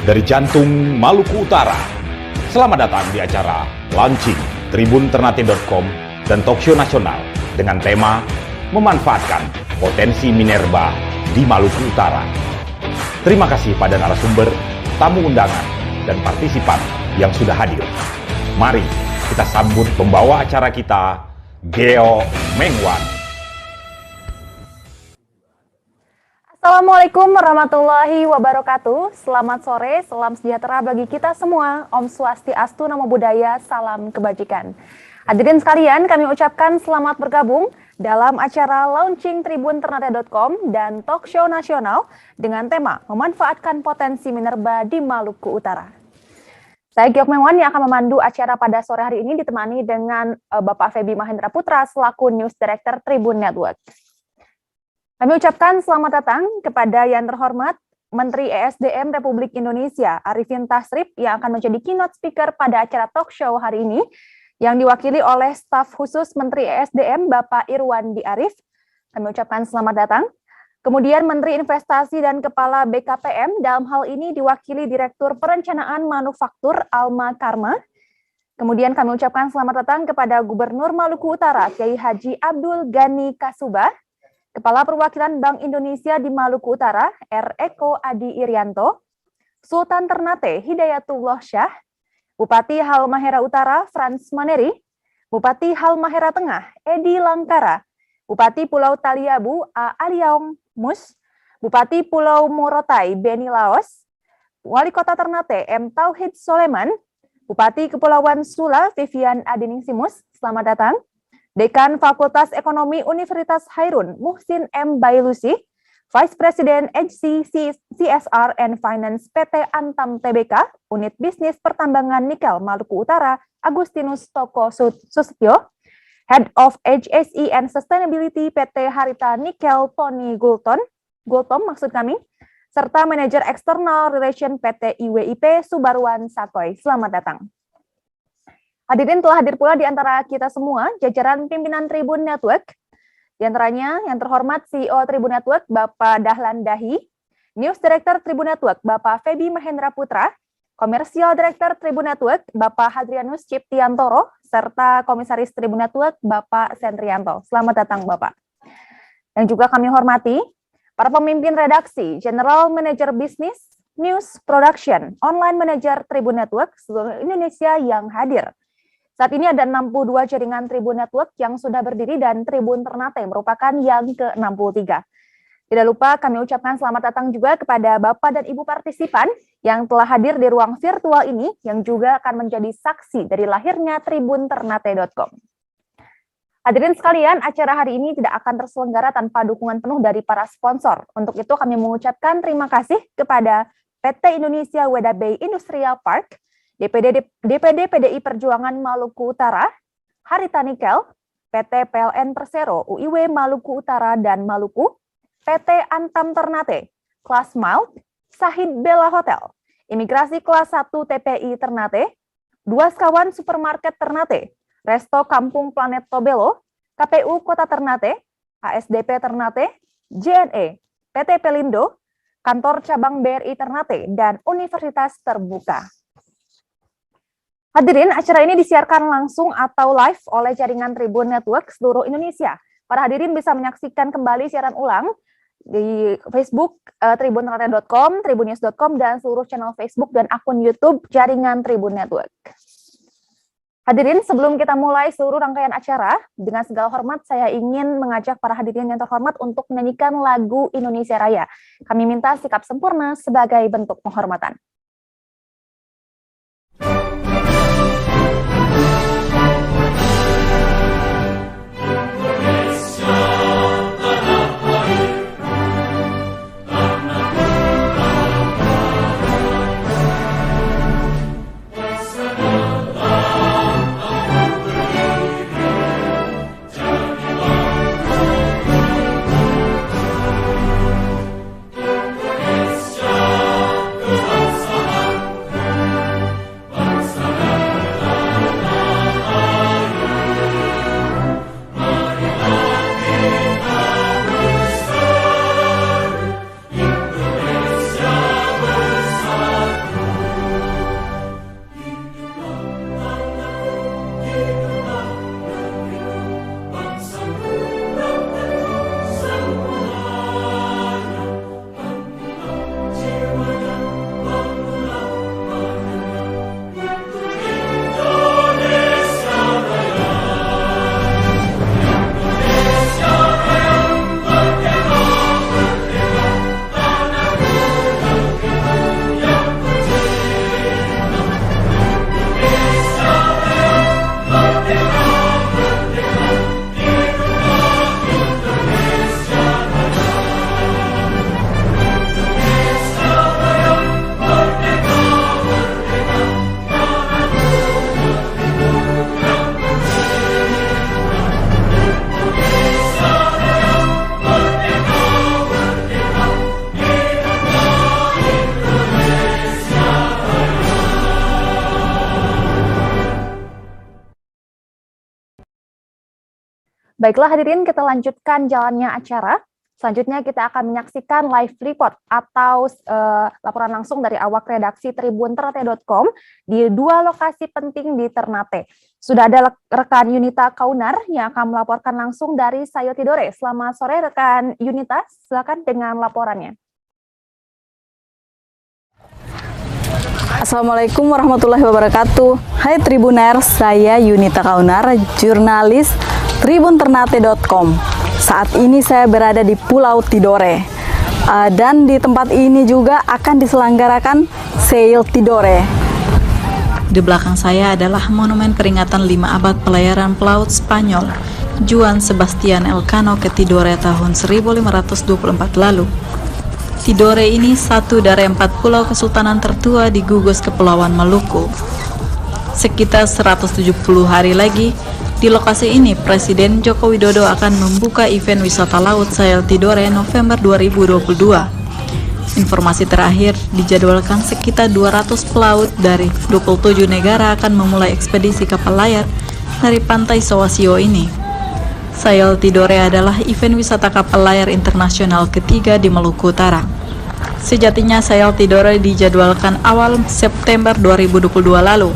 dari jantung Maluku Utara. Selamat datang di acara launching TribunTernate.com dan Talkshow Nasional dengan tema memanfaatkan potensi minerba di Maluku Utara. Terima kasih pada narasumber, tamu undangan, dan partisipan yang sudah hadir. Mari kita sambut pembawa acara kita, Geo Mengwan. Assalamualaikum warahmatullahi wabarakatuh. Selamat sore, salam sejahtera bagi kita semua. Om Swastiastu, Namo Buddhaya, salam kebajikan. Hadirin sekalian, kami ucapkan selamat bergabung dalam acara launching TribunTernate.com dan Talkshow Nasional dengan tema memanfaatkan potensi minerba di Maluku Utara. Saya Geo Mengwan yang akan memandu acara pada sore hari ini ditemani dengan Bapak Feby Mahendra Putra selaku News Director Tribun Network. Kami ucapkan selamat datang kepada yang terhormat Menteri ESDM Republik Indonesia, Arifin Tasrif, yang akan menjadi keynote speaker pada acara talk show hari ini, yang diwakili oleh staf khusus Menteri ESDM, Bapak Irwandi Arif. Kami ucapkan selamat datang. Kemudian Menteri Investasi dan Kepala BKPM, dalam hal ini diwakili Direktur Perencanaan Manufaktur Alma Karma. Kemudian kami ucapkan selamat datang kepada Gubernur Maluku Utara, Kiai Haji Abdul Ghani Kasubah, Kepala Perwakilan Bank Indonesia di Maluku Utara, R. Eko Adi Irianto, Sultan Ternate Hidayatullah Syah, Bupati Halmahera Utara Frans Maneri, Bupati Halmahera Tengah Edi Langkara, Bupati Pulau Taliabu A. Aliong Mus, Bupati Pulau Morotai Beni Laos, Wali Kota Ternate M. Tauhid Soleman, Bupati Kepulauan Sula Vivian Adiningsimus, selamat datang. Dekan Fakultas Ekonomi Universitas Hairun, Muhsin M. Bailusi, Vice President HC CSR and Finance PT Antam Tbk, Unit Bisnis Pertambangan Nikel Maluku Utara, Agustinus Toko Sustyo, Head of HSE and Sustainability PT Harita Nikel Tony Gultom maksud kami, serta Manajer External Relation PT IWIP Subarwan Sakoy. Selamat datang. Hadirin telah hadir pula di antara kita semua, jajaran pimpinan Tribun Network, di antaranya yang terhormat CEO Tribun Network, Bapak Dahlan Dahi, News Director Tribun Network, Bapak Feby Mahendra Putra, Commercial Director Tribun Network, Bapak Hadrianus Ciptiantoro, serta Komisaris Tribun Network, Bapak Sentrianto. Selamat datang, Bapak. Yang juga kami hormati, para pemimpin redaksi, General Manager Business, News Production, Online Manager Tribun Network, seluruh Indonesia yang hadir. Saat ini ada 62 jaringan Tribun Network yang sudah berdiri dan Tribun Ternate merupakan yang ke-63. Tidak lupa kami ucapkan selamat datang juga kepada Bapak dan Ibu partisipan yang telah hadir di ruang virtual ini yang juga akan menjadi saksi dari lahirnya TribunTernate.com. Hadirin sekalian, acara hari ini tidak akan terselenggara tanpa dukungan penuh dari para sponsor. Untuk itu kami mengucapkan terima kasih kepada PT Indonesia Weda Bay Industrial Park, DPD PDI Perjuangan Maluku Utara, Harita Nikel, PT PLN Persero UIW Maluku Utara dan Maluku, PT Antam Ternate, Kelas Malt, Sahid Bella Hotel, Imigrasi Kelas 1 TPI Ternate, Dua Sekawan Supermarket Ternate, Resto Kampung Planet Tobelo, KPU Kota Ternate, ASDP Ternate, JNE, PT Pelindo, Kantor Cabang BRI Ternate, dan Universitas Terbuka. Hadirin, acara ini disiarkan langsung atau live oleh jaringan Tribun Network seluruh Indonesia. Para hadirin bisa menyaksikan kembali siaran ulang di Facebook TribunTernate.com, Tribunnews.com, dan seluruh channel Facebook dan akun YouTube jaringan Tribun Network. Hadirin, sebelum kita mulai seluruh rangkaian acara, dengan segala hormat saya ingin mengajak para hadirin yang terhormat untuk menyanyikan lagu Indonesia Raya. Kami minta sikap sempurna sebagai bentuk penghormatan. Indonesia Baiklah hadirin, kita lanjutkan jalannya acara. Selanjutnya kita akan menyaksikan live report atau laporan langsung dari awak redaksi tribunternate.com di dua lokasi penting di Ternate. Sudah ada rekan Yunita Kaunar yang akan melaporkan langsung dari Sayo Tidore. Selamat sore rekan Yunita, silakan dengan laporannya. Assalamualaikum warahmatullahi wabarakatuh. Hai Tribuner, saya Yunita Kaunar, jurnalis tribunternate.com. Saat ini saya berada di Pulau Tidore. Dan di tempat ini juga akan diselenggarakan Sail Tidore. Di belakang saya adalah monumen peringatan 5 abad pelayaran pelaut Spanyol Juan Sebastian Elcano ke Tidore tahun 1524 lalu. Tidore ini satu dari 4 pulau kesultanan tertua di gugus Kepulauan Maluku. Sekitar 170 hari lagi, di lokasi ini Presiden Joko Widodo akan membuka event wisata laut Sail Tidore November 2022. Informasi terakhir dijadwalkan sekitar 200 pelaut dari 27 negara akan memulai ekspedisi kapal layar dari pantai Sowasio ini. Sail Tidore adalah event wisata kapal layar internasional ketiga di Maluku Utara. Sejatinya Sail Tidore dijadwalkan awal September 2022 lalu.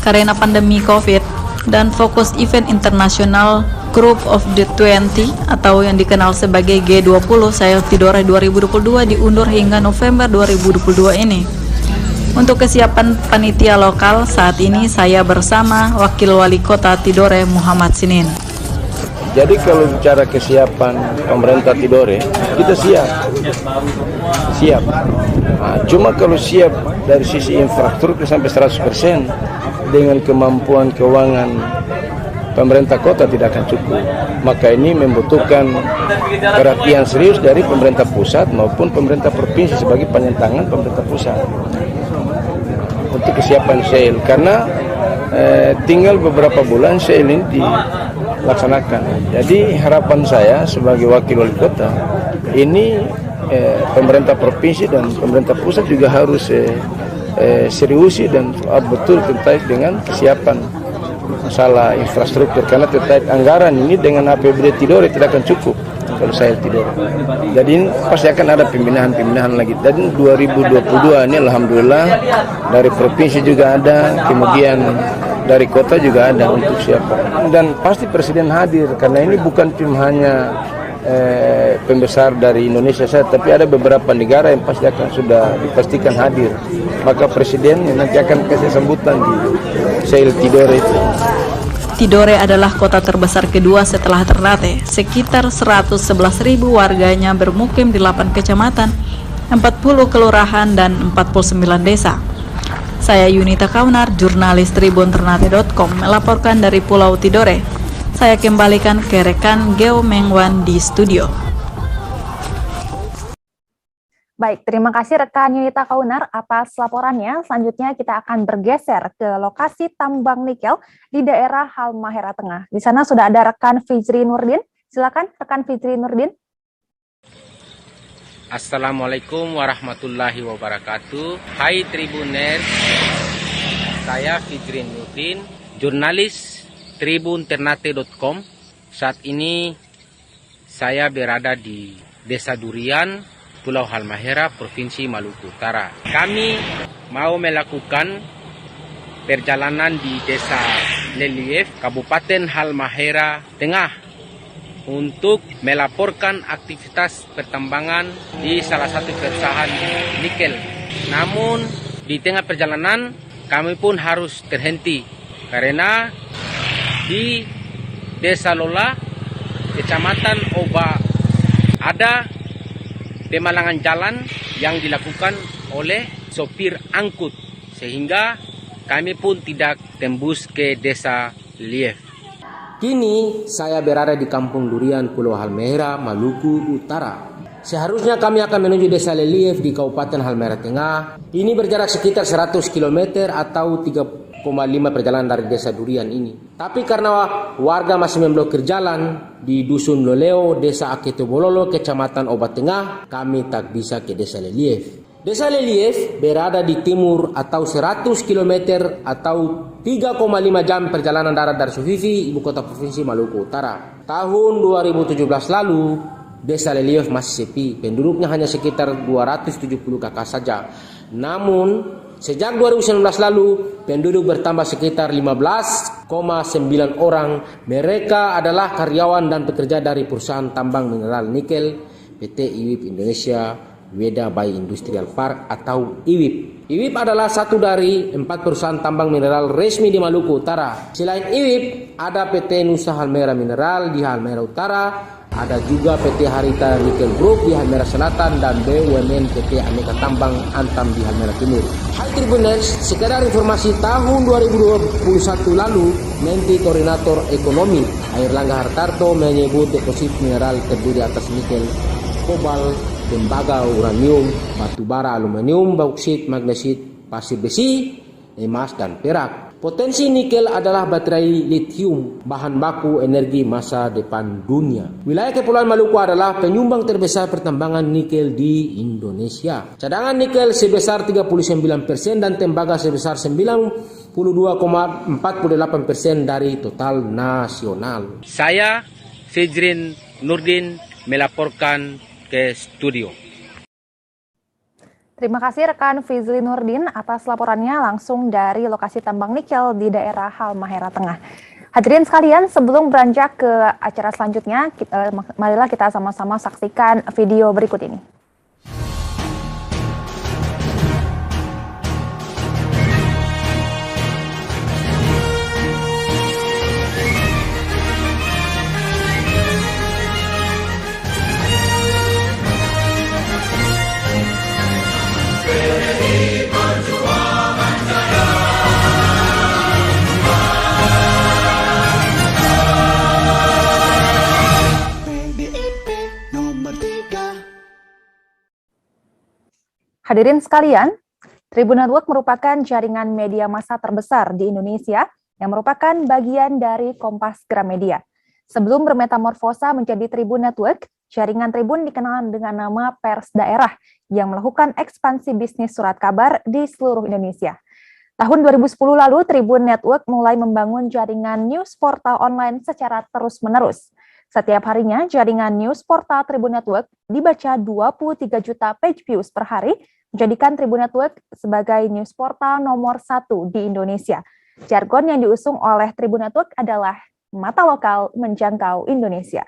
Karena pandemi COVID dan fokus event internasional Group of the 20 atau yang dikenal sebagai G20, Sail Tidore 2022 diundur hingga November 2022 ini. Untuk kesiapan panitia lokal, saat ini saya bersama Wakil Wali Kota Tidore Muhammad Sinin. Jadi kalau bicara kesiapan pemerintah Tidore, kita siap. Nah, cuma kalau siap dari sisi infrastruktur sampai 100%, dengan kemampuan keuangan pemerintah kota tidak akan cukup. Maka ini membutuhkan perhatian serius dari pemerintah pusat maupun pemerintah provinsi sebagai penyentangan pemerintah pusat untuk kesiapan Sail. Karena tinggal beberapa bulan Sail ini dilaksanakan. Jadi harapan saya sebagai wakil wali kota, ini pemerintah provinsi dan pemerintah pusat juga harus seriusi dan betul terkait dengan kesiapan masalah infrastruktur, karena terkait anggaran ini dengan APBD Tidore tidak akan cukup kalau Sail Tidore. Jadi pasti akan ada pembinaan lagi. Dan 2022 ini alhamdulillah dari provinsi juga ada, kemudian dari kota juga ada untuk siapa. Dan pasti Presiden hadir karena ini bukan cuma hanya pembesar dari Indonesia saja, tapi ada beberapa negara yang pasti akan sudah dipastikan hadir. Maka Presiden nanti akan kasih sambutan di Sail Tidore itu. Tidore adalah kota terbesar kedua setelah Ternate. Sekitar 111.000 warganya bermukim di 8 kecamatan, 40 kelurahan, dan 49 desa. Saya Yunita Kaunar, jurnalis tribunternate.com, melaporkan dari Pulau Tidore. Saya kembalikan ke rekan Geo Mengwan di studio. Baik, terima kasih rekan Yunita Kaunar atas laporannya. Selanjutnya kita akan bergeser ke lokasi tambang nikel di daerah Halmahera Tengah. Di sana sudah ada rekan Fijri Nurdin. Silakan rekan Fijri Nurdin. Assalamualaikum warahmatullahi wabarakatuh. Hai Tribuner, saya Fijri Nurdin, jurnalis tribunternate.com. Saat ini saya berada di Desa Durian, Pulau Halmahera, Provinsi Maluku Utara. Kami mau melakukan perjalanan di Desa Lelief, Kabupaten Halmahera Tengah, untuk melaporkan aktivitas pertambangan di salah satu perusahaan nikel. Namun di tengah perjalanan kami pun harus terhenti karena di Desa Lola, Kecamatan Oba, ada pemalangan jalan yang dilakukan oleh sopir angkut, sehingga kami pun tidak tembus ke Desa Lief. Kini saya berada di Kampung Durian, Pulau Halmahera, Maluku Utara. Seharusnya kami akan menuju Desa Lelief di Kabupaten Halmahera Tengah. Ini berjarak sekitar 100 km atau 3,5 perjalanan dari Desa Durian ini. Tapi karena warga masih memblokir jalan di Dusun Loleo, Desa Aketobololo, Kecamatan Obat Tengah, kami tak bisa ke Desa Lelief. Desa Lelief berada di timur atau 100 km atau 3,5 jam perjalanan darat dari Sufifi, ibu kota provinsi Maluku Utara. Tahun 2017 lalu, Desa Lelief masih sepi, penduduknya hanya sekitar 270 kakak saja. Namun, sejak 2019 lalu, penduduk bertambah sekitar 15,9 orang. Mereka adalah karyawan dan pekerja dari perusahaan tambang mineral nikel PT IWIP Indonesia Weda Bay Industrial Park atau IWIP. IWIP adalah satu dari 4 perusahaan tambang mineral resmi di Maluku Utara. Selain IWIP, ada PT Nusa Halmahera Mineral di Halmahera Utara, ada juga PT Harita Nickel Group di Halmahera Selatan, dan BUMN PT Aneka Tambang Antam di Halmahera Timur. Hai Tribuners, sekedar informasi, tahun 2021 lalu, Menti Koordinator Ekonomi Airlangga Hartarto menyebut deposit mineral terdiri atas nikel, kobalt, tembaga, uranium, batu bara, aluminium, bauksit, magnesit, pasir besi, emas, dan perak. Potensi nikel adalah baterai lithium, bahan baku energi masa depan dunia. Wilayah Kepulauan Maluku adalah penyumbang terbesar pertambangan nikel di Indonesia. Cadangan nikel sebesar 39% dan tembaga sebesar 92,48% dari total nasional. Saya Fidrin Nurdin melaporkan ke studio. Terima kasih rekan Fizli Nurdin atas laporannya langsung dari lokasi tambang nikel di daerah Halmahera Tengah. Hadirin sekalian, sebelum beranjak ke acara selanjutnya, marilah kita sama-sama saksikan video berikut ini. Hadirin sekalian, Tribun Network merupakan jaringan media massa terbesar di Indonesia yang merupakan bagian dari Kompas Gramedia. Sebelum bermetamorfosa menjadi Tribun Network, jaringan Tribun dikenal dengan nama Pers Daerah yang melakukan ekspansi bisnis surat kabar di seluruh Indonesia. Tahun 2010 lalu, Tribun Network mulai membangun jaringan news portal online secara terus-menerus. Setiap harinya, jaringan news portal Tribun Network dibaca 23 juta page views per hari, menjadikan Tribun Network sebagai news portal nomor 1 di Indonesia. Jargon yang diusung oleh Tribun Network adalah mata lokal menjangkau Indonesia.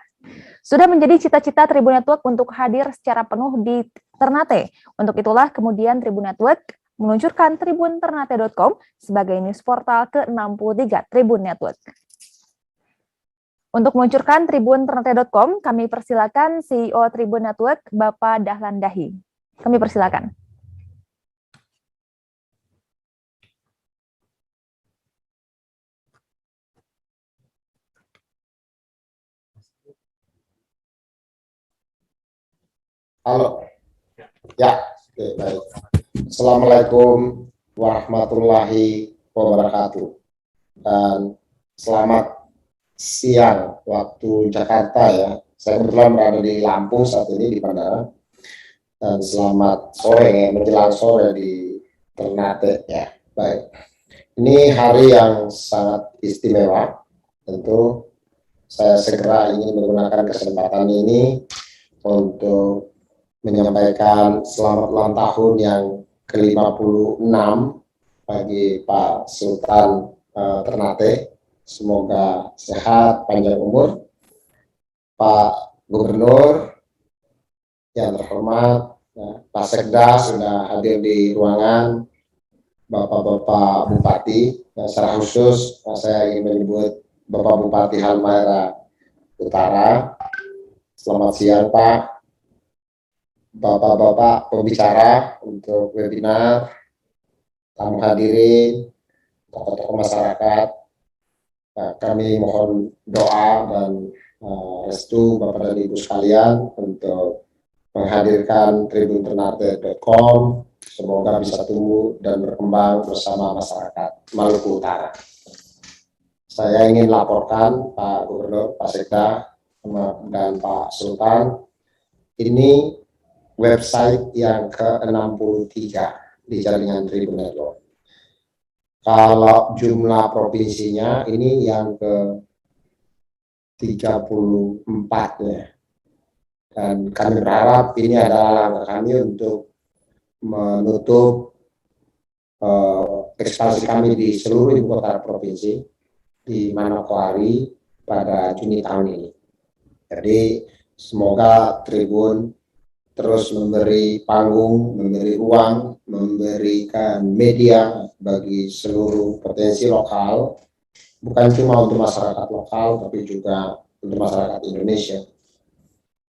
Sudah menjadi cita-cita Tribun Network untuk hadir secara penuh di Ternate. Untuk itulah kemudian Tribun Network meluncurkan tribunternate.com sebagai news portal ke-63 Tribun Network. Untuk meluncurkan tribunternate.com, kami persilakan CEO Tribun Network, Bapak Dahlan Dahi. Kami persilakan. Halo, ya, oke, baik. Assalamualaikum warahmatullahi wabarakatuh, dan selamat siang waktu Jakarta ya. Saya kebetulan berada di Lampung saat ini di bandara, dan selamat sore ya, menjelang sore di Ternate ya. Baik, ini hari yang sangat istimewa. Tentu saya segera ingin menggunakan kesempatan ini untuk menyampaikan selamat ulang tahun yang ke-56 bagi Pak Sultan Ternate. Semoga sehat, panjang umur. Pak Gubernur yang terhormat, Pak Sekda sudah hadir di ruangan, Bapak-Bapak Bupati, dan secara khusus saya ingin menyebut Bapak Bupati Halmahera Utara. Selamat siang Pak. Bapak-bapak pembicara untuk webinar, tamu hadirin, tokoh-tokoh masyarakat, kami mohon doa dan restu Bapak dan Ibu sekalian untuk menghadirkan tribunternate.com. Semoga bisa tumbuh dan berkembang bersama masyarakat Maluku Utara. Saya ingin laporkan Pak Gubernur, Pak Sekda, dan Pak Sultan, ini website yang ke-63 di jaringan Tribun Network. Kalau jumlah provinsinya ini yang ke-34 ya. Dan kami berharap ini adalah langkah kami untuk menutup ekspansi kami di seluruh ibu kota provinsi di Manokwari pada Juni tahun ini. Jadi semoga Tribun terus memberi panggung, memberi ruang, memberikan media bagi seluruh potensi lokal, bukan cuma untuk masyarakat lokal, tapi juga untuk masyarakat Indonesia.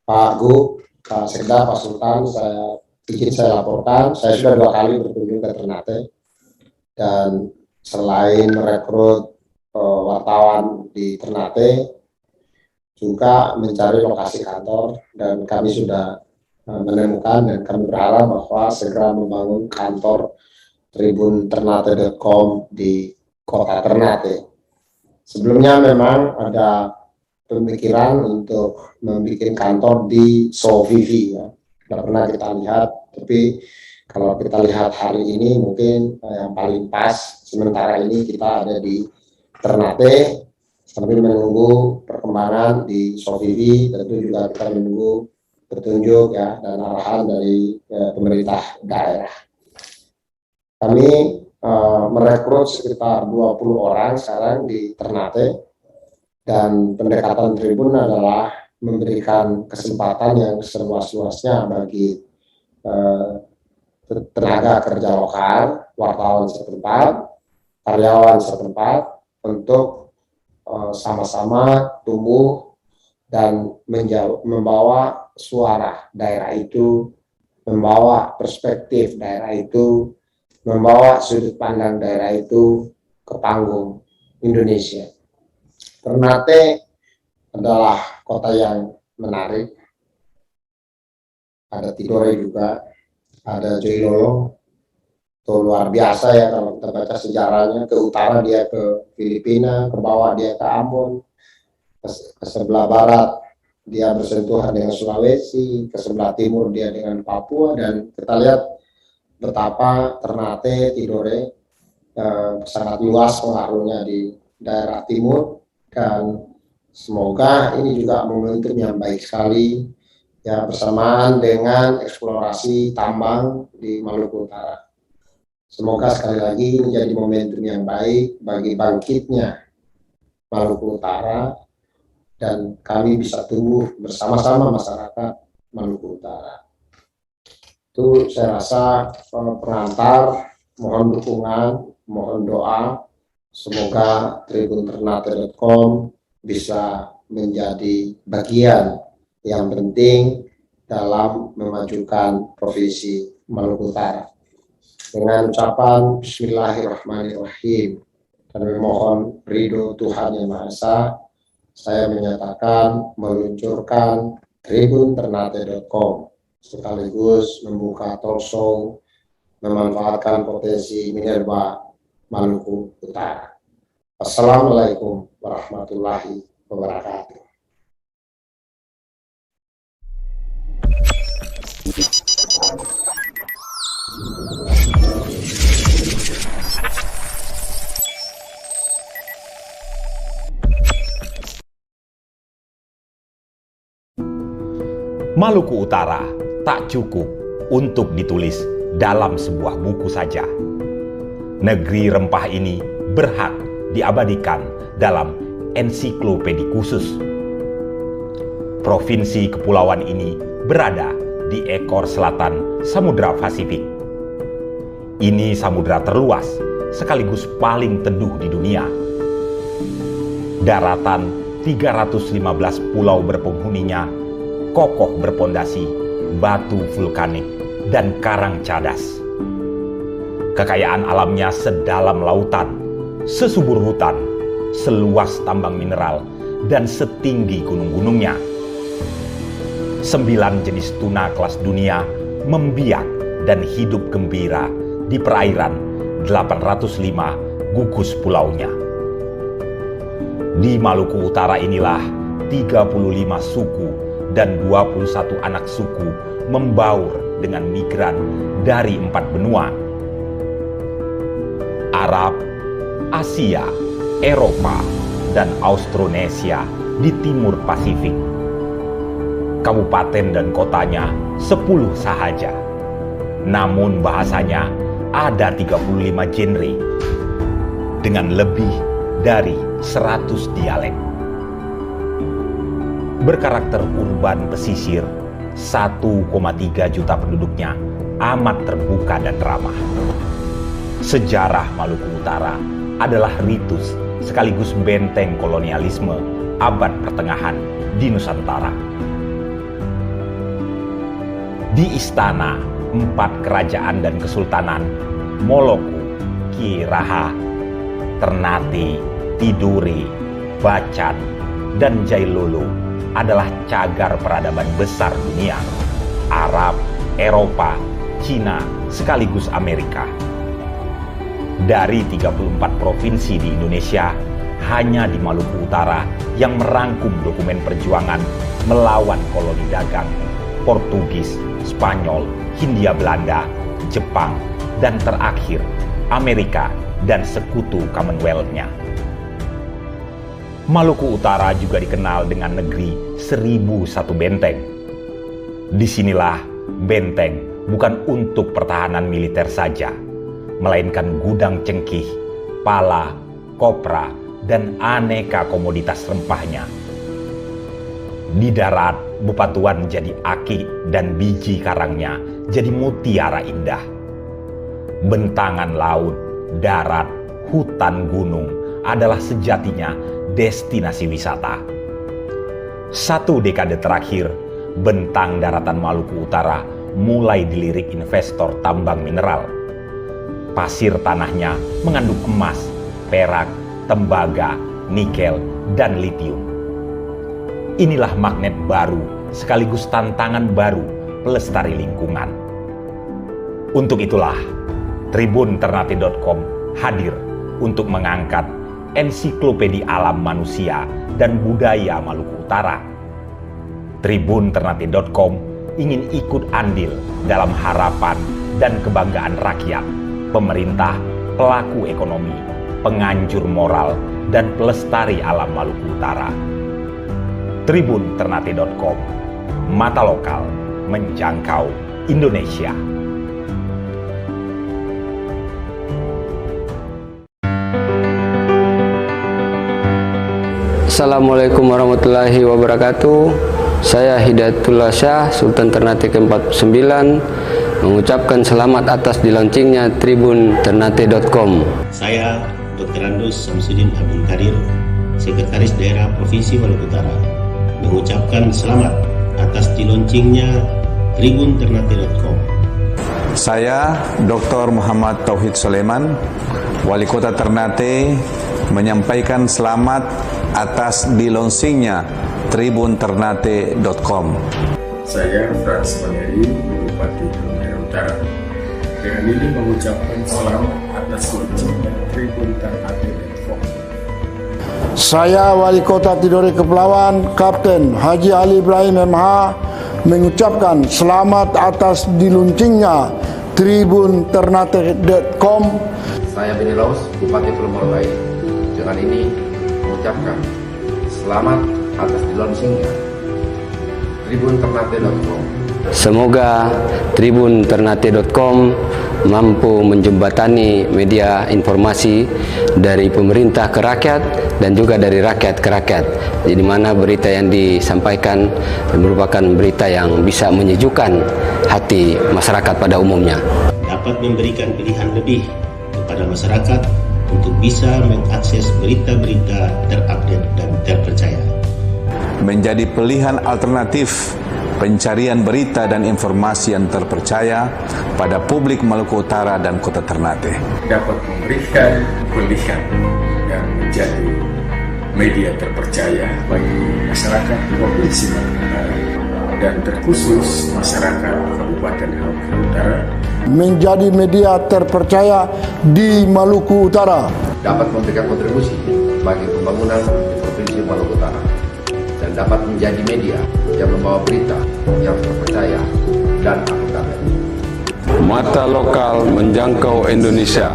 Pak Gu, Pak Sekda, Pak Sultan, saya laporkan, saya sudah 2 kali berkunjung ke Ternate, dan selain merekrut wartawan di Ternate, juga mencari lokasi kantor, dan kami sudah menemukan dan kami berharap bahwa segera membangun kantor tribunternate.com di kota Ternate. Sebelumnya memang ada pemikiran untuk membuat kantor di Sovivi ya, tidak pernah kita lihat, tapi kalau kita lihat hari ini mungkin yang paling pas sementara ini kita ada di Ternate sambil menunggu perkembangan di Sovivi. Tentu juga kita menunggu petunjuk ya dan arahan dari pemerintah daerah. Kami merekrut sekitar 20 orang sekarang di Ternate, dan pendekatan Tribun adalah memberikan kesempatan yang seluas-luasnya bagi tenaga kerja lokal, wartawan setempat, karyawan setempat untuk sama-sama tumbuh dan membawa suara daerah itu, membawa perspektif daerah itu, membawa sudut pandang daerah itu ke panggung Indonesia. Ternate adalah kota yang menarik. Ada Tidore juga, ada Joilolo. Itu luar biasa ya kalau kita baca sejarahnya. Ke utara dia ke Filipina, ke bawah dia ke Ambon, ke sebelah barat dia bersentuhan dengan Sulawesi, ke sebelah timur dia dengan Papua, dan kita lihat betapa Ternate, Tidore sangat luas pengaruhnya di daerah timur, dan semoga ini juga momentum yang baik sekali ya bersamaan dengan eksplorasi tambang di Maluku Utara. Semoga sekali lagi menjadi momentum yang baik bagi bangkitnya Maluku Utara, dan kami bisa tumbuh bersama-sama masyarakat Maluku Utara. Itu saya rasa pengantar, mohon dukungan, mohon doa, semoga tribunternate.com bisa menjadi bagian yang penting dalam memajukan Provinsi Maluku Utara. Dengan ucapan Bismillahirrahmanirrahim dan memohon ridho Tuhan Yang Maha Esa, saya menyatakan meluncurkan tribunternate.com sekaligus membuka talk show memanfaatkan potensi minerba Maluku Utara. Assalamualaikum warahmatullahi wabarakatuh. Maluku Utara tak cukup untuk ditulis dalam sebuah buku saja. Negeri rempah ini berhak diabadikan dalam ensiklopedi khusus. Provinsi kepulauan ini berada di ekor selatan Samudra Pasifik. Ini samudra terluas sekaligus paling teduh di dunia. Daratan 315 pulau berpenghuninya kokoh berpondasi batu vulkanik dan karang cadas. Kekayaan alamnya sedalam lautan, sesubur hutan, seluas tambang mineral, dan setinggi gunung-gunungnya. 9 jenis tuna kelas dunia membiak dan hidup gembira di perairan 805 gugus pulaunya. Di Maluku Utara inilah 35 suku dan 21 anak suku membaur dengan migran dari 4 benua: Arab, Asia, Eropa, dan Austronesia di timur Pasifik. Kabupaten dan kotanya 10 sahaja. Namun bahasanya ada 35 genre dengan lebih dari 100 dialek. Berkarakter urban pesisir, 1,3 juta penduduknya amat terbuka dan ramah. Sejarah Maluku Utara adalah ritus sekaligus benteng kolonialisme abad pertengahan di Nusantara. Di istana 4 kerajaan dan kesultanan, Moloku, Kiraha, Ternate, Tidore, Bacan, dan Jailolo adalah cagar peradaban besar dunia: Arab, Eropa, Cina, sekaligus Amerika. Dari 34 provinsi di Indonesia, hanya di Maluku Utara yang merangkum dokumen perjuangan melawan koloni dagang Portugis, Spanyol, Hindia Belanda, Jepang, dan terakhir Amerika dan sekutu Commonwealth-nya. Maluku Utara juga dikenal dengan negeri 1001 benteng. Disinilah benteng bukan untuk pertahanan militer saja, melainkan gudang cengkih, pala, kopra, dan aneka komoditas rempahnya. Di darat, bebatuan jadi aki dan biji karangnya jadi mutiara indah. Bentangan laut, darat, hutan gunung adalah sejatinya destinasi wisata. 1 dekade terakhir, bentang daratan Maluku Utara mulai dilirik investor tambang mineral. Pasir tanahnya mengandung emas, perak, tembaga, nikel, dan litium. Inilah magnet baru sekaligus tantangan baru pelestari lingkungan. Untuk itulah, TribunTernate.com hadir untuk mengangkat ensiklopedia alam manusia dan budaya Maluku Utara. TribunTernate.com ingin ikut andil dalam harapan dan kebanggaan rakyat, pemerintah, pelaku ekonomi, penganjur moral, dan pelestari alam Maluku Utara. TribunTernate.com, mata lokal menjangkau Indonesia. Assalamualaikum warahmatullahi wabarakatuh. Saya Hidayatullah Syah, Sultan Ternate ke-49, mengucapkan selamat atas dilaunchingnya TribunTernate.com. Saya Dr. Andus Samsudin Abdul Kadir, Sekretaris Daerah Provinsi Maluku Utara, mengucapkan selamat atas dilaunchingnya TribunTernate.com. Saya Dr. Muhammad Tauhid Soleman, Wali Kota Ternate, menyampaikan selamat atas dilaunchingnya TribunTernate.com. Saya Frans Maneri, Bupati Halmahera Utara, dengan ini mengucapkan selamat atas launchingnya TribunTernate.com. Saya Wali Kota Tidore Kepulauan, Kapten Haji Ali Ibrahim MH, mengucapkan selamat atas diluncingnya TribunTernate.com. Saya Beni Laus, Bupati Pulau Morotai, dengan ini mengucapkan selamat atas dilaunchingnya TribunTernate.com. Semoga TribunTernate.com mampu menjembatani media informasi dari pemerintah ke rakyat dan juga dari rakyat ke rakyat, di mana berita yang disampaikan merupakan berita yang bisa menyejukkan hati masyarakat pada umumnya. Dapat memberikan pilihan lebih kepada masyarakat untuk bisa mengakses berita-berita terupdate dan terpercaya. Menjadi pilihan alternatif pencarian berita dan informasi yang terpercaya pada publik Maluku Utara dan Kota Ternate. Dapat memberikan pilihan yang menjadi media terpercaya bagi masyarakat Provinsi Maluku Utara dan terkhusus masyarakat Kabupaten Halmahera Utara. Menjadi media terpercaya di Maluku Utara. Dapat memberikan kontribusi bagi pembangunan di Provinsi Maluku Utara. Dan dan dapat menjadi media yang membawa berita yang terpercaya dan akutabel. Mata lokal menjangkau Indonesia.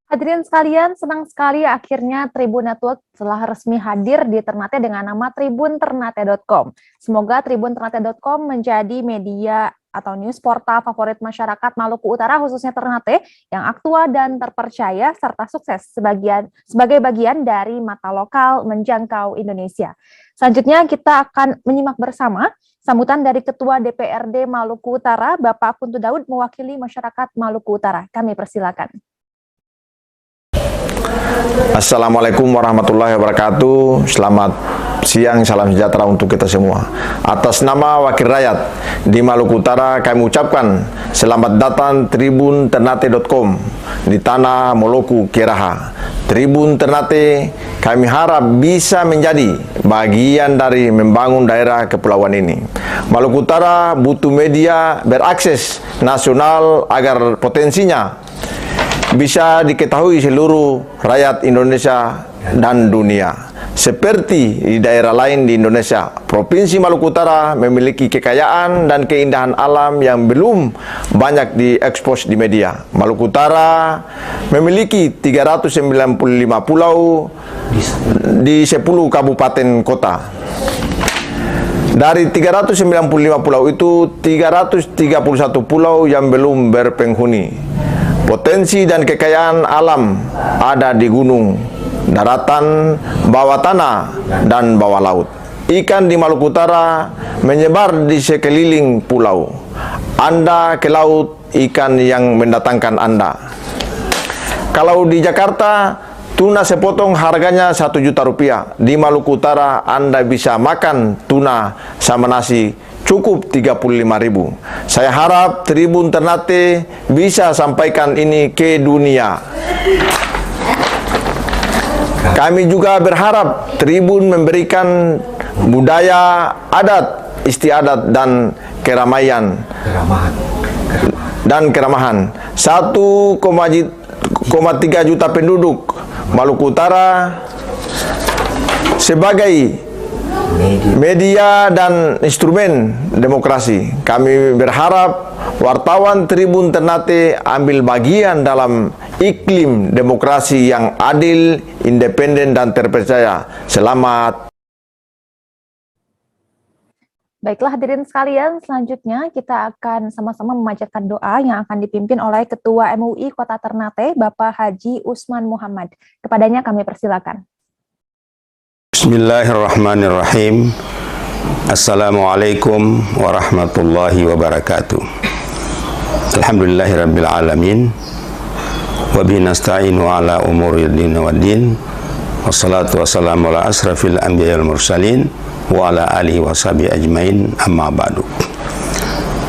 Hadirin sekalian, senang sekali akhirnya Tribun Network telah resmi hadir di Ternate dengan nama tribunternate.com. Semoga tribunternate.com menjadi media atau news portal favorit masyarakat Maluku Utara, khususnya Ternate, yang aktual dan terpercaya serta sukses sebagai bagian dari mata lokal menjangkau Indonesia. Selanjutnya kita akan menyimak bersama sambutan dari Ketua DPRD Maluku Utara, Bapak Kuntu Daud, mewakili masyarakat Maluku Utara. Kami persilakan. Assalamualaikum warahmatullahi wabarakatuh. Selamat siang, salam sejahtera untuk kita semua. Atas nama Wakil Rakyat di Maluku Utara, kami ucapkan selamat datang tribunternate.com di tanah Moluku Kiraha. Tribun Ternate kami harap bisa menjadi bagian dari membangun daerah kepulauan ini. Maluku Utara butuh media berakses nasional agar potensinya bisa diketahui seluruh rakyat Indonesia dan dunia. Seperti di daerah lain di Indonesia, Provinsi Maluku Utara memiliki kekayaan dan keindahan alam yang belum banyak diekspos di media. Maluku Utara memiliki 395 pulau di 10 kabupaten kota. Dari 395 pulau itu, 331 pulau yang belum berpenghuni. Potensi dan kekayaan alam ada di gunung, daratan, bawah tanah, dan bawah laut. Ikan di Maluku Utara menyebar di sekeliling pulau. Anda ke laut, ikan yang mendatangkan Anda. Kalau di Jakarta, tuna sepotong harganya 1 juta rupiah. Di Maluku Utara, Anda bisa makan tuna sama nasi cukup 35.000. Saya harap Tribun Ternate bisa sampaikan ini ke dunia. Kami juga berharap Tribun memberikan budaya, adat, istiadat, dan keramahan. 1,3 juta penduduk Maluku Utara sebagai media dan instrumen demokrasi. Kami berharap wartawan Tribun Ternate ambil bagian dalam iklim demokrasi yang adil, independen, dan terpercaya. Selamat. Baiklah hadirin sekalian, selanjutnya kita akan sama-sama memanjatkan doa yang akan dipimpin oleh Ketua MUI Kota Ternate, Bapak Haji Usman Muhammad. Kepadanya kami persilakan. Bismillahirrahmanirrahim. Assalamualaikum warahmatullahi wabarakatuh. Alhamdulillahirabbil alamin. Wa bihi nasta'inu ala umuri din waddin. Wassalatu wassalamu ala asrafil anbiya wal mursalin wa ala alihi washabihi ajmain, amma ba'du.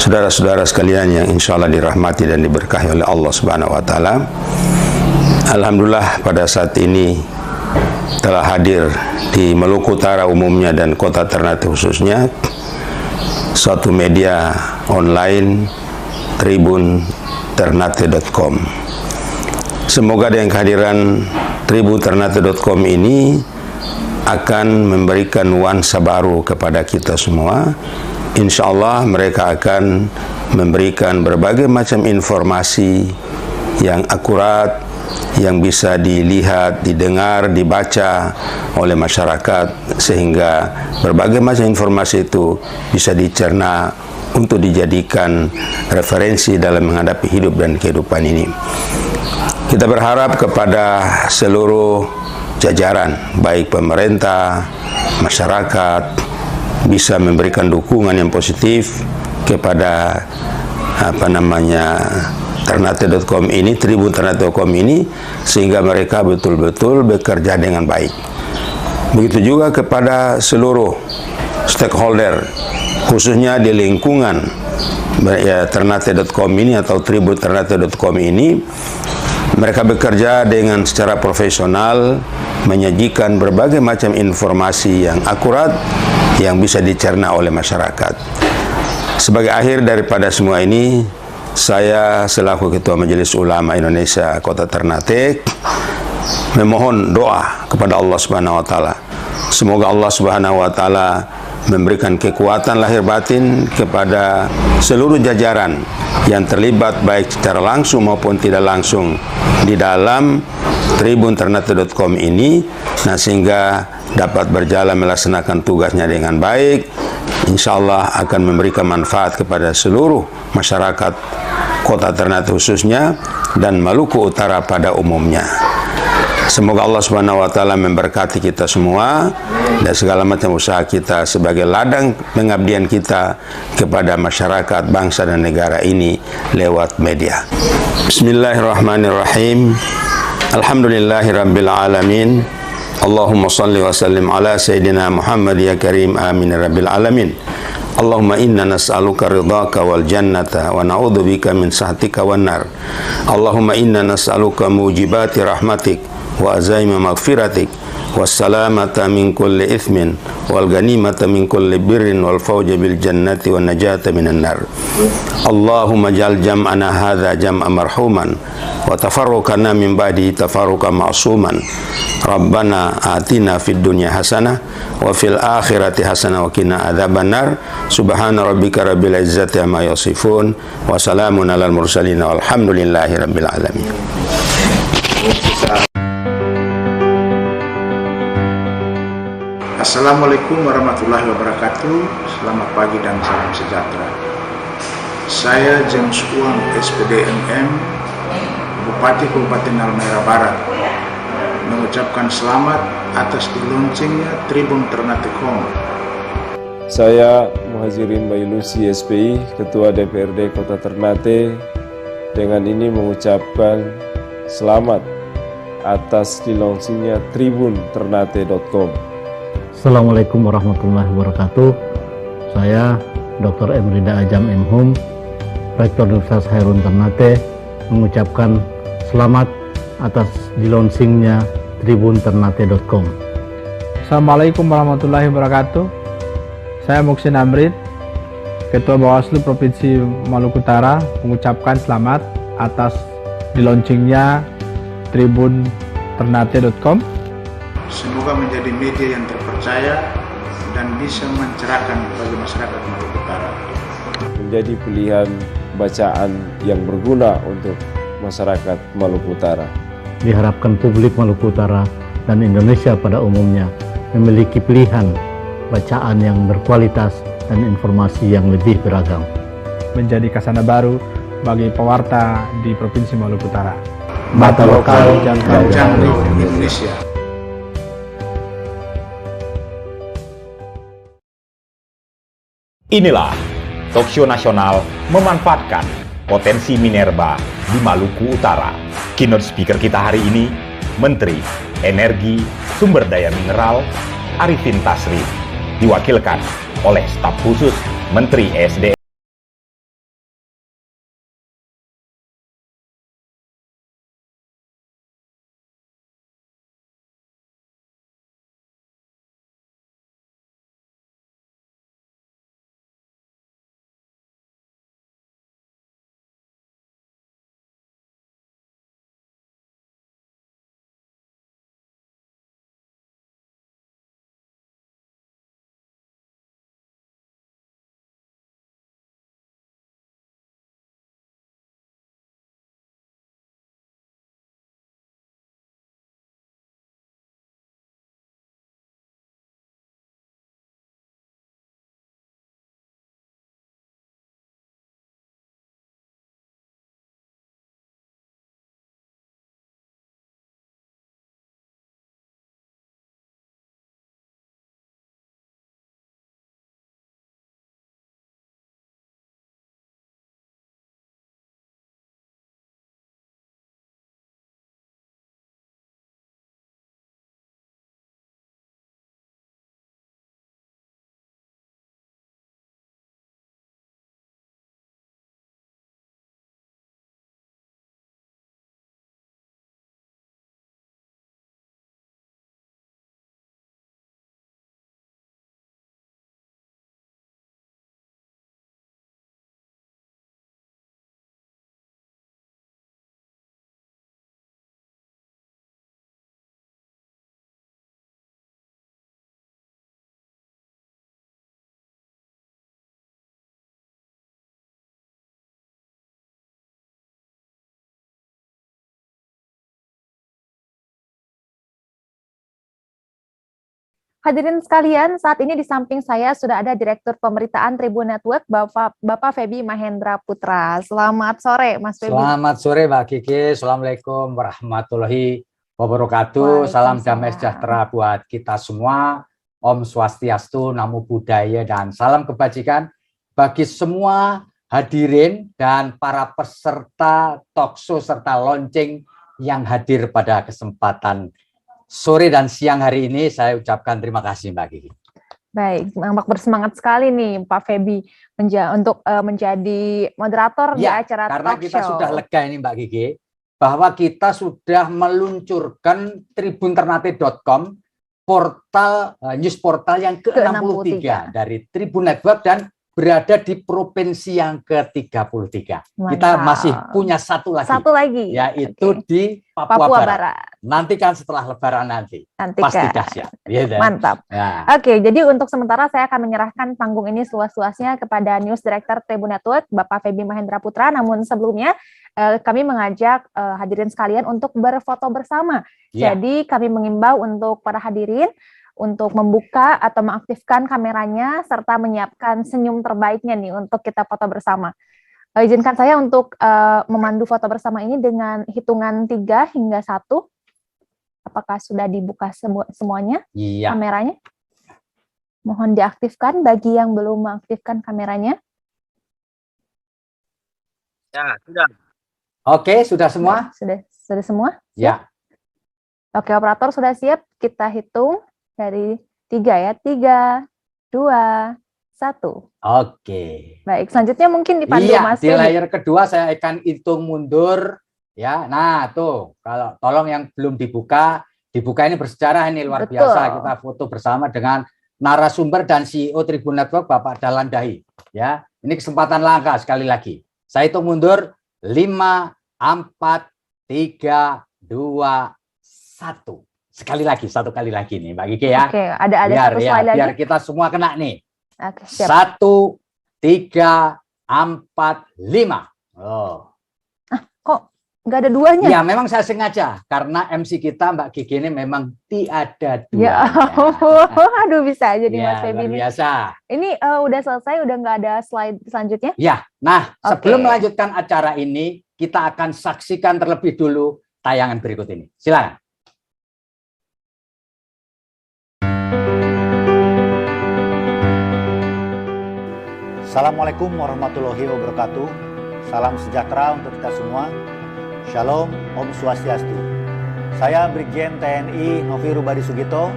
Saudara-saudara sekalian yang insyaallah dirahmati dan diberkahi oleh Allah Subhanahu wa taala. Alhamdulillah pada saat ini telah hadir di Maluku Utara umumnya dan Kota Ternate khususnya suatu media online tribunternate.com. Semoga dengan kehadiran tribunternate.com ini akan memberikan nuansa baru kepada kita semua. Insya Allah mereka akan memberikan berbagai macam informasi yang akurat, yang bisa dilihat, didengar, dibaca oleh masyarakat, sehingga berbagai macam informasi itu bisa dicerna untuk dijadikan referensi dalam menghadapi hidup dan kehidupan ini. Kita berharap kepada seluruh jajaran, baik pemerintah, masyarakat, bisa memberikan dukungan yang positif kepada Ternate.com ini, tribunternate.com ini, sehingga mereka betul-betul bekerja dengan baik. Begitu juga kepada seluruh stakeholder, khususnya di lingkungan Ternate.com ini atau tribunternate.com ini. Mereka bekerja dengan secara profesional, menyajikan berbagai macam informasi yang akurat, yang bisa dicerna oleh masyarakat. Sebagai akhir daripada semua ini, saya selaku Ketua Majelis Ulama Indonesia Kota Ternate memohon doa kepada Allah Subhanahu wa taala. Semoga Allah Subhanahu wa taala memberikan kekuatan lahir batin kepada seluruh jajaran yang terlibat baik secara langsung maupun tidak langsung di dalam tribunternate.com ini, nah sehingga dapat berjalan melaksanakan tugasnya dengan baik. Insya Allah akan memberikan manfaat kepada seluruh masyarakat Kota Ternate khususnya dan Maluku Utara pada umumnya. Semoga Allah Subhanahu wa taala memberkati kita semua dan segala macam usaha kita sebagai ladang pengabdian kita kepada masyarakat, bangsa dan negara ini lewat media. Bismillahirrahmanirrahim. Alhamdulillahirabbil alamin. Allahumma salli wa sallim ala sayyidina Muhammad ya karim amin rabbil alamin. Allahumma inna nas'aluka ridhaka wal jannata wa na'udzubika min sahtika wan nar. Allahumma inna nas'aluka mujibati rahmatik wa azaima maghfiratik wassalamata min kulli ithmin wal ganimata min kulli birrin wal fawja bil jannati wan najata minan nar. Allahumma ja'al jam'ana hadza jam'an marhuman wa tafarruqana min ba'di tafarruqan ma'suman. Rabbana atina fid dunya hasanah wa fil akhirati hasanah wa qina adzabannar. Subhana rabbika rabbil izzati amma yasifun wa salamun alal mursalin walhamdulillahi rabbil alamin. Assalamualaikum warahmatullahi wabarakatuh. Selamat pagi dan salam sejahtera. Saya James Uang, SPD MM, Bupati Kabupaten Halmahera Barat, mengucapkan selamat atas diluncurnya tribunternate.com. Saya Muhajirin Baylusi SPI, Ketua DPRD Kota Ternate, dengan ini mengucapkan selamat atas diluncurnya tribunternate.com. Assalamualaikum warahmatullahi wabarakatuh. Saya Dr. Emrida Ajam M.Hum, Rektor Universitas Hairun Ternate, mengucapkan selamat atas dilaunchingnya tribunternate.com. Assalamualaikum warahmatullahi wabarakatuh. Saya Muksin Amrit, Ketua Bawaslu Provinsi Maluku Utara, mengucapkan selamat atas dilaunchingnya tribunternate.com. Semoga menjadi media yang terpercaya dan bisa mencerahkan bagi masyarakat Maluku Utara. Menjadi pilihan bacaan yang berguna untuk masyarakat Maluku Utara. Diharapkan publik Maluku Utara dan Indonesia pada umumnya memiliki pilihan bacaan yang berkualitas dan informasi yang lebih beragam. Menjadi kasana baru bagi pewarta di Provinsi Maluku Utara. Mata lokal jangkau Indonesia. Inilah Talkshow Nasional memanfaatkan potensi minerba di Maluku Utara. Keynote speaker kita hari ini, Menteri Energi Sumber Daya Mineral Arifin Tasrif, diwakilkan oleh staf khusus Menteri ESDM. Hadirin sekalian, saat ini di samping saya sudah ada Direktur Pemberitaan Tribun Network, Bapak Feby Mahendra Putra. Selamat sore, Mas Feby. Selamat sore, Mbak Kiki. Assalamualaikum warahmatullahi wabarakatuh. Salam damai sejahtera buat kita semua. Om Swastiastu, Namo Buddhaya, dan salam kebajikan bagi semua hadirin dan para peserta talkshow serta launching yang hadir pada kesempatan sore dan siang hari ini. Saya ucapkan terima kasih, Mbak Kiki. Baik, nampak bersemangat sekali nih Pak Feby untuk menjadi moderator di acara karena talk kita show. sudah lega ini, Mbak Kiki, bahwa kita sudah meluncurkan tribunternate.com, portal news portal yang ke-63 dari Tribun Network dan berada di provinsi yang ke-33. Kita masih punya satu lagi, yaitu di Papua Barat. Nanti kan setelah Lebaran nanti pasti dahsyat. Mantap. Ya. Oke, jadi untuk sementara saya akan menyerahkan panggung ini seluas-luasnya kepada News Director Tribun Network, Bapak Feby Mahendra Putra. Namun sebelumnya kami mengajak hadirin sekalian untuk berfoto bersama. Jadi kami mengimbau untuk para hadirin untuk membuka atau mengaktifkan kameranya serta menyiapkan senyum terbaiknya nih untuk kita foto bersama. Izinkan saya untuk memandu foto bersama ini dengan hitungan 3 hingga 1. Apakah sudah dibuka semuanya kameranya? Mohon diaktifkan bagi yang belum mengaktifkan kameranya. Ya, sudah. Oke, sudah semua? Sudah semua? Ya. Oke, operator sudah siap. Kita hitung dari 3 ya. 3, 2, 1. Oke. Baik, selanjutnya mungkin dipandu Mas Di Feby. layar kedua saya akan hitung mundur. Ya, nah tuh, kalau tolong yang belum dibuka ini bersejarah ini luar biasa. Kita foto bersama dengan narasumber dan CEO Tribun Network Bapak Dahlan Dahi. Ya, ini kesempatan langka sekali lagi. Saya hitung mundur 5, 4, 3, 2, 1. Satu kali lagi nih, Mbak Kiki ya. Oke, ada satu slide lagi. Biar kita semua kena nih. Oke, siap. 1, 3, 4, 5. Oh. Kok nggak ada duanya? Ya, memang saya sengaja karena MC kita Mbak Kiki ini memang tiada dua. Ya, aduh bisa aja nih Mas Feby ini. Biasa. Ini udah selesai, udah nggak ada slide selanjutnya? Ya, nah sebelum melanjutkan acara ini, kita akan saksikan terlebih dulu tayangan berikut ini. Silakan. Assalamualaikum warahmatullahi wabarakatuh. Salam sejahtera untuk kita semua. Shalom, Om Swastiastu. Saya Brigjen TNI Novi Rubadi Sugito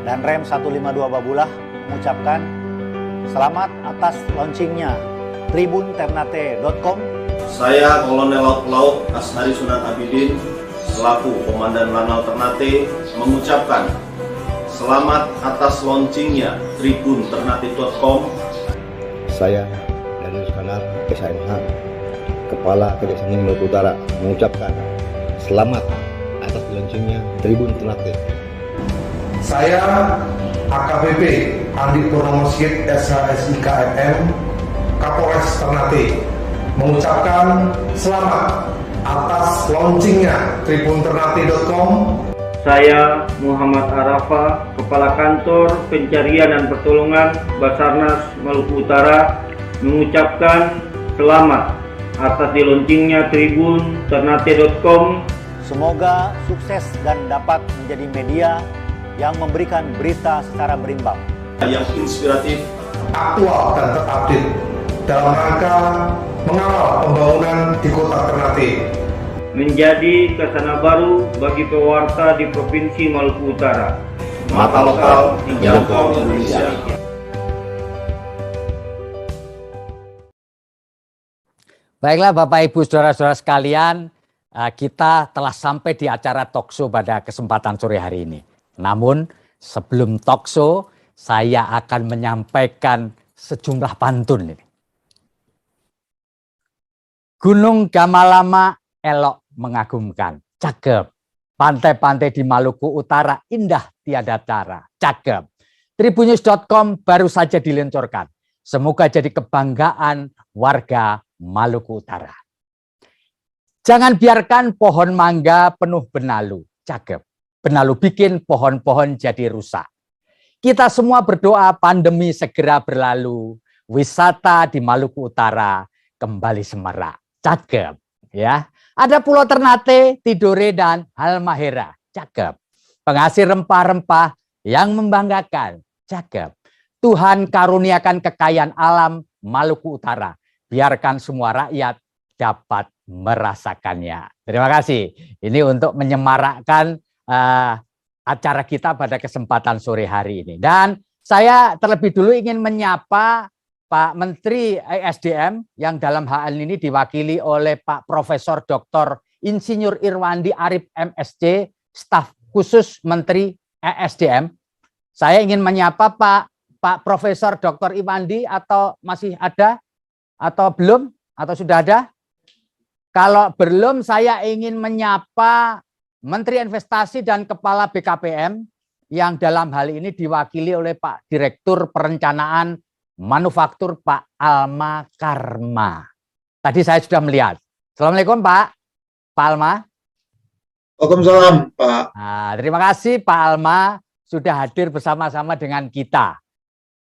dan Rem 152 Babulah mengucapkan selamat atas launchingnya tribunternate.com. Saya Kolonel Laut Ashari Sunan Abidin selaku Komandan Lanal Ternate mengucapkan selamat atas launchingnya tribunternate.com. Saya Daniel Kanar, SMH, Kepala Kejaksaan Maluku Utara, mengucapkan selamat atas launchingnya Tribun Ternate. Saya AKBP Andi Purnomo Sigit, SHSIKMM, Kapolres Ternate, mengucapkan selamat atas launchingnya tribunternate.com. Saya Muhammad Arafa, Kepala Kantor Pencarian dan Pertolongan Basarnas Maluku Utara, mengucapkan selamat atas diluncurnya tribunternate.com. Semoga sukses dan dapat menjadi media yang memberikan berita secara berimbang, yang inspiratif, aktual dan terupdate dalam rangka mengawal pembangunan di Kota Ternate, menjadi khazanah baru bagi pewarta di Provinsi Maluku Utara. Mata lokal menjangkau Indonesia. Baiklah Bapak Ibu Saudara-saudara sekalian, kita telah sampai di acara talkshow pada kesempatan sore hari ini. Namun sebelum talkshow, saya akan menyampaikan sejumlah pantun ini. Gunung Gamalama elok mengagumkan, cakep. Pantai-pantai di Maluku Utara indah tiada cara, cakep. Tribunnews.com baru saja diluncurkan. Semoga jadi kebanggaan warga Maluku Utara. Jangan biarkan pohon mangga penuh benalu, cakep. Benalu bikin pohon-pohon jadi rusak. Kita semua berdoa pandemi segera berlalu, wisata di Maluku Utara kembali semarak. Cakep, ya. Ada Pulau Ternate, Tidore, dan Halmahera. Cakep. Penghasil rempah-rempah yang membanggakan. Cakep. Tuhan karuniakan kekayaan alam Maluku Utara. Biarkan semua rakyat dapat merasakannya. Terima kasih. Ini untuk menyemarakkan acara kita pada kesempatan sore hari ini. Dan saya terlebih dulu ingin menyapa Pak Menteri ESDM yang dalam hal ini diwakili oleh Pak Profesor Dr. Insinyur Irwandi Arif MSc, staf khusus Menteri ESDM. Saya ingin menyapa Pak Profesor Dr. Irwandi, atau masih ada atau belum atau sudah ada? Kalau belum, saya ingin menyapa Menteri Investasi dan Kepala BKPM yang dalam hal ini diwakili oleh Pak Direktur Perencanaan Manufaktur Pak Alma Karma. Tadi saya sudah melihat. Assalamualaikum Pak Alma. Waalaikumsalam Pak. Nah, terima kasih Pak Alma sudah hadir bersama-sama dengan kita.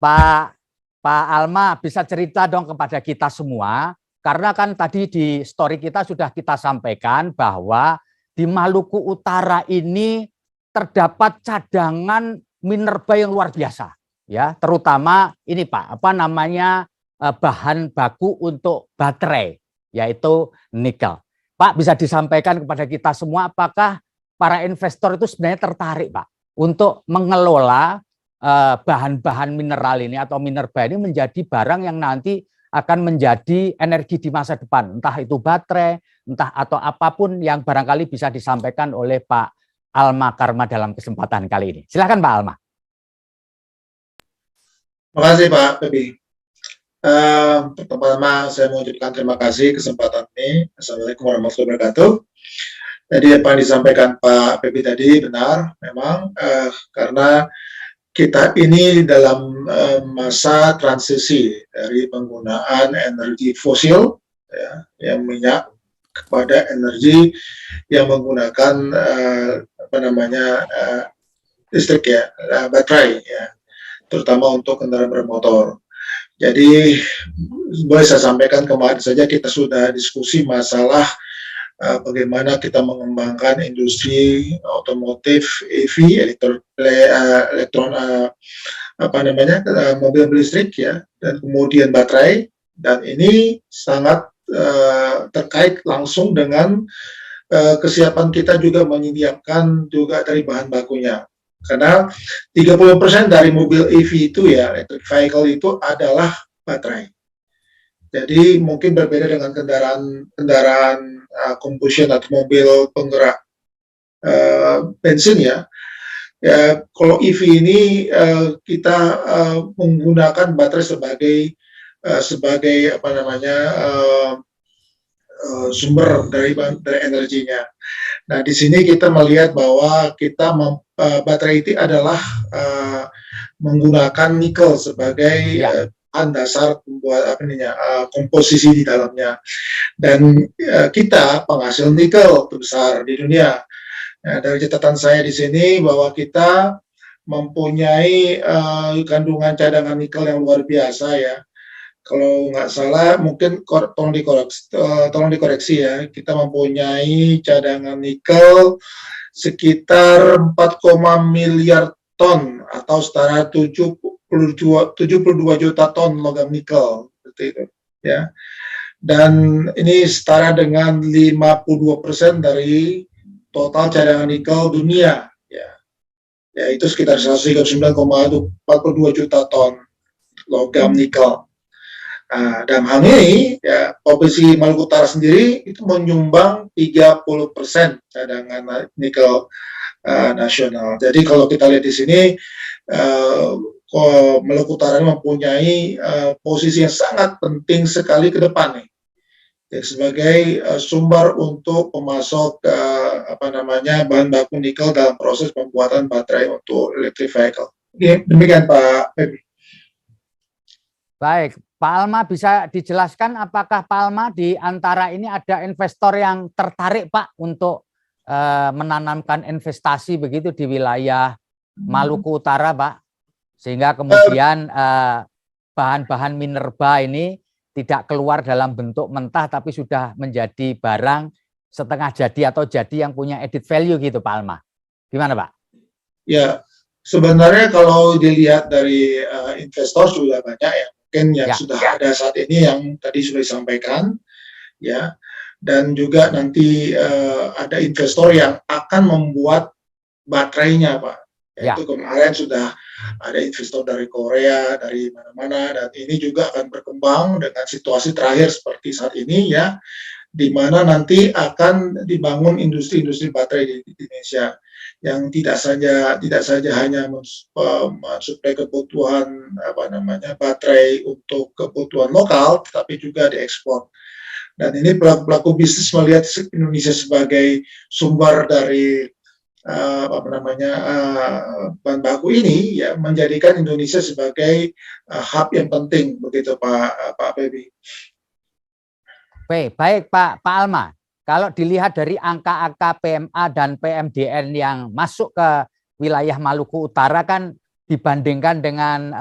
Pak Alma bisa cerita dong kepada kita semua, karena kan tadi di story kita sudah kita sampaikan bahwa di Maluku Utara ini terdapat cadangan minerba yang luar biasa, ya, terutama ini Pak, bahan baku untuk baterai, yaitu nikel. Pak, bisa disampaikan kepada kita semua apakah para investor itu sebenarnya tertarik Pak untuk mengelola bahan-bahan mineral ini atau minerba ini menjadi barang yang nanti akan menjadi energi di masa depan, entah itu baterai, entah atau apapun yang barangkali bisa disampaikan oleh Pak Alma Karma dalam kesempatan kali ini. Silakan Pak Alma. Terima kasih Pak Pebi. Pertama-tama saya mengucapkan terima kasih kesempatan ini. Assalamualaikum warahmatullahi wabarakatuh. Jadi apa yang disampaikan Pak Pebi tadi benar, memang karena kita ini dalam masa transisi dari penggunaan energi fosil, ya, yang minyak, kepada energi yang menggunakan listrik, ya, baterai, ya, terutama untuk kendaraan bermotor. Jadi boleh saya sampaikan, kemarin saja kita sudah diskusi masalah bagaimana kita mengembangkan industri otomotif EV, mobil listrik, ya, dan kemudian baterai, dan ini sangat terkait langsung dengan kesiapan kita juga menyediakan juga dari bahan bakunya. Karena 30% dari mobil EV itu, ya, electric vehicle itu adalah baterai. Jadi mungkin berbeda dengan kendaraan combustion atau mobil penggerak bensin, ya. Ya, kalau EV ini kita menggunakan baterai sebagai sumber dari energinya. Nah, di sini kita melihat bahwa baterai itu adalah menggunakan nikel sebagai bahan dasar pembuat komposisi di dalamnya. Dan kita penghasil nikel terbesar di dunia. Nah, dari catatan saya di sini bahwa kita mempunyai kandungan cadangan nikel yang luar biasa, ya. Kalau nggak salah, mungkin tolong dikoreksi, ya. Kita mempunyai cadangan nikel sekitar 4, miliar ton atau setara 72 juta ton logam nikel, seperti itu, ya. Dan ini setara dengan 52% dari total cadangan nikel dunia, ya. Ya, itu sekitar 139,42 juta ton logam nikel. Nah, dalam hal ini, ya, Provinsi Maluku Utara sendiri itu menyumbang 30% cadangan nikel nasional. Jadi kalau kita lihat di sini, Maluku Utara mempunyai posisi yang sangat penting sekali ke depan nih, ya, sebagai sumber untuk pemasok bahan baku nikel dalam proses pembuatan baterai untuk electric vehicle. Demikian Pak Pebi. Baik, Pak Alma, bisa dijelaskan apakah Pak Alma di antara ini ada investor yang tertarik Pak untuk menanamkan investasi begitu di wilayah Maluku Utara, Pak? sehingga kemudian bahan-bahan minerba ini tidak keluar dalam bentuk mentah tapi sudah menjadi barang setengah jadi atau jadi yang punya added value gitu Pak Alma. Gimana Pak? Ya, sebenarnya kalau dilihat dari investor sudah banyak ya, mungkin yang sudah ada saat ini yang tadi sudah disampaikan, ya, dan juga nanti ada investor yang akan membuat baterainya Pak. Itu kemarin sudah ada investor dari Korea, dari mana-mana, dan ini juga akan berkembang dengan situasi terakhir seperti saat ini ya, di mana nanti akan dibangun industri-industri baterai di Indonesia yang tidak saja hanya mensuplai kebutuhan baterai untuk kebutuhan lokal, tapi juga diekspor. Dan ini pelaku bisnis melihat Indonesia sebagai sumber dari bahan baku ini ya, menjadikan Indonesia sebagai hub yang penting, begitu Pak Febi. Baik Pak Alma, kalau dilihat dari angka-angka PMA dan PMDN yang masuk ke wilayah Maluku Utara kan dibandingkan dengan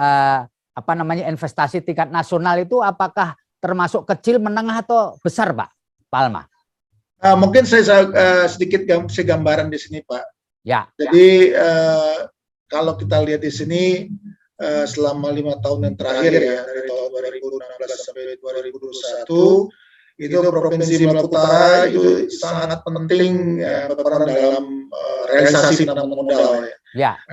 investasi tingkat nasional itu apakah termasuk kecil, menengah atau besar Pak Alma? Mungkin saya sedikit gambaran di sini Pak. Ya. Jadi kalau kita lihat di sini selama 5 tahun yang terakhir ya, dari tahun 2016 sampai 2021, itu Provinsi Maluku Utara itu sangat penting berperan dalam realisasi penanaman modal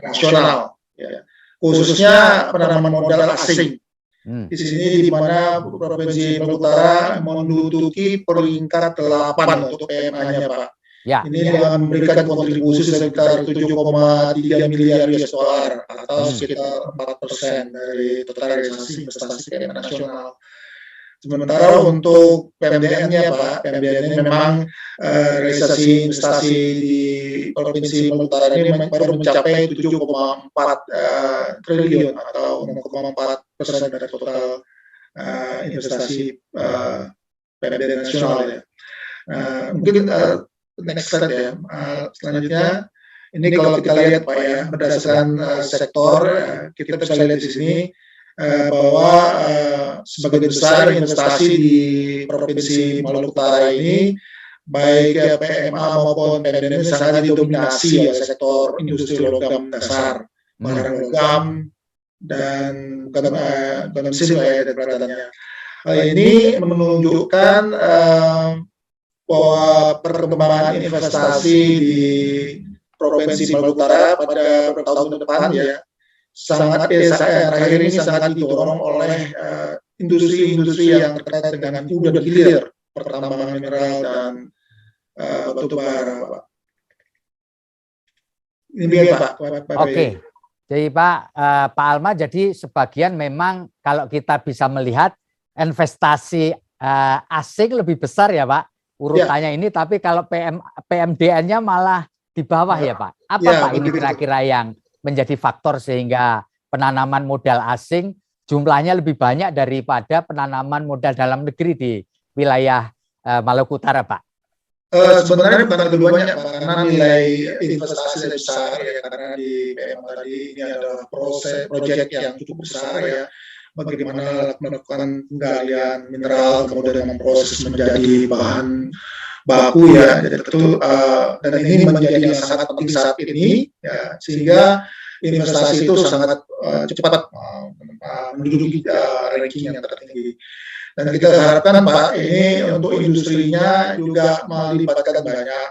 nasional, ya. Khususnya penanaman modal asing. Di sini di mana Provinsi Maluku Utara menduduki peringkat 8 untuk PMA-nya Pak. Ya. Ini akan memberikan kontribusi sekitar 7,3 miliar US dollar atau sekitar 4% dari total realisasi investasi PMA nasional. Sementara untuk PMDN-nya Pak, PMDN memang realisasi investasi di Provinsi Maluku Utara ini baru mencapai 7,4 triliun atau 0,4% dari total investasi PMDN nasional ya. Mungkin next slide ya. Selanjutnya, ini kalau kita lihat Pak ya, berdasarkan sektor, kita bisa lihat di sini bahwa sebagian besar investasi di Provinsi Maluku Utara ini, baik PMA maupun PMDN, sangat didominasi ya sektor industri logam dasar, barang logam, dan bukan mesin ya peratannya. Hal ini menunjukkan bahwa perkembangan investasi di Provinsi Maluku Utara pada tahun depan ya terakhir ini sangat didorong oleh industri-industri yang terkait dengan hulu dan hilir, pertambangan mineral dan batu bara. Ini Pak. Oke. Jadi Pak Alma, jadi sebagian memang kalau kita bisa melihat investasi asing lebih besar ya Pak urutannya ini, tapi kalau PMDN-nya malah di bawah ya Pak. Apa Pak ini kira-kira yang menjadi faktor sehingga penanaman modal asing jumlahnya lebih banyak daripada penanaman modal dalam negeri di wilayah Maluku Utara Pak? Sebenarnya bukan keduanya Pak, karena nilai investasi lebih besar ya, karena di PM tadi ini ada proyek yang cukup besar ya, bagaimana melakukan penggalian mineral kemudian memproses menjadi bahan baku ya, jadi tentu dan ini menjadi yang sangat penting saat ini ya, sehingga investasi itu sangat cepat menduduki ranking yang tertinggi. Dan kita harapkan Pak, ini untuk industrinya juga melibatkan banyak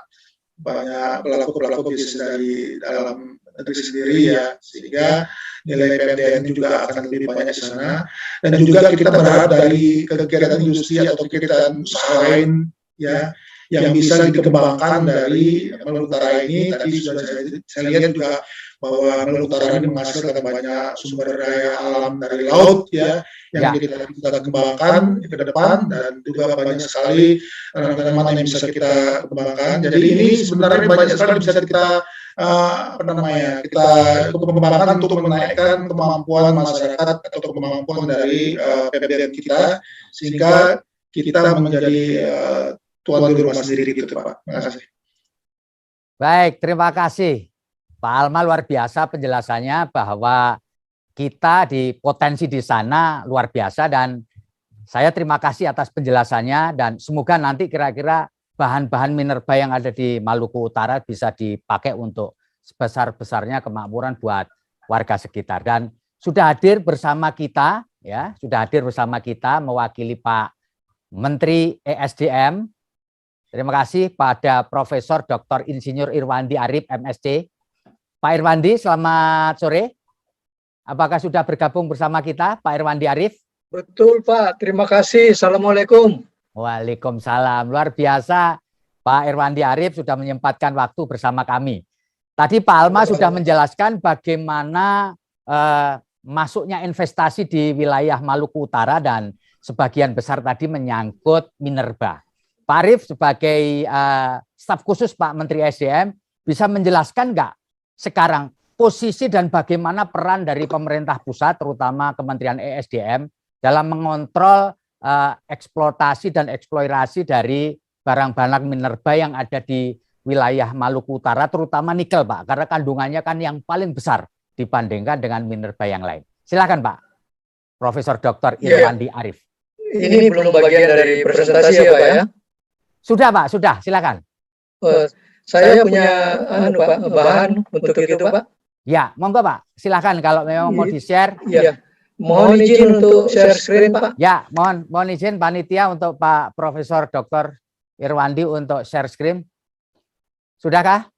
pelaku bisnis dari dalam negeri sendiri ya, sehingga nilai PMDN juga akan lebih banyak di sana. Dan juga kita berharap dari kegiatan industri atau kegiatan usaha lain ya yang bisa dikembangkan dari Maluku Utara ini. Tadi sudah saya lihat juga bahwa Maluku Utara ini menghasilkan banyak sumber daya alam dari laut ya, yang kita kembangkan ke depan, dan juga banyak sekali tanaman yang bisa kita kembangkan. Jadi ini sebenarnya banyak sekali bisa kita kita kembangkan untuk menaikkan kemampuan masyarakat atau kemampuan dari PMDN kita, sehingga kita menjadi tuan di rumah sendiri gitu Pak. Terima kasih. Baik, terima kasih Pak Alma, luar biasa penjelasannya bahwa kita di potensi di sana luar biasa, dan saya terima kasih atas penjelasannya, dan semoga nanti kira-kira bahan-bahan minerba yang ada di Maluku Utara bisa dipakai untuk sebesar-besarnya kemakmuran buat warga sekitar. Dan sudah hadir bersama kita, ya, sudah hadir bersama kita mewakili Pak Menteri ESDM. Terima kasih pada Profesor Dr. Insinyur Irwandi Arif, MSc. Pak Irwandi, selamat sore. Apakah sudah bergabung bersama kita, Pak Irwandi Arif? Betul, Pak. Terima kasih. Assalamualaikum. Waalaikumsalam. Luar biasa, Pak Irwandi Arif sudah menyempatkan waktu bersama kami. Tadi Pak Alma sudah menjelaskan bagaimana masuknya investasi di wilayah Maluku Utara, dan sebagian besar tadi menyangkut minerba. Pak Arif sebagai staf khusus Pak Menteri SDM bisa menjelaskan nggak sekarang posisi dan bagaimana peran dari pemerintah pusat, terutama Kementerian ESDM, dalam mengontrol eksploitasi dan eksplorasi dari barang-barang minerba yang ada di wilayah Maluku Utara, terutama nikel, Pak, karena kandungannya kan yang paling besar dibandingkan dengan minerba yang lain. Silakan, Pak, Profesor Dr. Irwandi Arif. Ini belum bagian dari presentasi ya, Pak ya? Sudah, Pak, sudah. Silakan. Saya punya bahan untuk itu, Pak. Ya, monggo, Pak. Silakan kalau memang mau di-share. Iya. Mohon izin untuk share screen, Pak. Ya, mohon izin panitia untuk Pak Profesor Dr. Irwandi untuk share screen. Sudahkah?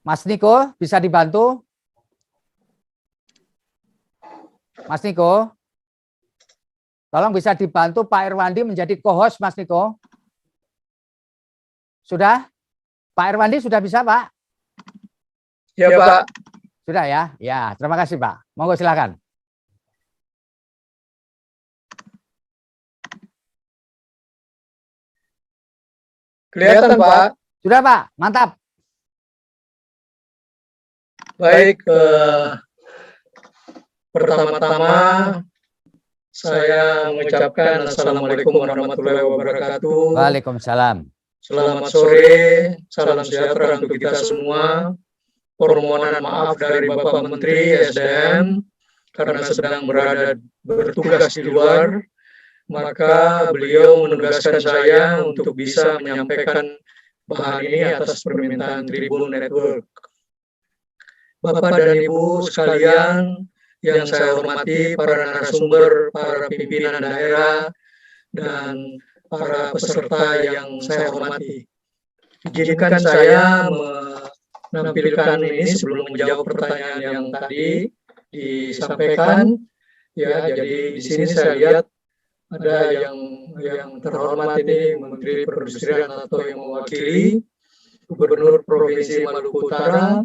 Mas Niko, bisa dibantu? Mas Niko, tolong bisa dibantu Pak Irwandi menjadi co-host, Mas Niko. Sudah? Pak Irwandi sudah bisa, Pak? Ya, Pak. Sudah ya? Ya, terima kasih, Pak. Monggo silakan. Kelihatan, Pak? Sudah, Pak. Mantap. Baik, pertama-tama saya mengucapkan Assalamualaikum warahmatullahi wabarakatuh. Waalaikumsalam. Selamat sore, salam sejahtera untuk kita semua. Permohonan maaf dari Bapak Menteri SDM karena sedang bertugas di luar, maka beliau menugaskan saya untuk bisa menyampaikan bahan ini atas permintaan Tribun Network. Bapak dan Ibu sekalian yang saya hormati, para narasumber, para pimpinan daerah, dan para peserta yang saya hormati. Izinkan saya menampilkan ini sebelum menjawab pertanyaan yang tadi disampaikan. Ya, jadi di sini saya lihat ada yang terhormat ini Menteri Perindustrian atau yang mewakili Gubernur Provinsi Maluku Utara,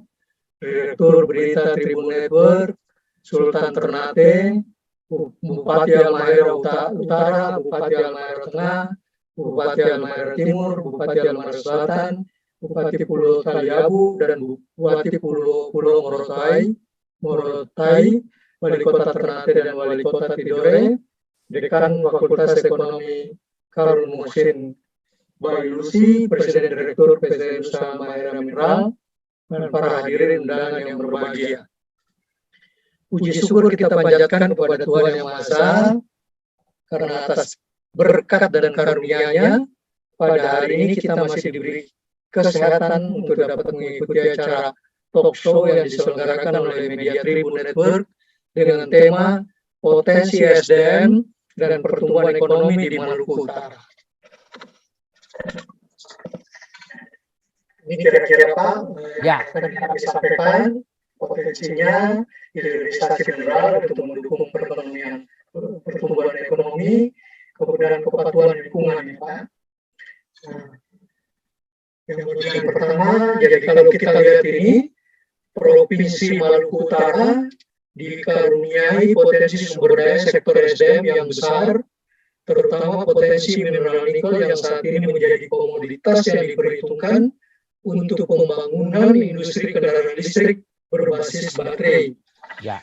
Direktur Berita Tribun Network, Sultan Ternate, Bupati Halmahera Utara, Bupati Halmahera Tengah, Bupati Halmahera Timur, Bupati Halmahera Selatan, Bupati Pulau Taliabu, dan Bupati Pulau Morotai, Wali Kota Ternate dan Wali Kota Tidore, Dekan Fakultas Ekonomi Karun Muhsin Baylusi, Presiden Direktur PT Nusa Mahera Mineral, dan para hadirin undangan yang berbahagia. Puji syukur kita panjatkan kepada Tuhan Yang Maha Esa karena atas berkat dan karunia-Nya pada hari ini kita masih diberi kesehatan untuk dapat mengikuti acara talk show yang diselenggarakan oleh media Tribun Network dengan tema Potensi SDM dan Pertumbuhan Ekonomi di Maluku Utara. Ini kira-kira Pak yang akan disampaikan potensinya hilirisasi mineral untuk mendukung perekonomian, pertumbuhan ekonomi, kemudian kepatuhan lingkungan, ya Pak. Yang pertama, jadi kalau kita lihat ini, Provinsi Maluku Utara dikaruniai potensi sumber daya sektor SDM yang besar, terutama potensi mineral nikel yang saat ini menjadi komoditas yang diperhitungkan untuk pembangunan industri kendaraan listrik berbasis baterai. Ya.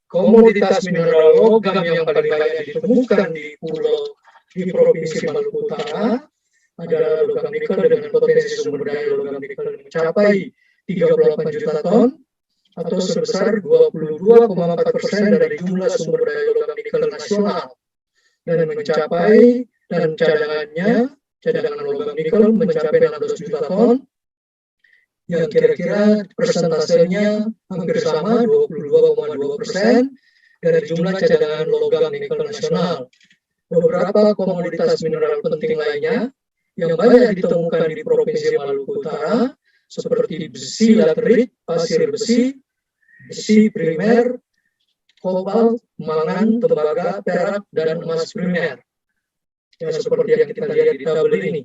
Komoditas mineral logam yang paling banyak ditemukan di Provinsi Maluku Utara adalah logam nikel dengan potensi sumber daya logam nikel mencapai 38 juta ton atau sebesar 22,4% dari jumlah sumber daya logam nikel nasional, dan cadangan logam nikel mencapai 16 juta ton, yang kira-kira persentasenya hampir sama 22,2% dari jumlah cadangan logam nikel nasional. Beberapa komoditas mineral penting lainnya yang banyak ditemukan di Provinsi Maluku Utara seperti besi laterit, pasir besi, besi primer, kobalt, mangan, tembaga, perak, dan emas primer. Ya, seperti yang kita lihat di tabel ini.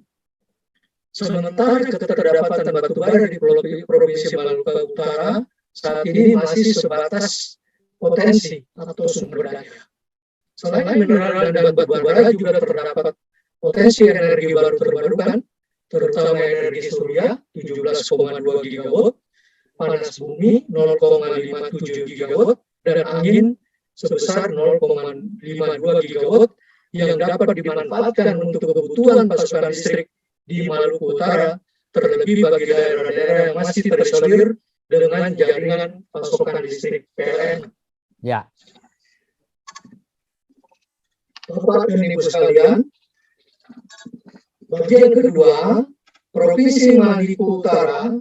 Sementara ketersediaan batu bara di Provinsi Maluku Utara saat ini masih sebatas potensi atau sumber daya. Selain mineral dan batu bara juga terdapat potensi energi baru terbarukan, terutama energi surya 17,2 gigawatt, panas bumi 0,57 gigawatt, dan angin sebesar 0,52 gigawatt yang dapat dimanfaatkan untuk kebutuhan pasokan listrik di Maluku Utara, terlebih bagi daerah-daerah yang masih terisolir dengan jaringan pasokan listrik PLN. Ya. Bapak dan Ibu sekalian, bagian kedua, Provinsi Maluku Utara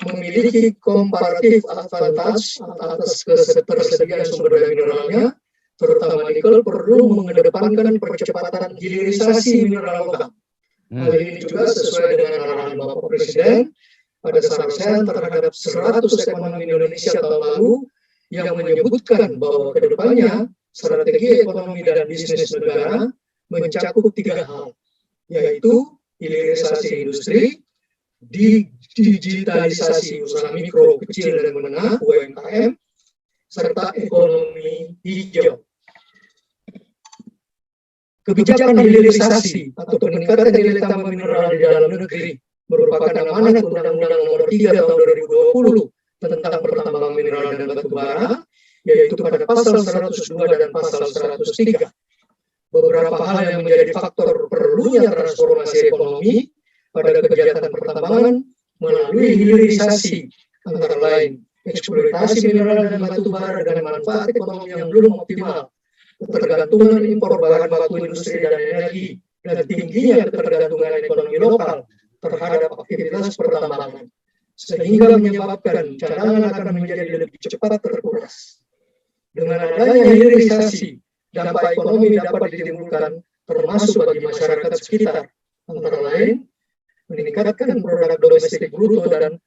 memiliki comparative advantage atas ketersediaan sumber daya mineralnya, terutama nikel, perlu mengedepankan percepatan hilirisasi mineral logam. Hal ini juga sesuai dengan arahan Bapak Presiden pada sambutan terhadap 100 ekonomi Indonesia tahun lalu yang menyebutkan bahwa kedepannya strategi ekonomi dan bisnis negara mencakup 3 hal, yaitu hilirisasi industri, digitalisasi usaha mikro, kecil, dan menengah (UMKM), serta ekonomi hijau. Kebijakan hilirisasi atau peningkatan nilai tambah mineral di dalam negeri merupakan amanat Undang-Undang Nomor 3 Tahun 2020 tentang pertambangan mineral dan batu bara, yaitu pada pasal 102 dan pasal 103. Beberapa hal yang menjadi faktor perlunya transformasi ekonomi pada kegiatan pertambangan melalui hilirisasi, antara lain eksploitasi mineral dan batu bara dengan manfaat ekonomi yang belum optimal, ketergantungan impor bahan baku industri dan energi, dan tingginya ketergantungan ekonomi lokal terhadap aktivitas pertambangan, sehingga menyebabkan cadangan akan menjadi lebih cepat terkuras. Dengan adanya hilirisasi, dampak ekonomi dapat ditimbulkan termasuk bagi masyarakat sekitar, antara lain meningkatkan produk domestik bruto dan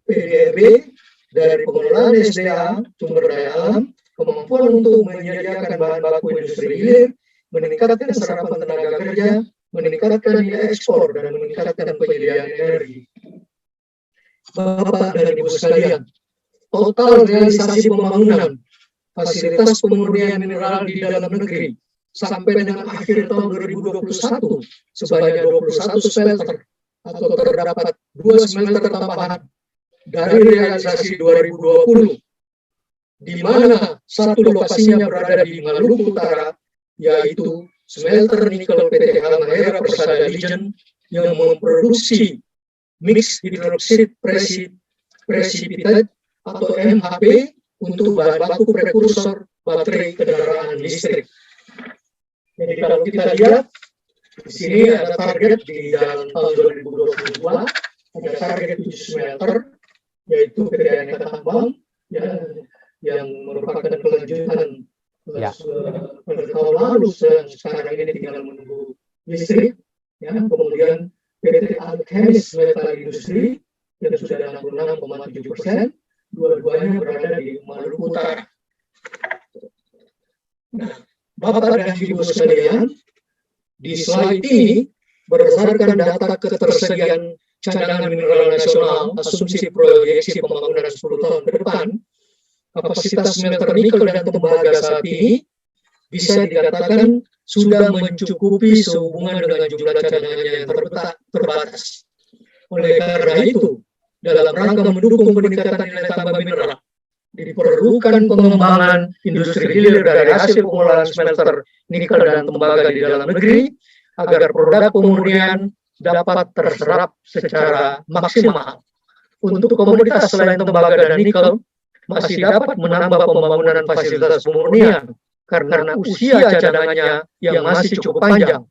PDB dari pengelolaan SDA, sumber daya alam, kemampuan untuk menyediakan bahan baku industri hilir, meningkatkan serapan tenaga kerja, meningkatkan nilai ekspor, dan meningkatkan penyediaan energi. Bapak dan Ibu sekalian, total realisasi pembangunan fasilitas pemurnian mineral di dalam negeri sampai dengan akhir tahun 2021 sebanyak 21 smelter, atau terdapat 2 smelter tambahan dari realisasi 2020, di mana satu lokasinya berada di Maluku Utara, yaitu smelter nikel PT Halmahera Persada Legend yang memproduksi mixed hydroxide precipitate atau MHP untuk bahan baku prekursor baterai kendaraan listrik. Jadi kalau kita lihat di sini ada target di dalam tahun 2022, ada target 7 smelter, yaitu PT Aneka Tambang yang merupakan kelanjutan pada tahun lalu, dan sekarang ini tinggal menunggu listrik. Ya, kemudian PT Alkemis Metal Industri yang sudah 66,7%, dua-duanya berada di Maluku Utara. Nah, Bapak dan Ibu sekalian, di slide ini berdasarkan data ketersediaan cadangan mineral nasional, asumsi proyeksi pembangunan 10 tahun ke depan, kapasitas smelter nikel dan tembaga saat ini bisa dikatakan sudah mencukupi sehubungan dengan jumlah cadangannya yang terbatas. Oleh karena itu, dalam rangka mendukung peningkatan nilai tambah mineral, diperlukan pengembangan industri hilir dari hasil pengolahan smelter nikel dan tembaga di dalam negeri agar produk pemurnian dapat terserap secara maksimal. untuk komoditas selain tembaga dan nikel masih dapat menambah pembangunan fasilitas pemurnian karena usia cadangannya yang masih cukup panjang.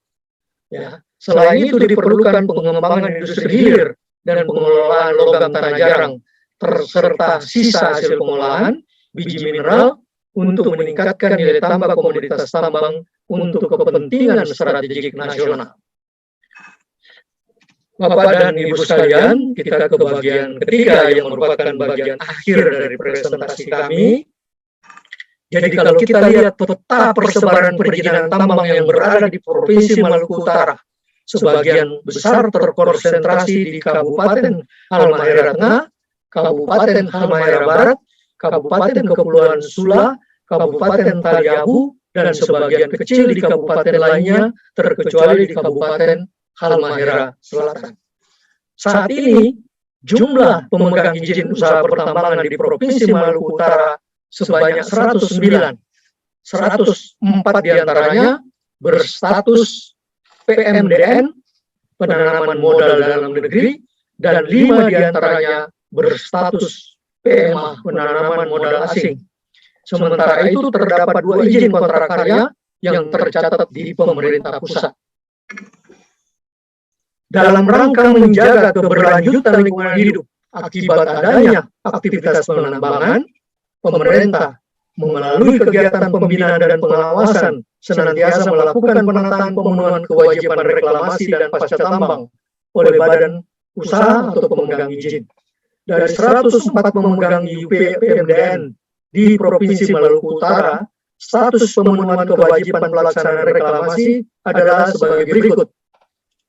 Ya. Selain itu diperlukan pengembangan industri hilir dan pengelolaan logam tanah jarang serta sisa hasil pengolahan biji mineral untuk meningkatkan nilai tambah komoditas tambang untuk kepentingan strategik nasional. Bapak dan Ibu sekalian, kita ke bagian ketiga yang merupakan bagian akhir dari presentasi kami. Jadi kalau kita lihat peta persebaran perizinan tambang yang berada di Provinsi Maluku Utara, sebagian besar terkonsentrasi di Kabupaten Halmahera Tengah, Kabupaten Halmahera Barat, Kabupaten Kepulauan Sula, Kabupaten Taliabu, dan sebagian kecil di kabupaten lainnya, terkecuali di Kabupaten Halmahera Selatan. Saat ini, jumlah pemegang izin usaha pertambangan di Provinsi Maluku Utara sebanyak 109. 104 diantaranya berstatus PMDN, penanaman modal dalam negeri, dan 5 diantaranya berstatus PMA, penanaman modal asing. Sementara itu terdapat 2 izin kontrak karya yang tercatat di pemerintah pusat. Dalam rangka menjaga keberlanjutan lingkungan hidup akibat adanya aktivitas penambangan, pemerintah melalui kegiatan pembinaan dan pengawasan senantiasa melakukan penataan pemenuhan kewajiban reklamasi dan pasca tambang oleh badan usaha atau pemegang izin. Dari 104 pemegang IUP PMDN di Provinsi Maluku Utara, status pemenuhan kewajiban pelaksanaan reklamasi adalah sebagai berikut.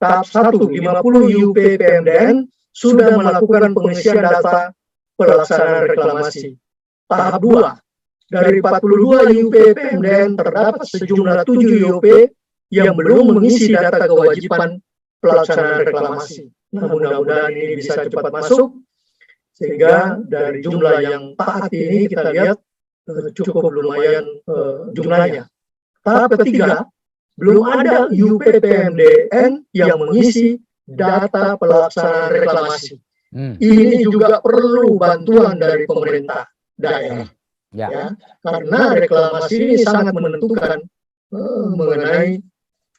Tahap 1, 50 IUP PMDN sudah melakukan pengisian data pelaksanaan reklamasi. Tahap 2, dari 42 IUP PMDN terdapat sejumlah 7 IUP yang belum mengisi data kewajiban pelaksanaan reklamasi. Nah, mudah-mudahan ini bisa cepat masuk, sehingga dari jumlah yang taat ini kita lihat cukup lumayan jumlahnya. Tahap ketiga, belum ada IUP PMDN yang mengisi data pelaksanaan reklamasi. Ini juga perlu bantuan dari pemerintah daerah. Ya, karena reklamasi ini sangat menentukan mengenai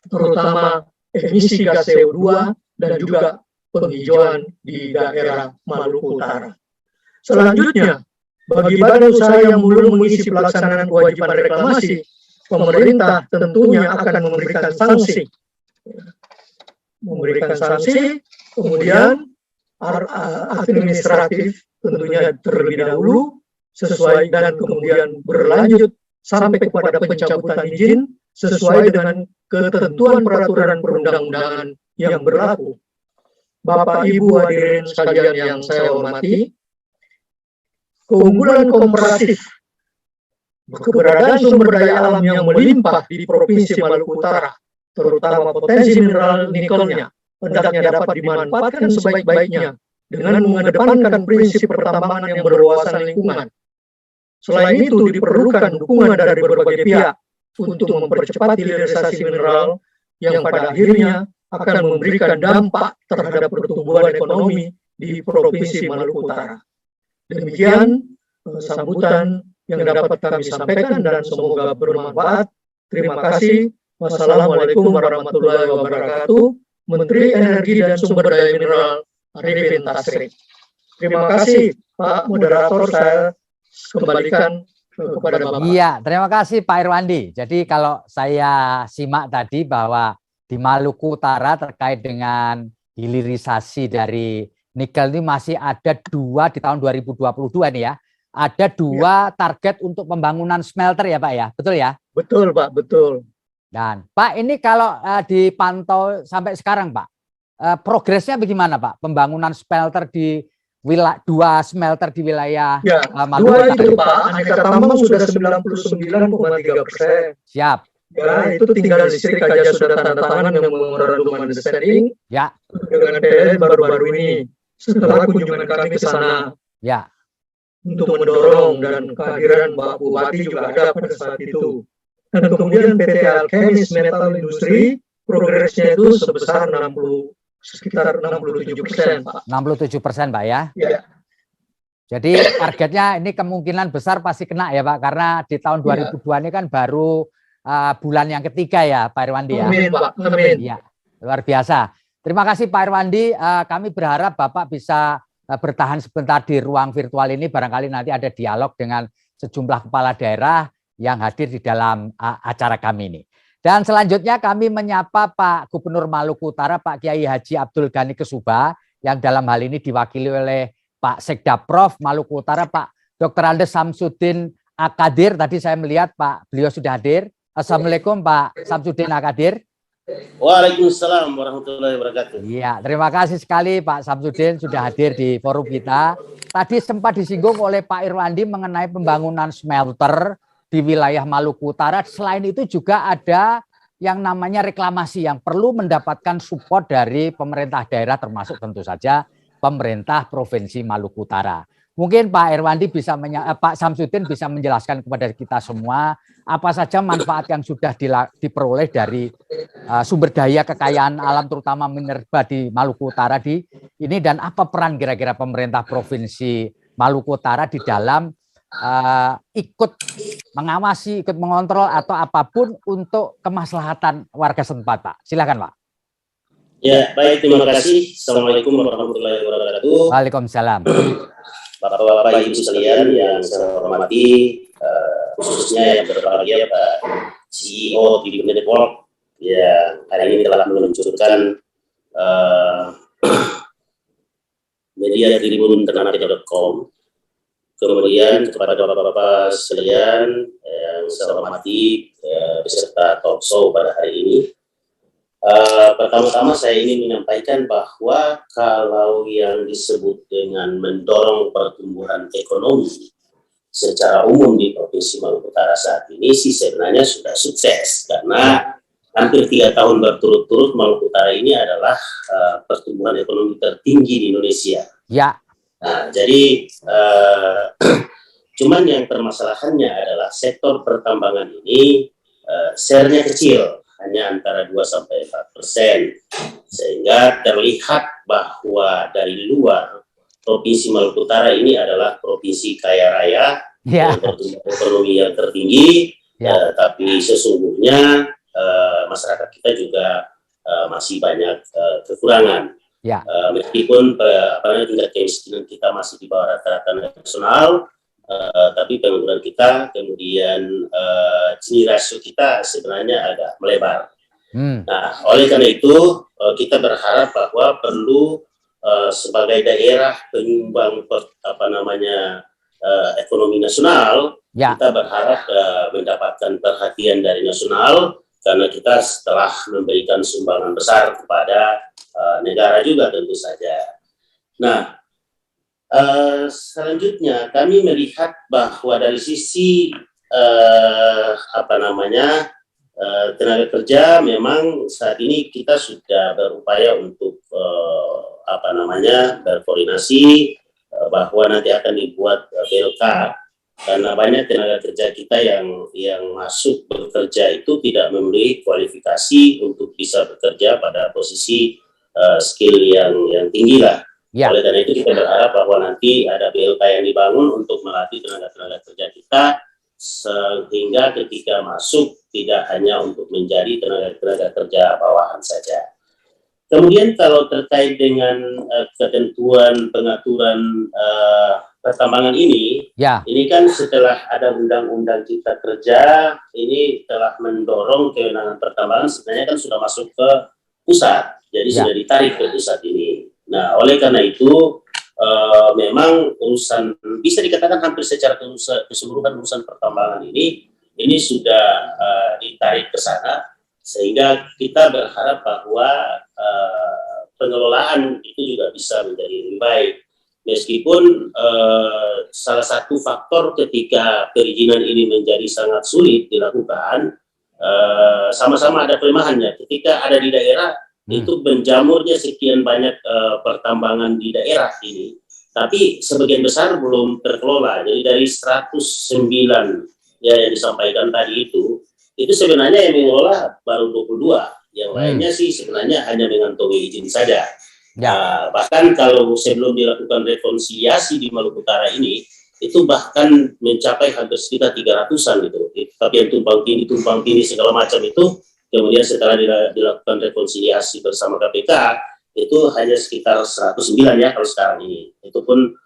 terutama emisi gas CO2 dan juga penghijauan di daerah Maluku Utara. Selanjutnya, bagi badan usaha yang belum mengisi pelaksanaan kewajiban reklamasi, pemerintah tentunya akan memberikan sanksi. Kemudian administratif tentunya terlebih dahulu, sesuai dan kemudian berlanjut sampai kepada pencabutan izin sesuai dengan ketentuan peraturan perundang-undangan yang berlaku. Bapak Ibu hadirin sekalian yang saya hormati, keunggulan komparatif keberadaan sumber daya alam yang melimpah di Provinsi Maluku Utara, terutama potensi mineral nikelnya, hendaknya dapat dimanfaatkan sebaik-baiknya dengan mengedepankan prinsip pertambangan yang berwawasan lingkungan. Selain itu, diperlukan dukungan dari berbagai pihak untuk mempercepat hilirisasi mineral yang pada akhirnya akan memberikan dampak terhadap pertumbuhan ekonomi di Provinsi Maluku Utara. Demikian sambutan yang dapat kami sampaikan dan semoga bermanfaat. Terima kasih. Wassalamualaikum warahmatullahi wabarakatuh. Menteri Energi dan Sumber Daya Mineral Arifin Tasrif. Terima kasih Pak Moderator, saya kembalikan kepada Bapak. Iya, terima kasih Pak Irwandi. Jadi kalau saya simak tadi bahwa di Maluku Utara terkait dengan hilirisasi dari nikel ini masih ada 2 di tahun 2022 nih ya. Ada 2 target untuk pembangunan smelter ya Pak ya, betul ya? Betul Pak, betul. Dan Pak ini kalau dipantau sampai sekarang Pak, progresnya bagaimana Pak? Pembangunan smelter di 2 smelter di wilayah Maluku Utara. 2 itu Pak, aneka tambang sudah 99,3%. Siap. Ya, itu tinggal listrik aja sudah tanda tangan yang memorandum understanding. Ya. Dengan PLN baru-baru ini setelah kunjungan kami ke sana. Ya. Untuk mendorong dan kehadiran Pak Bupati juga ada pada saat itu. Dan kemudian PT Alkemis Metal Industri progresnya itu sebesar 60 sekitar 67%, Pak. 67%, Pak ya? Iya. Jadi targetnya ini kemungkinan besar pasti kena ya Pak, karena di tahun 2002 ini kan baru bulan yang ketiga ya Pak Irwandi ya. Amin, Pak. Amin. Iya, luar biasa. Terima kasih Pak Irwandi, kami berharap Bapak bisa bertahan sebentar di ruang virtual ini, barangkali nanti ada dialog dengan sejumlah kepala daerah yang hadir di dalam acara kami ini. Dan selanjutnya kami menyapa Pak Gubernur Maluku Utara, Pak Kiai Haji Abdul Ghani Kesuba, yang dalam hal ini diwakili oleh Pak Sekda Prof Maluku Utara, Pak Dr. Andes Samsudin Akadir. Tadi saya melihat Pak, beliau sudah hadir. Assalamualaikum Pak Samsudin Akadir. Waalaikumsalam warahmatullahi wabarakatuh. Iya, terima kasih sekali Pak Samsudin sudah hadir di forum kita. Tadi sempat disinggung oleh Pak Irwandi mengenai pembangunan smelter di wilayah Maluku Utara. Selain itu juga ada yang namanya reklamasi yang perlu mendapatkan support dari pemerintah daerah, termasuk tentu saja pemerintah Provinsi Maluku Utara. Mungkin Pak Irwandi bisa Pak Samsudin bisa menjelaskan kepada kita semua apa saja manfaat yang sudah diperoleh dari sumber daya kekayaan alam terutama minerba di Maluku Utara ini, dan apa peran kira-kira pemerintah Provinsi Maluku Utara di dalam ikut mengawasi, ikut mengontrol atau apapun untuk kemaslahatan warga setempat, Pak. Silakan, Pak. Ya, baik, terima kasih. Assalamualaikum warahmatullahi wabarakatuh. Waalaikumsalam. Bapak-bapak Ibu sekalian yang saya hormati, khususnya yang berbahagia Pak CEO Tribun Network yang hari ini telah meluncurkan media tribuninternate.com. Kemudian kepada bapak-bapak sekalian yang saya hormati beserta talk show pada hari ini. Pertama-tama saya ingin menyampaikan bahwa kalau yang disebut dengan mendorong pertumbuhan ekonomi secara umum di Provinsi Maluku Utara saat ini sih sebenarnya sudah sukses, karena hampir 3 tahun berturut-turut Maluku Utara ini adalah pertumbuhan ekonomi tertinggi di Indonesia. Ya. Nah, jadi cuman yang permasalahannya adalah sektor pertambangan ini share-nya kecil, hanya antara 2-4%, sehingga terlihat bahwa dari luar Provinsi Maluku Utara ini adalah provinsi kaya raya, pertumbuhan ekonomi yang tertinggi, tapi sesungguhnya masyarakat kita juga masih banyak kekurangan. Meskipun tingkat kemiskinan kita masih di bawah rata-rata nasional, tapi pengangguran kita, kemudian Gini rasio kita sebenarnya agak melebar. Nah, oleh karena itu kita berharap bahwa perlu sebagai daerah penyumbang ekonomi nasional, kita berharap mendapatkan perhatian dari nasional, karena kita setelah memberikan sumbangan besar kepada negara juga tentu saja. Nah, selanjutnya kami melihat bahwa dari sisi tenaga kerja, memang saat ini kita sudah berupaya untuk berkoordinasi bahwa nanti akan dibuat BLK, karena banyak tenaga kerja kita yang masuk bekerja itu tidak memenuhi kualifikasi untuk bisa bekerja pada posisi skill yang tinggi lah. Oleh karena itu kita berharap bahwa nanti ada BLK yang dibangun untuk melatih tenaga-tenaga kerja kita, sehingga ketika masuk tidak hanya untuk menjadi tenaga kerja bawahan saja. Kemudian kalau terkait dengan ketentuan pengaturan pertambangan ini kan setelah ada undang-undang Cipta Kerja, ini telah mendorong kewenangan pertambangan sebenarnya kan sudah masuk ke pusat, jadi sudah ditarik ke pusat ini. Nah, oleh karena itu memang urusan, bisa dikatakan hampir secara keseluruhan urusan pertambangan ini sudah ditarik ke sana, sehingga kita berharap bahwa pengelolaan itu juga bisa menjadi lebih baik. Meskipun salah satu faktor ketika perizinan ini menjadi sangat sulit dilakukan, sama-sama ada kelemahannya. Ketika ada di daerah, itu menjamurnya sekian banyak pertambangan di daerah ini, tapi sebagian besar belum terkelola. Jadi dari 109 yang disampaikan tadi itu sebenarnya yang mengelola baru 22. Yang lainnya sih sebenarnya hanya mengantongi izin saja. Bahkan kalau sebelum dilakukan rekonsiliasi di Maluku Utara ini, itu bahkan mencapai hampir sekitar 300-an gitu. Tapi yang tumpang tindih segala macam itu, kemudian setelah dilakukan rekonsiliasi bersama KPK, itu hanya sekitar 109 ya kalau sekarang ini. Itu pun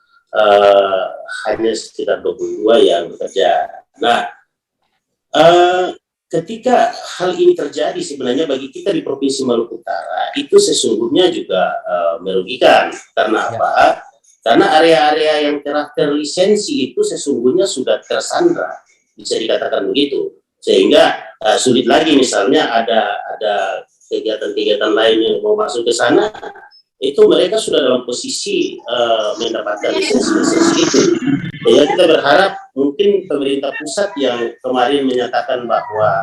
hanya sekitar 22 yang bekerja. Nah, ketika hal ini terjadi sebenarnya bagi kita di Provinsi Maluku Utara itu sesungguhnya juga merugikan. Karena apa? Karena area-area yang telah terlisensi itu sesungguhnya sudah tersandra, bisa dikatakan begitu. Sehingga sulit lagi misalnya ada kegiatan-kegiatan lain yang mau masuk ke sana, itu mereka sudah dalam posisi mendapatkan lisensi itu. Ya, kita berharap mungkin pemerintah pusat yang kemarin menyatakan bahwa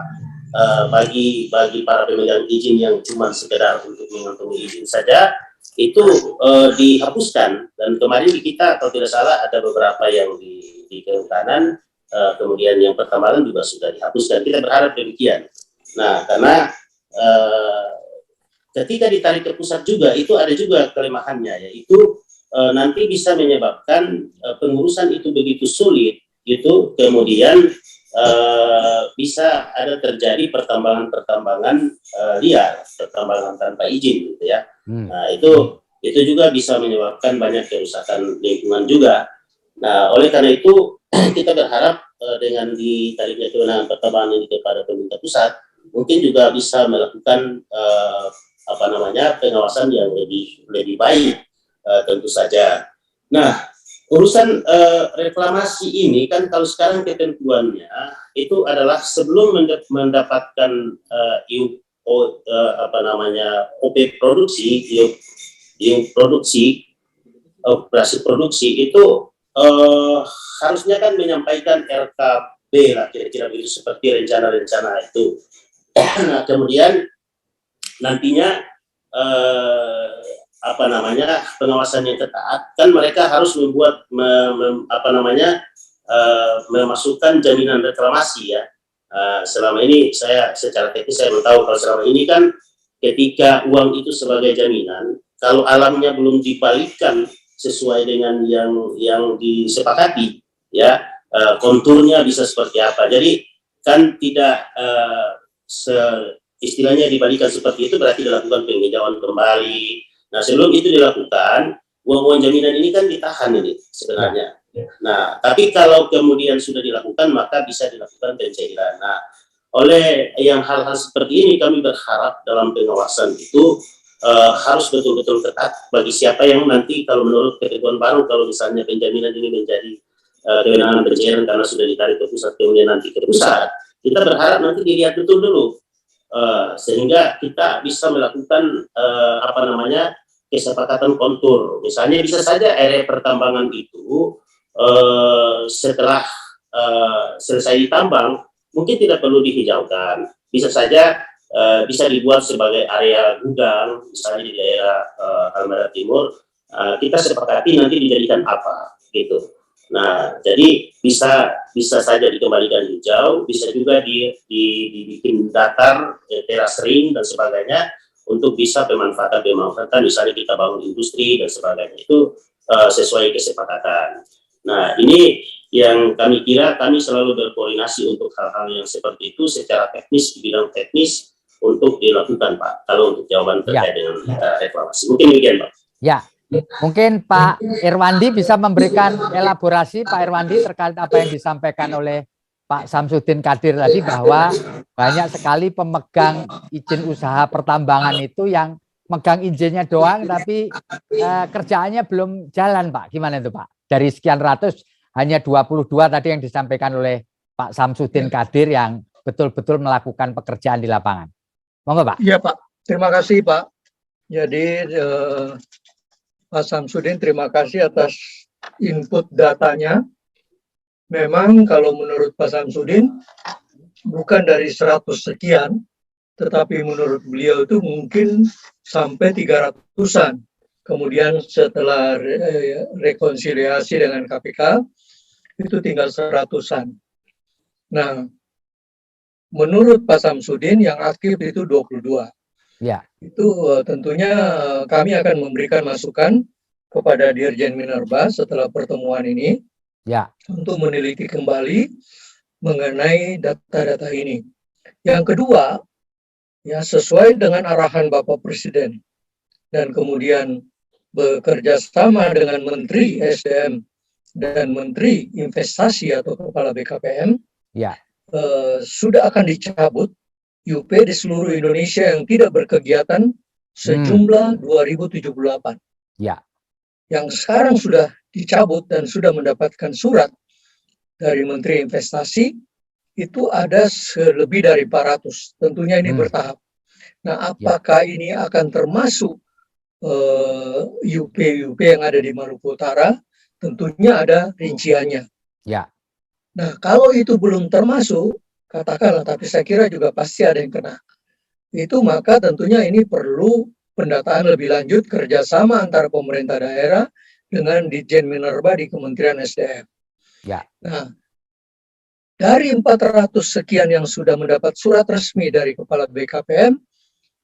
bagi para pemegang izin yang cuma sekedar untuk mengantongi izin saja itu dihapuskan. Dan kemarin di kita kalau tidak salah ada beberapa yang di kehutanan, kemudian yang pertambangan juga sudah dihapuskan. Kita berharap demikian. Nah, karena ketika ditarik ke pusat juga itu ada juga kelemahannya, yaitu nanti bisa menyebabkan pengurusan itu begitu sulit, gitu. Kemudian bisa ada terjadi pertambangan liar, pertambangan tanpa izin, gitu ya. Nah, itu juga bisa menyebabkan banyak kerusakan lingkungan juga. Nah, oleh karena itu kita berharap dengan ditariknya kewenangan pertambangan ini kepada pemerintah pusat, mungkin juga bisa melakukan pengawasan yang lebih baik. Tentu saja. Nah, urusan reklamasi ini kan kalau sekarang ketentuannya itu adalah sebelum mendapatkan OP produksi, operasi produksi itu harusnya kan menyampaikan RKB lah kira-kira begitu, seperti rencana-rencana itu. Nah, kemudian nantinya pengawasan yang ketat, kan mereka harus membuat memasukkan jaminan reklamasi ya. Selama ini saya secara teknis saya belum tahu, kalau selama ini kan ketika uang itu sebagai jaminan, kalau alamnya belum dibalikkan sesuai dengan yang disepakati ya, konturnya bisa seperti apa. Jadi kan tidak istilahnya dibalikan seperti itu, berarti dilakukan penghijauan kembali. Nah, sebelum itu dilakukan, uang-uang jaminan ini kan ditahan ini sebenarnya. Nah, tapi kalau kemudian sudah dilakukan, maka bisa dilakukan pencairan. Nah, oleh yang hal-hal seperti ini, kami berharap dalam pengawasan itu harus betul-betul ketat bagi siapa yang nanti kalau menurut ketentuan baru, kalau misalnya penjaminan ini menjadi kewenangan pencairan karena sudah ditarik ke pusat, kemudian nanti ke pusat, kita berharap nanti dilihat betul dulu. Sehingga kita bisa melakukan kesepakatan kontur. Misalnya bisa saja area pertambangan itu setelah selesai ditambang mungkin tidak perlu dihijaukan. Bisa saja bisa dibuat sebagai area gudang, misalnya di daerah Halmahera Timur. Kita sepakati nanti dijadikan apa gitu. Nah, jadi bisa saja dikembalikan hijau, bisa juga dibikin datar, teras ring dan sebagainya untuk bisa pemanfaatan, misalnya kita bangun industri dan sebagainya, itu sesuai kesepakatan. Nah, ini yang kami kira kami selalu berkoordinasi untuk hal-hal yang seperti itu secara teknis, di bidang teknis untuk dilakukan, Pak, kalau untuk jawaban terkait dengan reklamasi. Mungkin demikian, Pak. Ya. Mungkin Pak Irwandi bisa memberikan elaborasi, Pak Irwandi, terkait apa yang disampaikan oleh Pak Samsudin Kadir tadi, bahwa banyak sekali pemegang izin usaha pertambangan itu yang megang izinnya doang, tapi kerjaannya belum jalan, Pak. Gimana itu, Pak? Dari sekian ratus, hanya 22 tadi yang disampaikan oleh Pak Samsudin Kadir yang betul-betul melakukan pekerjaan di lapangan. Monggo, Pak. Iya, Pak. Terima kasih, Pak. Jadi Pak Samsudin, terima kasih atas input datanya. Memang kalau menurut Pak Samsudin, bukan dari 100 sekian, tetapi menurut beliau itu mungkin sampai 300-an. Kemudian setelah rekonsiliasi dengan KPK, itu tinggal 100-an. Nah, menurut Pak Samsudin yang aktif itu 22. Ya. Itu tentunya kami akan memberikan masukan kepada Dirjen Minerba setelah pertemuan ini Ya. untuk meneliti kembali mengenai data-data ini. Yang kedua, ya sesuai dengan arahan Bapak Presiden dan kemudian bekerja sama dengan Menteri SDM dan Menteri Investasi atau Kepala BKPM, Ya. Sudah akan dicabut UP di seluruh Indonesia yang tidak berkegiatan sejumlah 2078. Ya. Yang sekarang sudah dicabut dan sudah mendapatkan surat dari Menteri Investasi itu ada lebih dari 400. Tentunya ini bertahap. Nah, apakah ini akan termasuk UP yang ada di Maluku Utara? Tentunya ada rinciannya. Ya. Nah, kalau itu belum termasuk, katakanlah, tapi saya kira juga pasti ada yang kena. Itu maka tentunya ini perlu pendataan lebih lanjut kerjasama antara pemerintah daerah dengan Ditjen Minerba di Kementerian SDM. Ya. Nah, dari 400 sekian yang sudah mendapat surat resmi dari Kepala BKPM,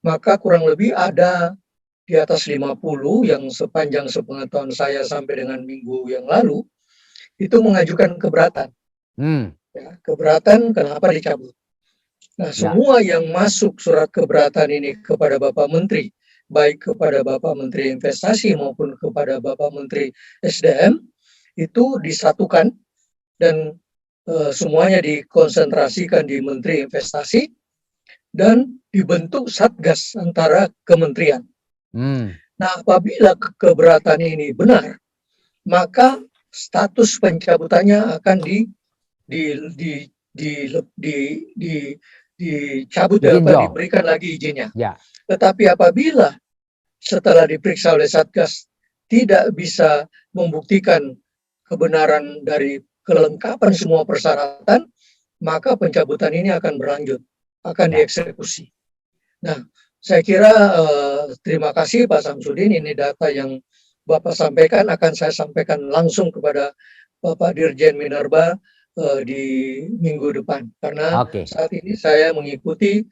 maka kurang lebih ada di atas 50 yang sepanjang sepengetahuan saya sampai dengan minggu yang lalu, itu mengajukan keberatan. Ya, keberatan kenapa dicabut. Nah, semua yang masuk surat keberatan ini kepada Bapak Menteri, baik kepada Bapak Menteri Investasi maupun kepada Bapak Menteri SDM, itu disatukan dan semuanya dikonsentrasikan di Menteri Investasi dan dibentuk satgas antara kementerian. Nah, apabila keberatan ini benar, maka status pencabutannya akan dicabut, diberikan lagi izinnya. Ya. Tetapi apabila setelah diperiksa oleh Satgas tidak bisa membuktikan kebenaran dari kelengkapan semua persyaratan, maka pencabutan ini akan berlanjut, akan dieksekusi. Nah, saya kira terima kasih Pak Samsudin, ini data yang Bapak sampaikan akan saya sampaikan langsung kepada Bapak Dirjen Minerba di minggu depan, karena saat ini saya mengikuti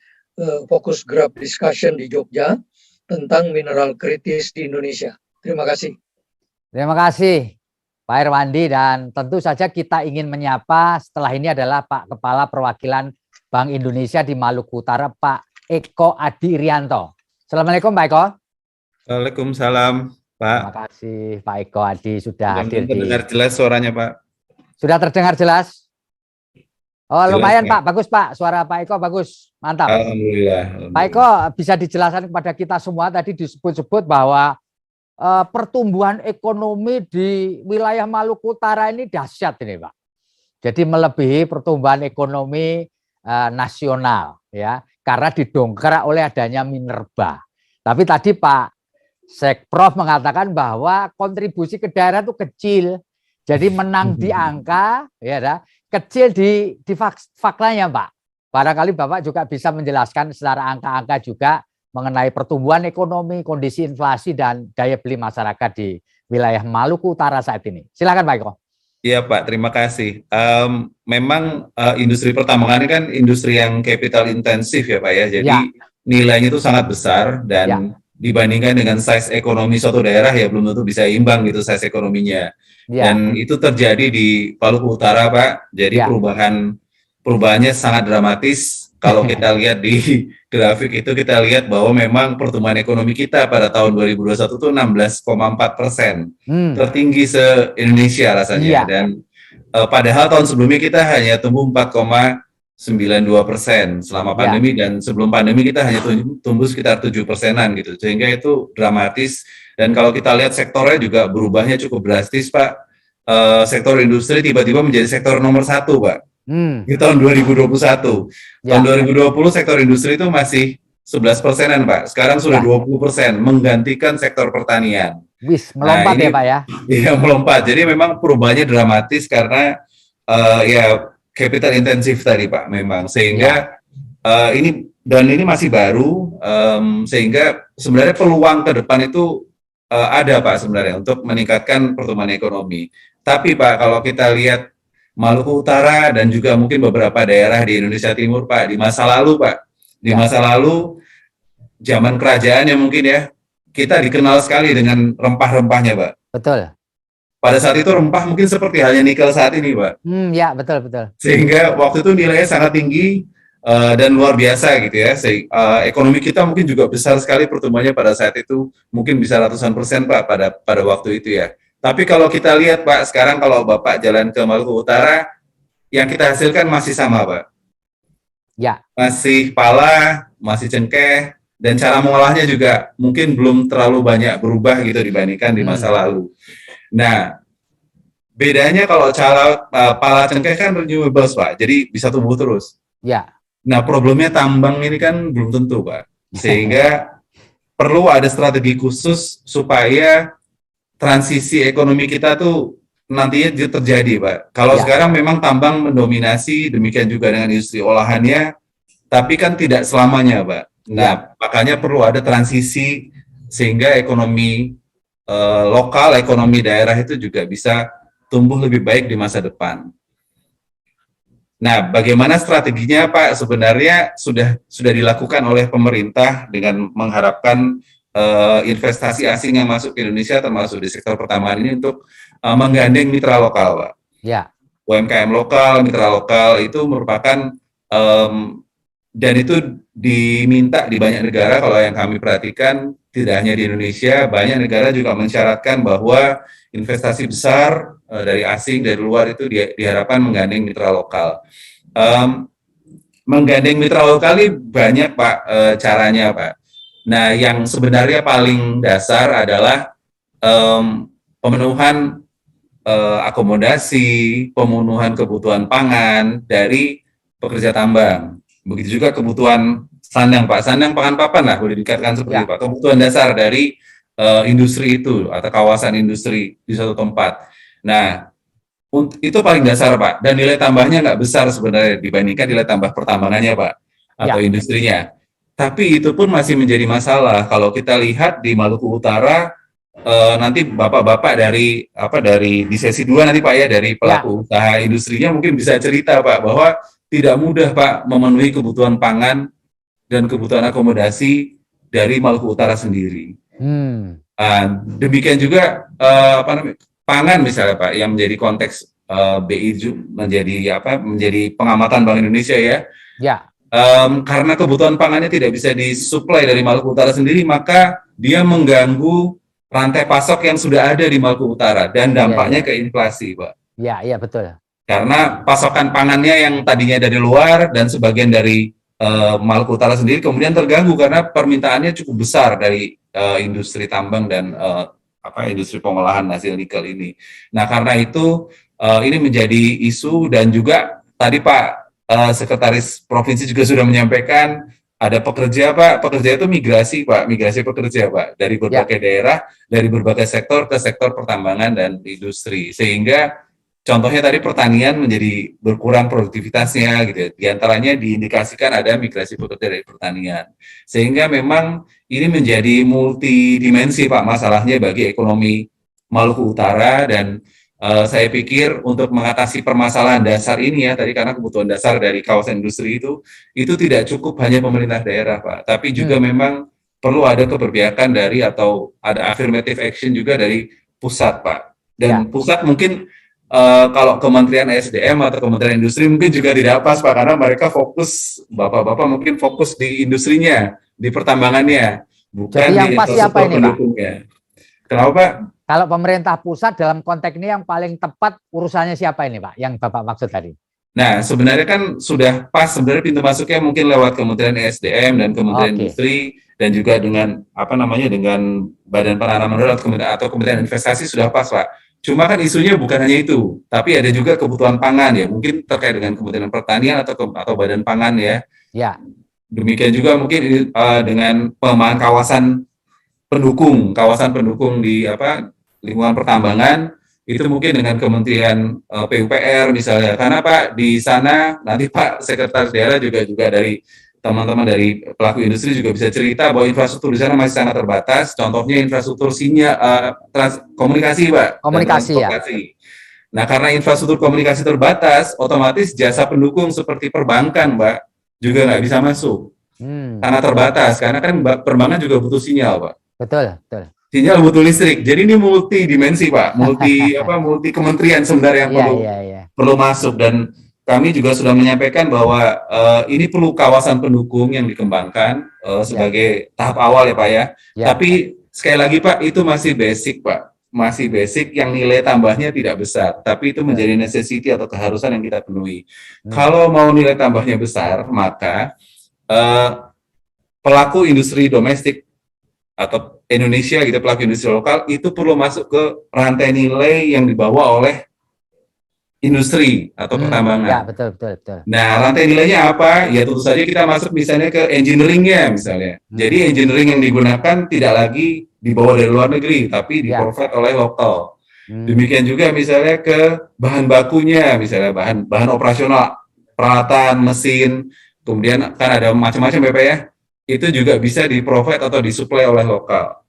fokus group discussion di Jogja tentang mineral kritis di Indonesia. Terima kasih. Terima kasih Pak Irwandi, dan tentu saja kita ingin menyapa setelah ini adalah Pak Kepala Perwakilan Bank Indonesia di Maluku Utara, Pak Eko Adi Irianto. Assalamualaikum Pak Eko. Waalaikumsalam Pak. Terima kasih Pak Eko Adi sudah hadir. Terdengar jelas suaranya Pak. Sudah terdengar jelas? Oh, jelas, lumayan Pak. Pak, bagus Pak. Suara Pak Eko bagus, mantap. Alhamdulillah. Pak Eko, bisa dijelaskan kepada kita semua, tadi disebut-sebut bahwa pertumbuhan ekonomi di wilayah Maluku Utara ini dahsyat ini Pak. Jadi melebihi pertumbuhan ekonomi nasional ya, karena didongkrak oleh adanya Minerba. Tapi tadi Pak Sekprov mengatakan bahwa kontribusi ke daerah itu kecil. Jadi menang di angka, ya, kecil di faktanya Pak. Barangkali Bapak juga bisa menjelaskan secara angka-angka juga mengenai pertumbuhan ekonomi, kondisi inflasi, dan daya beli masyarakat di wilayah Maluku Utara saat ini. Silakan Pak Eko. Iya Pak, terima kasih. Memang industri pertambangan ini kan industri yang capital intensif ya Pak ya. Jadi nilainya itu sangat besar dan dibandingkan dengan size ekonomi suatu daerah ya belum tentu bisa imbang gitu size ekonominya. Dan itu terjadi di Maluku Utara Pak. Jadi perubahannya sangat dramatis. Kalau kita lihat di grafik itu kita lihat bahwa memang pertumbuhan ekonomi kita pada tahun 2021 itu 16,4%, tertinggi se-Indonesia rasanya. Dan padahal tahun sebelumnya kita hanya tumbuh 4,92% selama pandemi, dan sebelum pandemi kita hanya tumbuh sekitar 7%-an gitu. Sehingga itu dramatis. Dan kalau kita lihat sektornya juga berubahnya cukup drastis Pak. Sektor industri tiba-tiba menjadi sektor nomor 1 Pak. Di tahun 2021. Tahun 2020 sektor industri itu masih 11%-an Pak. Sekarang sudah 20%, menggantikan sektor pertanian. Melompat ya Pak ya? Iya, melompat. Jadi memang perubahannya dramatis karena ya capital intensif tadi Pak memang. Sehingga ini masih baru, sehingga sebenarnya peluang ke depan itu ada Pak sebenarnya untuk meningkatkan pertumbuhan ekonomi. Tapi Pak, kalau kita lihat Maluku Utara dan juga mungkin beberapa daerah di Indonesia Timur Pak, di masa lalu Pak, di masa lalu zaman kerajaan yang mungkin ya, kita dikenal sekali dengan rempah-rempahnya, Pak. Betul. Pada saat itu rempah mungkin seperti halnya nikel saat ini, Pak. Ya, betul. Sehingga waktu itu nilainya sangat tinggi dan luar biasa gitu ya. Ekonomi kita mungkin juga besar sekali pertumbuhannya pada saat itu, mungkin bisa ratusan persen, Pak, pada waktu itu ya. Tapi kalau kita lihat, Pak, sekarang kalau Bapak jalan ke Maluku Utara, yang kita hasilkan masih sama, Pak. Ya. Masih pala, masih cengkeh, dan cara mengolahnya juga mungkin belum terlalu banyak berubah gitu dibandingkan di masa lalu. Nah, bedanya kalau cara pala cengkeh kan renewables, Pak, jadi bisa tumbuh terus. Ya. Nah, problemnya tambang ini kan belum tentu, Pak. Sehingga perlu ada strategi khusus supaya transisi ekonomi kita tuh nantinya terjadi, Pak. Kalau sekarang memang tambang mendominasi, demikian juga dengan industri olahannya, tapi kan tidak selamanya, Pak. Nah, makanya perlu ada transisi sehingga ekonomi lokal, ekonomi daerah itu juga bisa tumbuh lebih baik di masa depan. Nah, bagaimana strateginya, Pak? Sebenarnya sudah dilakukan oleh pemerintah dengan mengharapkan investasi asing yang masuk ke Indonesia, termasuk di sektor pertambangan ini untuk menggandeng mitra lokal, Pak. Ya. UMKM lokal, mitra lokal itu merupakan dan itu diminta di banyak negara. Kalau yang kami perhatikan, tidak hanya di Indonesia, banyak negara juga mensyaratkan bahwa investasi besar dari asing, dari luar itu diharapkan menggandeng mitra lokal. Menggandeng mitra lokal ini banyak, Pak, caranya, Pak. Nah, yang sebenarnya paling dasar adalah pemenuhan akomodasi, pemenuhan kebutuhan pangan dari pekerja tambang. Begitu juga kebutuhan sandang, Pak. Sandang pangan papan lah, boleh dikatakan seperti itu, Pak. Kebutuhan dasar dari industri itu atau kawasan industri di suatu tempat. Nah, itu paling dasar, Pak. Dan nilai tambahnya nggak besar sebenarnya dibandingkan nilai tambah pertambangannya, Pak, atau industrinya. Tapi itu pun masih menjadi masalah. Kalau kita lihat di Maluku Utara, nanti bapak-bapak dari di sesi 2 nanti, Pak, ya, dari pelaku usaha industrinya mungkin bisa cerita, Pak, bahwa tidak mudah, Pak, memenuhi kebutuhan pangan dan kebutuhan akomodasi dari Maluku Utara sendiri. Demikian juga pangan misalnya, Pak, yang menjadi konteks BI menjadi pengamatan Bank Indonesia ya. Karena kebutuhan pangannya tidak bisa disuplai dari Maluku Utara sendiri, maka dia mengganggu rantai pasok yang sudah ada di Maluku Utara dan dampaknya ke inflasi, Pak. Iya, betul. Karena pasokan pangannya yang tadinya dari luar dan sebagian dari Maluku Utara sendiri kemudian terganggu karena permintaannya cukup besar dari industri tambang dan industri pengolahan hasil nikel ini. Nah, karena itu ini menjadi isu dan juga tadi Pak Sekretaris Provinsi juga sudah menyampaikan ada pekerja, Pak. Pekerja itu migrasi, Pak. Migrasi pekerja, Pak. Dari berbagai daerah, dari berbagai sektor ke sektor pertambangan dan industri. Sehingga contohnya tadi pertanian menjadi berkurang produktivitasnya, gitu ya. Di antaranya diindikasikan ada migrasi pekerja dari pertanian. Sehingga memang ini menjadi multidimensi, Pak, masalahnya bagi ekonomi Maluku Utara dan saya pikir untuk mengatasi permasalahan dasar ini ya, tadi karena kebutuhan dasar dari kawasan industri itu tidak cukup hanya pemerintah daerah, Pak, tapi juga memang perlu ada keberpihakan dari atau ada affirmative action juga dari pusat, Pak. Dan pusat mungkin kalau Kementerian SDM atau Kementerian Industri mungkin juga tidak pas, Pak, karena mereka fokus, bapak-bapak mungkin fokus di industrinya, di pertambangannya, bukan jadi yang di pas siapa ini, Pak? Kenapa, Pak? Kalau pemerintah pusat dalam konteks ini yang paling tepat urusannya siapa ini, Pak? Yang Bapak maksud tadi? Nah, sebenarnya kan sudah pas sebenarnya pintu masuknya mungkin lewat Kementerian SDM dan Kementerian Industri dan juga dengan dengan Badan Penanaman Modal atau Kementerian Investasi sudah pas, Pak. Cuma kan isunya bukan hanya itu, tapi ada juga kebutuhan pangan ya, mungkin terkait dengan Kementerian Pertanian atau Badan Pangan ya. Demikian juga mungkin dengan pengembangan kawasan pendukung di lingkungan pertambangan itu mungkin dengan Kementerian PUPR misalnya, karena Pak di sana nanti Pak Sekretaris Daerah juga dari teman-teman dari pelaku industri juga bisa cerita bahwa infrastruktur di sana masih sangat terbatas. Contohnya infrastruktur komunikasi, Pak. Komunikasi ya. Nah, karena infrastruktur komunikasi terbatas, otomatis jasa pendukung seperti perbankan, Pak, juga nggak bisa masuk. Sangat terbatas, karena kan perbankan juga butuh sinyal, Pak. Betul, betul. Sinyal butuh listrik. Jadi ini multi dimensi, Pak. Multi kementerian sebenarnya yang perlu masuk, dan kami juga sudah menyampaikan bahwa ini perlu kawasan pendukung yang dikembangkan sebagai tahap awal ya, Pak ya. Tapi sekali lagi, Pak, itu masih basic, Pak. Masih basic yang nilai tambahnya tidak besar, tapi itu menjadi necessity atau keharusan yang kita penuhi. Kalau mau nilai tambahnya besar, maka pelaku industri domestik atau Indonesia gitu, pelaku industri lokal itu perlu masuk ke rantai nilai yang dibawa oleh industri atau pertambangan. Ya, betul, betul, betul. Nah, rantai nilainya apa? Ya tentu saja kita masuk misalnya ke engineering-nya misalnya. Jadi engineering yang digunakan tidak lagi dibawa dari luar negeri, tapi di-provide oleh lokal. Demikian juga misalnya ke bahan bakunya, misalnya bahan operasional, peralatan, mesin, kemudian kan ada macam-macam Bapak ya. Itu juga bisa di-provide atau disuplai oleh lokal.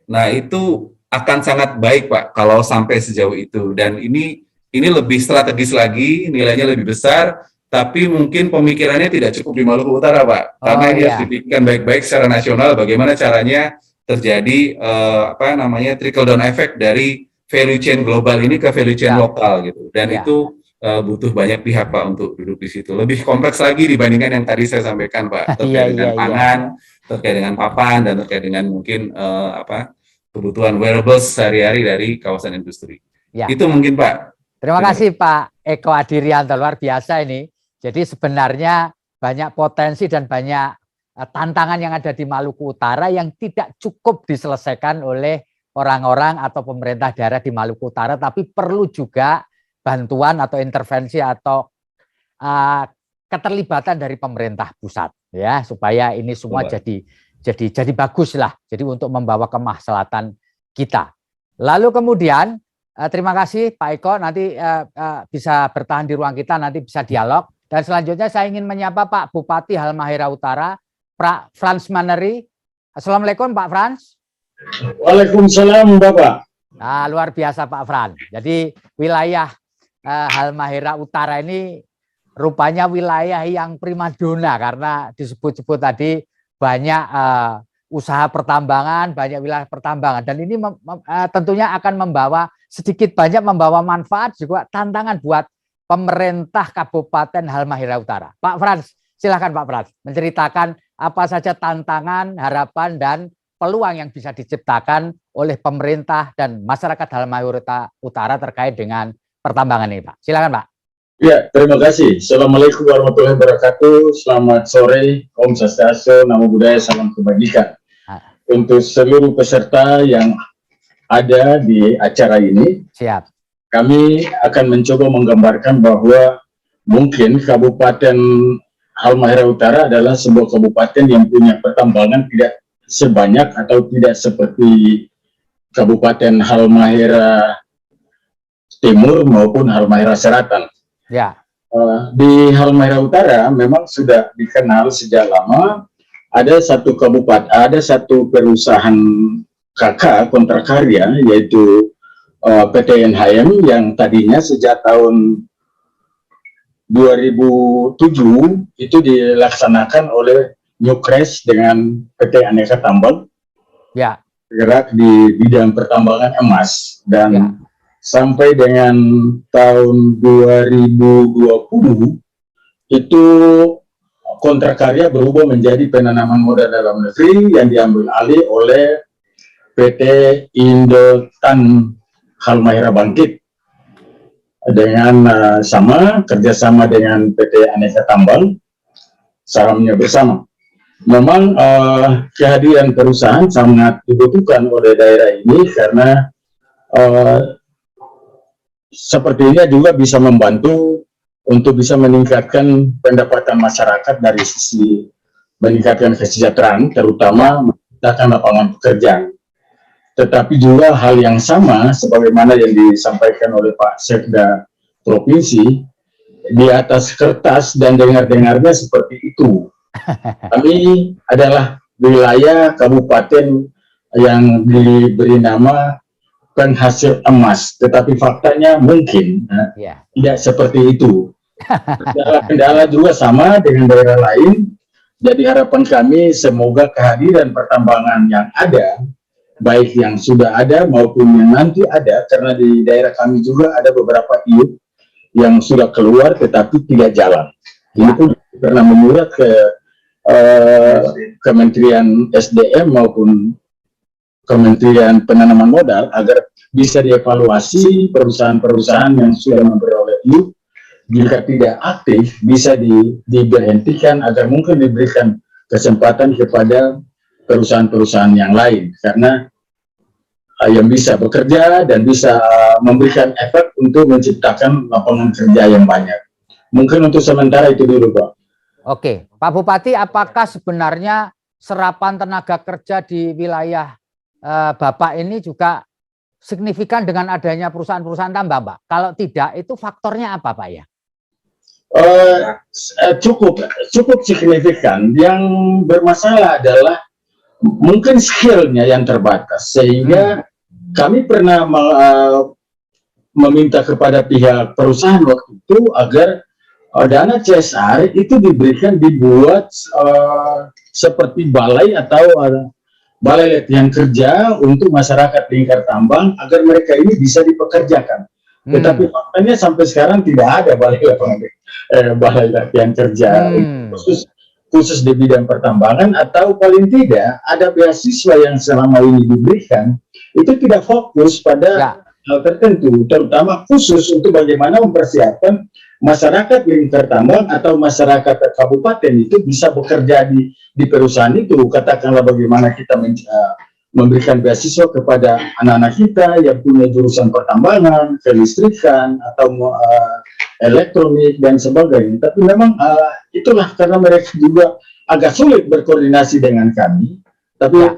Nah, itu akan sangat baik, Pak, kalau sampai sejauh itu. Dan ini lebih strategis lagi, nilainya lebih besar, tapi mungkin pemikirannya tidak cukup di Maluku Utara, Pak. Karena ini harus dipikirkan baik-baik secara nasional, bagaimana caranya terjadi trickle down effect dari value chain global ini ke value chain lokal gitu. Dan itu butuh banyak pihak, Pak, untuk duduk di situ. Lebih kompleks lagi dibandingkan yang tadi saya sampaikan, Pak, terkait dengan pangan, terkait dengan papan, dan terkait dengan mungkin kebutuhan wearables sehari-hari dari kawasan industri. Itu mungkin, Pak. Terima kasih Pak Eko Adirianto, luar biasa ini. Jadi sebenarnya banyak potensi dan banyak tantangan yang ada di Maluku Utara yang tidak cukup diselesaikan oleh orang-orang atau pemerintah daerah di Maluku Utara, tapi perlu juga bantuan atau intervensi atau keterlibatan dari pemerintah pusat ya, supaya ini semua jadi bagus lah. Jadi untuk membawa kemaslahatan kita. Lalu kemudian terima kasih Pak Eko, nanti bisa bertahan di ruang kita, nanti bisa dialog. Dan selanjutnya saya ingin menyapa Pak Bupati Halmahera Utara, Pak Frans Maneri. Assalamualaikum Pak Frans. Waalaikumsalam Bapak. Nah, luar biasa Pak Frans. Jadi wilayah Halmahera Utara ini rupanya wilayah yang primadona karena disebut-sebut tadi banyak usaha pertambangan, banyak wilayah pertambangan, dan ini tentunya akan membawa sedikit banyak membawa manfaat juga tantangan buat pemerintah Kabupaten Halmahera Utara. Pak Frans, silakan Pak Frans menceritakan apa saja tantangan, harapan, dan peluang yang bisa diciptakan oleh pemerintah dan masyarakat Halmahera Utara terkait dengan pertambangan ini, Pak. Silakan, Pak. Ya, terima kasih. Assalamualaikum warahmatullahi wabarakatuh. Selamat sore, Om Swastiastu, Namo Buddhaya, salam kebajikan. Untuk seluruh peserta yang ada di acara ini, kami akan mencoba menggambarkan bahwa mungkin Kabupaten Halmahera Utara adalah sebuah kabupaten yang punya pertambangan tidak sebanyak atau tidak seperti Kabupaten Halmahera Timur maupun Halmahera Selatan. Di Halmahera Utara memang sudah dikenal sejak lama. Ada satu kabupaten, ada satu perusahaan kakak kontrak karya yaitu PT NHM yang tadinya sejak tahun 2007 itu dilaksanakan oleh Newcrest dengan PT Aneka Tambang. Bergerak di bidang pertambangan emas, dan sampai dengan tahun 2020 itu kontrak karya berubah menjadi penanaman modal dalam negeri yang diambil alih oleh PT Indotan Halmahera Bangkit dengan kerjasama dengan PT Aneka Tambang, sahamnya bersama. Memang kehadiran perusahaan sangat dibutuhkan oleh daerah ini karena sepertinya juga bisa membantu untuk bisa meningkatkan pendapatan masyarakat dari sisi meningkatkan kesejahteraan, terutama menciptakan lapangan pekerjaan. Tetapi juga hal yang sama sebagaimana yang disampaikan oleh Pak Sekda Provinsi, di atas kertas dan dengar-dengarnya seperti itu. Kami adalah wilayah kabupaten yang diberi nama penghasil emas, tetapi faktanya mungkin tidak seperti itu. Kendala juga sama dengan daerah lain, Jadi harapan kami semoga kehadiran pertambangan yang ada, baik yang sudah ada maupun yang nanti ada, karena di daerah kami juga ada beberapa IUP yang sudah keluar tetapi tidak jalan. Ini pun pernah menyurat ke Kementerian SDM maupun Kementerian Penanaman Modal agar bisa dievaluasi perusahaan-perusahaan yang sudah memperoleh IUP. Jika tidak aktif, bisa diberhentikan agar mungkin diberikan kesempatan kepada perusahaan-perusahaan yang lain. Karena yang bisa bekerja dan bisa memberikan efek untuk menciptakan lapangan kerja yang banyak. Mungkin untuk sementara itu dulu, Pak. Oke, Pak Bupati, apakah sebenarnya serapan tenaga kerja di wilayah Bapak ini juga signifikan dengan adanya perusahaan-perusahaan tambang, Pak? Kalau tidak, itu faktornya apa, Pak ya? Cukup signifikan. Yang bermasalah adalah mungkin skillnya yang terbatas, sehingga kami pernah meminta kepada pihak perusahaan waktu itu agar dana CSR itu dibuat seperti balai atau balai latihan kerja untuk masyarakat lingkar tambang agar mereka ini bisa dipekerjakan. Tetapi faktanya sampai sekarang tidak ada balai latihan kerja khusus di bidang pertambangan, atau paling tidak ada beasiswa yang selama ini diberikan itu tidak fokus pada hal tertentu, terutama khusus untuk bagaimana mempersiapkan masyarakat lingkar tambang atau masyarakat kabupaten itu bisa bekerja di perusahaan itu. Katakanlah bagaimana kita memberikan beasiswa kepada anak-anak kita yang punya jurusan pertambangan, kelistrikan, atau elektronik dan sebagainya. Tapi memang itulah karena mereka juga agak sulit berkoordinasi dengan kami. Tapi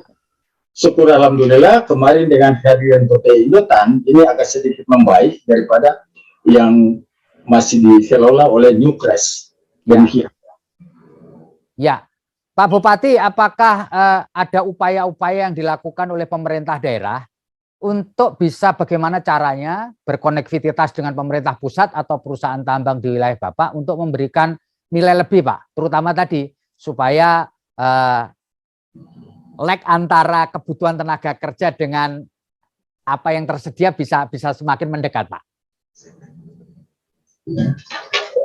syukur alhamdulillah kemarin dengan kehadiran PT Indotan ini agak sedikit membaik daripada yang masih dikelola oleh Newcrest dan Ya, Pak Bupati, apakah ada upaya-upaya yang dilakukan oleh pemerintah daerah untuk bisa bagaimana caranya berkonektivitas dengan pemerintah pusat atau perusahaan tambang di wilayah Bapak untuk memberikan nilai lebih, Pak, terutama tadi supaya lag antara kebutuhan tenaga kerja dengan apa yang tersedia bisa semakin mendekat, Pak.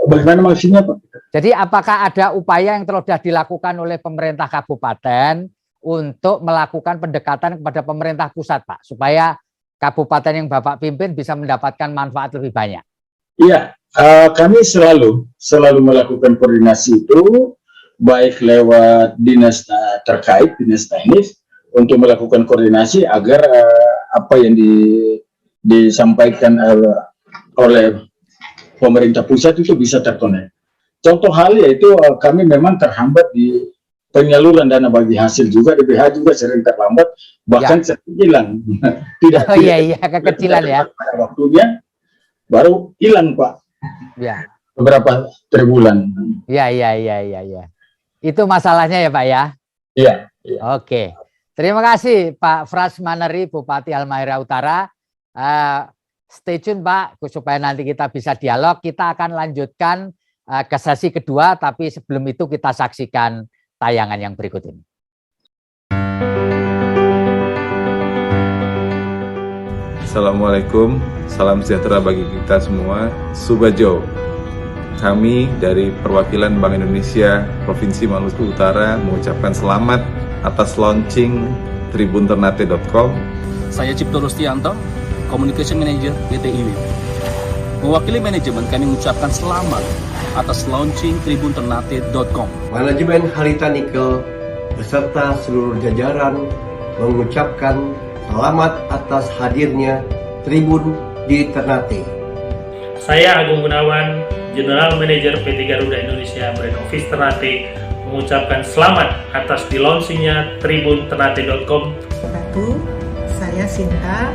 Bagaimana maksudnya, Pak? Jadi apakah ada upaya yang telah dilakukan oleh pemerintah kabupaten untuk melakukan pendekatan kepada pemerintah pusat, Pak, supaya kabupaten yang Bapak pimpin bisa mendapatkan manfaat lebih banyak? Iya, kami selalu melakukan koordinasi itu, baik lewat dinas terkait, dinas teknis, untuk melakukan koordinasi agar apa yang disampaikan oleh pemerintah pusat itu bisa terkonek. Contoh hal yaitu kami memang terhambat di penyaluran dana bagi hasil juga, DBH juga sering terlambat, bahkan sering hilang. Tidak kekecilan ya. Pada waktunya baru hilang, Pak. Ya. Beberapa tribulan. Ya. Itu masalahnya ya, Pak ya. Iya. Oke. Terima kasih Pak Fras Maneri, Bupati Halmahera Utara. Stay tune, Pak, supaya nanti kita bisa dialog. Kita akan lanjutkan ke sesi kedua, tapi sebelum itu kita saksikan tayangan yang berikut ini. Assalamualaikum, salam sejahtera bagi kita semua. Subajo, kami dari perwakilan Bank Indonesia Provinsi Maluku Utara mengucapkan selamat atas launching tribunternate.com. Saya Cipto Rustianto, Communication Manager PT IWIB. Mewakili manajemen, kami mengucapkan selamat atas launching tribunternate.com. Manajemen Harita Nikel beserta seluruh jajaran mengucapkan selamat atas hadirnya Tribun di Ternate. Saya Agung Gunawan, General Manager PT Garuda Indonesia Brand Office Ternate, mengucapkan selamat atas di launchingnya tribunternate.com. Saya Sinta,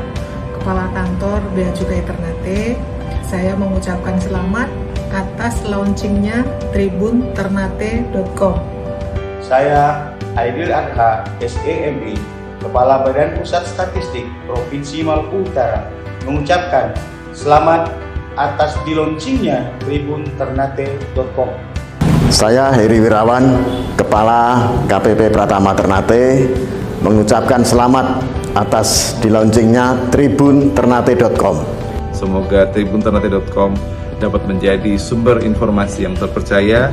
Kepala Kantor Bea Cukai Ternate. Saya mengucapkan selamat atas launchingnya tribunternate.com. Saya Aidil Adha, SEMI, Kepala Badan Pusat Statistik Provinsi Maluku Utara, mengucapkan selamat atas di launchingnya tribunternate.com. Saya Heri Wirawan, Kepala Kepala KPP Pratama Ternate mengucapkan selamat atas di-launchingnya tribunternate.com. Semoga tribunternate.com dapat menjadi sumber informasi yang terpercaya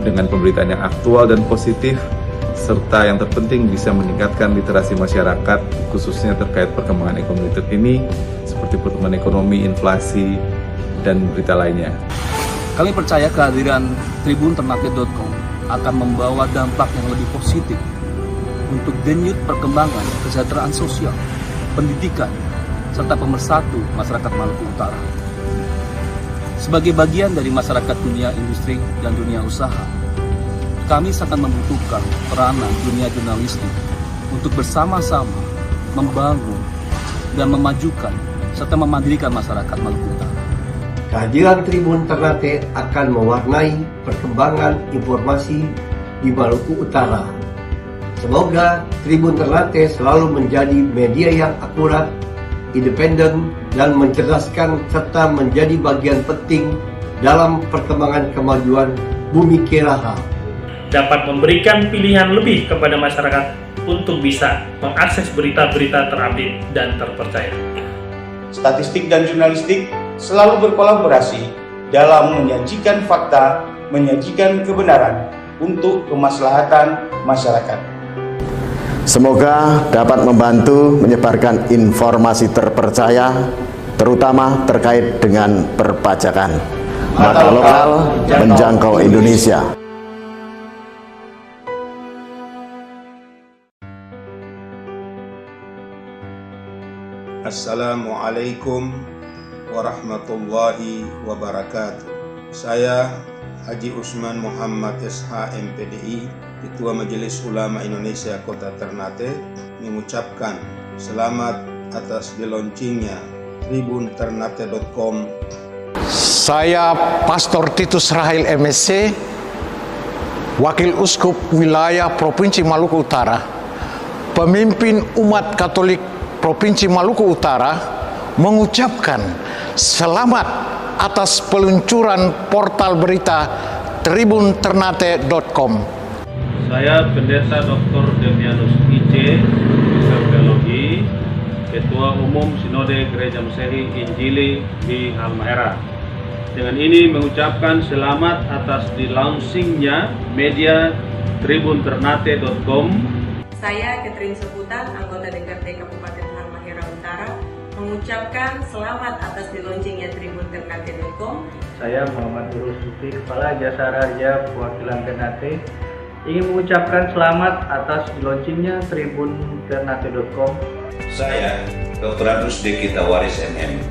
dengan pemberitaan yang aktual dan positif, serta yang terpenting bisa meningkatkan literasi masyarakat, khususnya terkait perkembangan ekonomi terkini, seperti pertumbuhan ekonomi, inflasi, dan berita lainnya. Kami percaya kehadiran tribunternate.com akan membawa dampak yang lebih positif untuk denyut perkembangan kesejahteraan sosial, pendidikan, serta pemersatu masyarakat Maluku Utara. Sebagai bagian dari masyarakat dunia industri dan dunia usaha, kami sangat membutuhkan peranan dunia jurnalistik untuk bersama-sama membangun dan memajukan serta memandirikan masyarakat Maluku Utara. Kehadiran Tribun Ternate akan mewarnai perkembangan informasi di Maluku Utara. Semoga Tribun Ternate selalu menjadi media yang akurat, independen, dan mencerdaskan serta menjadi bagian penting dalam perkembangan kemajuan Bumi Keraha. Dapat memberikan pilihan lebih kepada masyarakat untuk bisa mengakses berita-berita terupdate dan terpercaya. Statistik dan jurnalistik selalu berkolaborasi dalam menyajikan fakta, menyajikan kebenaran untuk kemaslahatan masyarakat. Semoga dapat membantu menyebarkan informasi terpercaya, terutama terkait dengan perpajakan. Mata lokal menjangkau Indonesia. Assalamualaikum warahmatullahi wabarakatuh. Saya Haji Usman Muhammad SH MPDI, Ketua Majelis Ulama Indonesia Kota Ternate, mengucapkan selamat atas di-launchingnya tribunternate.com. Saya Pastor Titus Rahil MSc, Wakil Uskup Wilayah Provinsi Maluku Utara, pemimpin umat Katolik Provinsi Maluku Utara, mengucapkan selamat atas peluncuran portal berita tribunternate.com. Saya Pendeta Dr. Demianus IC, Teologi, Ketua Umum Sinode Gereja Mesihi Injili di Halmahera. Dengan ini mengucapkan selamat atas di-launchingnya media tribunternate.com. Saya Catherine Seputan, anggota DPRD Kabupaten Halmahera Utara, mengucapkan selamat atas di-launchingnya tribunternate.com. Saya Muhammad Durus Sufi, Kepala Jasa Raja Perwakilan Ternate, ingin mengucapkan selamat atas di-launchingnya tribunternate.com. Saya Dr. Andrus Dekita Waris MM,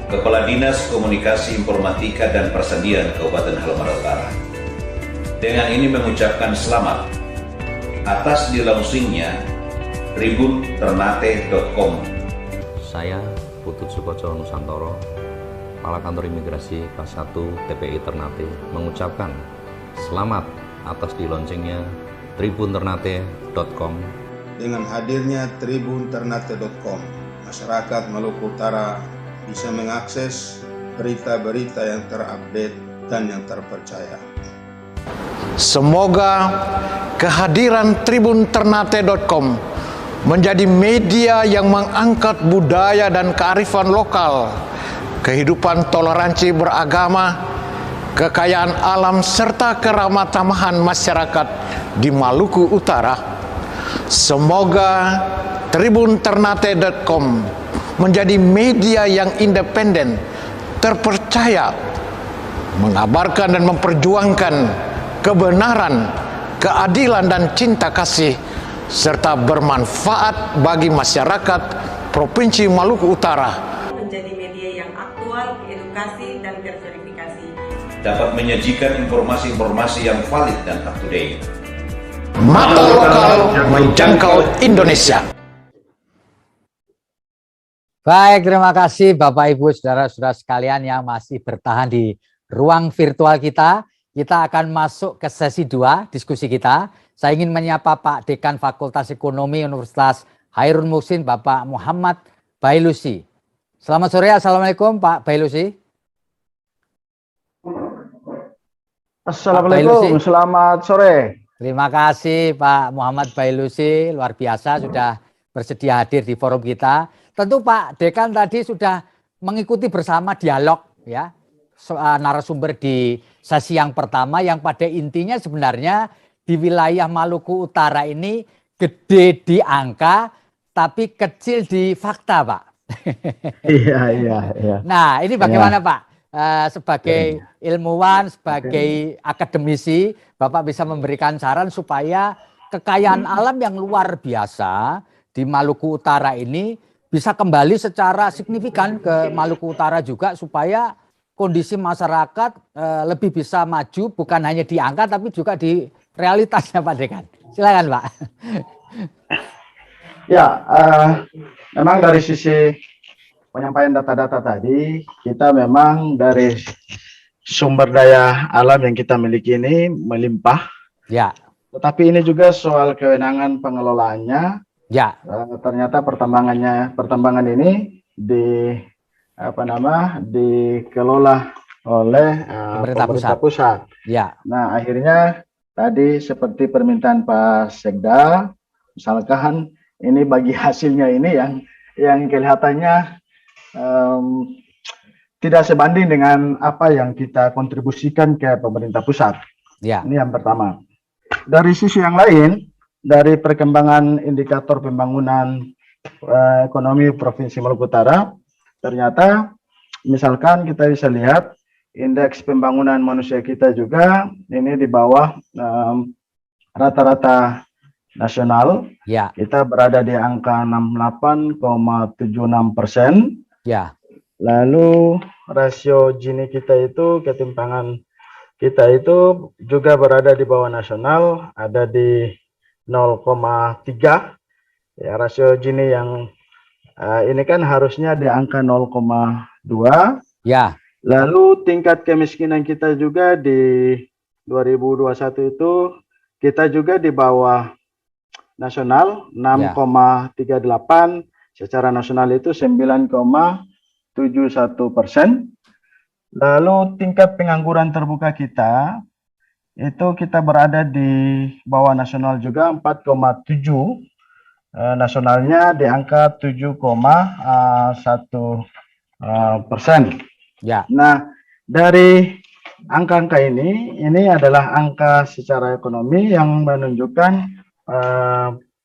Kepala Dinas Komunikasi Informatika dan Persendian Kabupaten Halmahera Utara. Dengan ini mengucapkan selamat atas di-launchingnya tribunternate.com. Saya Putut Sukoco Nusantoro, Kepala Kantor Imigrasi Kelas 1 TPI Ternate, mengucapkan selamat atas di-launchingnya tribunternate.com. Dengan hadirnya tribunternate.com, masyarakat Maluku Utara bisa mengakses berita-berita yang terupdate dan yang terpercaya. Semoga kehadiran tribunternate.com menjadi media yang mengangkat budaya dan kearifan lokal, kehidupan toleransi beragama, kekayaan alam, serta keramah tamahan masyarakat di Maluku Utara. Semoga tribunternate.com menjadi media yang independen, terpercaya, mengabarkan dan memperjuangkan kebenaran, keadilan, dan cinta kasih, serta bermanfaat bagi masyarakat Provinsi Maluku Utara. Menjadi media yang aktual, edukasi, dan terverifikasi. Dapat menyajikan informasi-informasi yang valid dan up to date. Mata lokal menjangkau Indonesia. Baik, terima kasih Bapak Ibu Saudara-saudara sekalian yang masih bertahan di ruang virtual kita. Kita akan masuk ke sesi 2 diskusi kita. Saya ingin menyapa Pak Dekan Fakultas Ekonomi Universitas Hairun Muhsin, Bapak Muhammad Bailusi. Selamat sore, Assalamualaikum Pak Bailusi. Assalamualaikum, selamat sore. Terima kasih Pak Muhammad Bailusi, luar biasa sudah bersedia hadir di forum kita. Tentu Pak Dekan tadi sudah mengikuti bersama dialog ya narasumber di sesi yang pertama yang pada intinya sebenarnya di wilayah Maluku Utara ini gede di angka tapi kecil di fakta, Pak. Iya. Nah, ini bagaimana Pak? Sebagai ilmuwan, sebagai akademisi, Bapak bisa memberikan saran supaya kekayaan alam yang luar biasa di Maluku Utara ini bisa kembali secara signifikan ke Maluku Utara juga supaya kondisi masyarakat lebih bisa maju bukan hanya di angka tapi juga di realitasnya Pak Dekan. Silakan Pak. Ya, memang dari sisi penyampaian data-data tadi, kita memang dari sumber daya alam yang kita miliki ini melimpah. Ya. Tetapi ini juga soal kewenangan pengelolaannya. Ya. Ternyata pertambangan ini dikelola oleh pemerintah pusat. Ya. Nah, akhirnya tadi seperti permintaan Pak Sekda, misalkan ini bagi hasilnya ini yang kelihatannya tidak sebanding dengan apa yang kita kontribusikan ke pemerintah pusat. Ya. Ini yang pertama. Dari sisi yang lain, dari perkembangan indikator pembangunan ekonomi Provinsi Maluku Utara, ternyata misalkan kita bisa lihat indeks pembangunan manusia kita juga ini di bawah rata-rata nasional. Ya. Kita berada di angka 68,76%. Ya. Lalu rasio Gini kita itu, ketimpangan kita itu juga berada di bawah nasional, ada di 0,3. Ya, rasio Gini yang ini kan harusnya di angka 0,2. Ya. Lalu tingkat kemiskinan kita juga di 2021 itu kita juga di bawah nasional 6,38. Secara nasional itu 9,71%. Lalu tingkat pengangguran terbuka kita itu kita berada di bawah nasional juga 4,7. Nasionalnya di angka 7,1%. Ya. Nah, dari angka-angka ini adalah angka secara ekonomi yang menunjukkan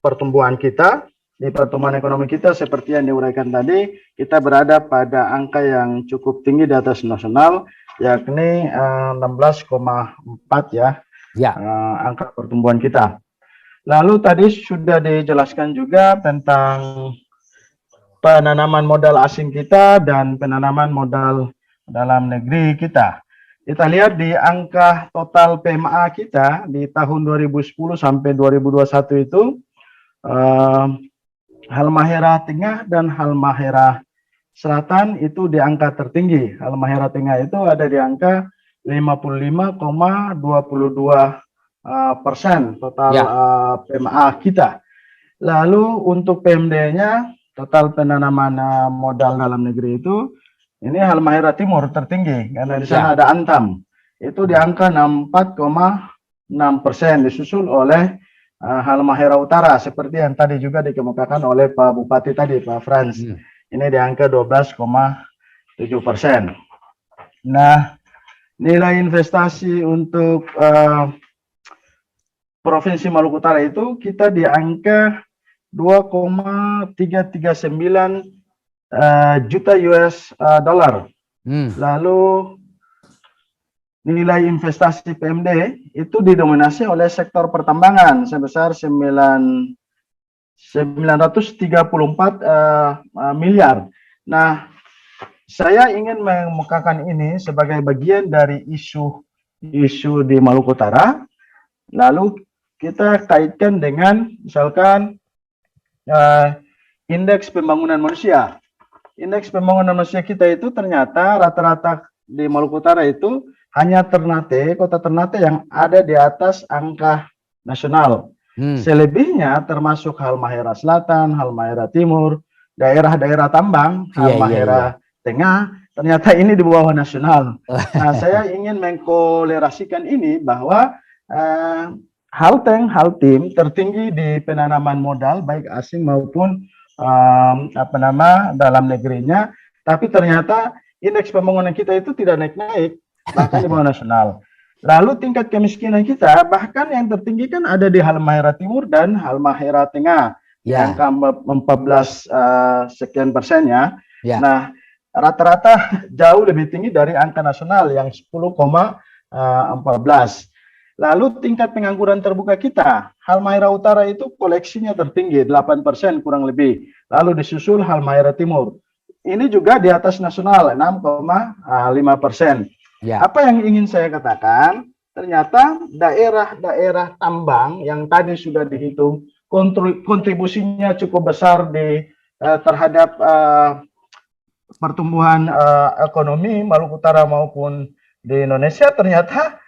pertumbuhan kita. Di pertumbuhan ekonomi kita seperti yang diuraikan tadi, kita berada pada angka yang cukup tinggi di atas nasional, yakni 16,4 ya, angka pertumbuhan kita. Lalu tadi sudah dijelaskan juga tentang penanaman modal asing kita dan penanaman modal dalam negeri kita. Kita lihat di angka total PMA kita di tahun 2010 sampai 2021 itu, Halmahera Tengah dan Halmahera Selatan itu di angka tertinggi. Halmahera Tengah itu ada di angka 55,22% total PMA kita. Lalu untuk PMD-nya, total penanaman modal dalam negeri itu, ini Halmahera Timur tertinggi karena di sana ada Antam. Itu di angka 64,6%, disusul oleh Halmahera Utara seperti yang tadi juga dikemukakan oleh Pak Bupati tadi, Pak Frans. Ini di angka 12,7%. Nah, nilai investasi untuk Provinsi Maluku Utara itu kita di angka 2,339 juta US dollar. Lalu nilai investasi PMD itu didominasi oleh sektor pertambangan sebesar 934 miliar. Nah, saya ingin mengemukakan ini sebagai bagian dari isu di Maluku Utara. Lalu kita kaitkan dengan misalkan indeks pembangunan manusia. Indeks pembangunan manusia kita itu ternyata rata-rata di Maluku Utara itu hanya Ternate, kota Ternate yang ada di atas angka nasional. Selebihnya termasuk Halmahera Selatan, Halmahera Timur, daerah-daerah tambang, Halmahera Tengah, ternyata ini di bawah nasional. Nah, saya ingin mengkolerasikan ini bahwa Haltim tertinggi di penanaman modal baik asing maupun dalam negerinya, tapi ternyata indeks pembangunan kita itu tidak naik-naik, bahkan di bawah nasional. Lalu tingkat kemiskinan kita bahkan yang tertinggi kan ada di Halmahera Timur dan Halmahera Tengah, yang angka 14 sekian persennya. Nah, rata-rata jauh lebih tinggi dari angka nasional yang 10,14. Lalu tingkat pengangguran terbuka kita, Halmahera Utara itu koleksinya tertinggi 8% kurang lebih. Lalu disusul Halmahera Timur. Ini juga di atas nasional 6,5%. Apa yang ingin saya katakan? Ternyata daerah-daerah tambang yang tadi sudah dihitung kontribusinya cukup besar terhadap pertumbuhan ekonomi Maluku Utara maupun di Indonesia, ternyata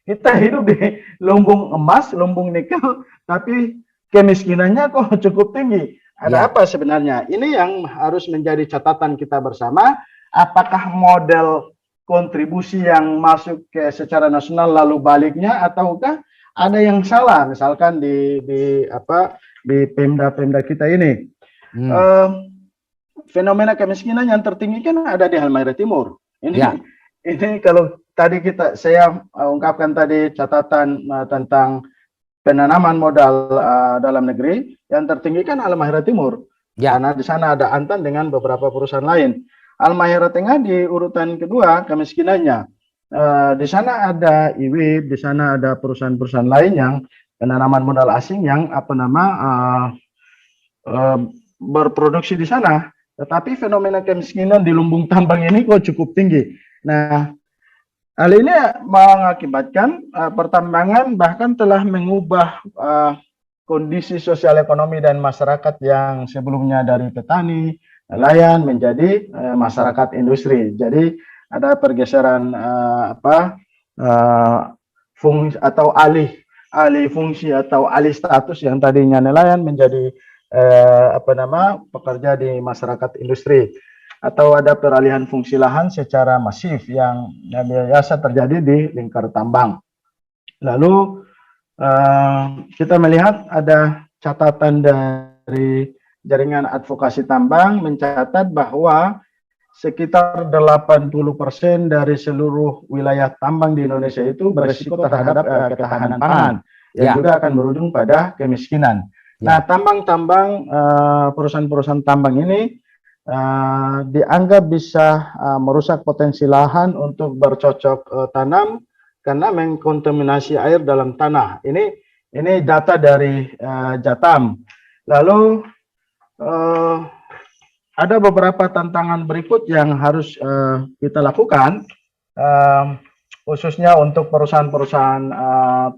kita hidup di lumbung emas, lumbung nikel, tapi kemiskinannya kok cukup tinggi. Ada apa sebenarnya? Ini yang harus menjadi catatan kita bersama. Apakah model kontribusi yang masuk secara nasional lalu baliknya, ataukah ada yang salah? Misalkan di Pemda-Pemda kita ini. Fenomena kemiskinan yang tertinggi kan ada di Halmahera Timur. Ini kalau tadi saya ungkapkan tadi catatan tentang penanaman modal dalam negeri, yang tertinggi kan Halmahera Timur. Karena di sana ada Antam dengan beberapa perusahaan lain. Halmahera Tengah di urutan kedua kemiskinannya. Di sana ada IWIB, di sana ada perusahaan-perusahaan lain yang penanaman modal asing yang berproduksi di sana. Tetapi fenomena kemiskinan di lumbung tambang ini kok cukup tinggi. Nah, hal ini mengakibatkan pertambangan bahkan telah mengubah kondisi sosial ekonomi dan masyarakat yang sebelumnya dari petani, nelayan menjadi masyarakat industri. Jadi ada pergeseran fungsi atau alih fungsi atau alih status yang tadinya nelayan menjadi pekerja di masyarakat industri, atau ada peralihan fungsi lahan secara masif yang biasa terjadi di lingkar tambang. Lalu kita melihat ada catatan dari Jaringan Advokasi Tambang mencatat bahwa sekitar 80% dari seluruh wilayah tambang di Indonesia itu berisiko terhadap ketahanan pangan, yang juga akan berujung pada kemiskinan. Nah, perusahaan-perusahaan tambang ini dianggap bisa merusak potensi lahan untuk bercocok tanam karena mengkontaminasi air dalam tanah. Ini data dari Jatam. Lalu ada beberapa tantangan berikut yang harus kita lakukan, khususnya untuk perusahaan-perusahaan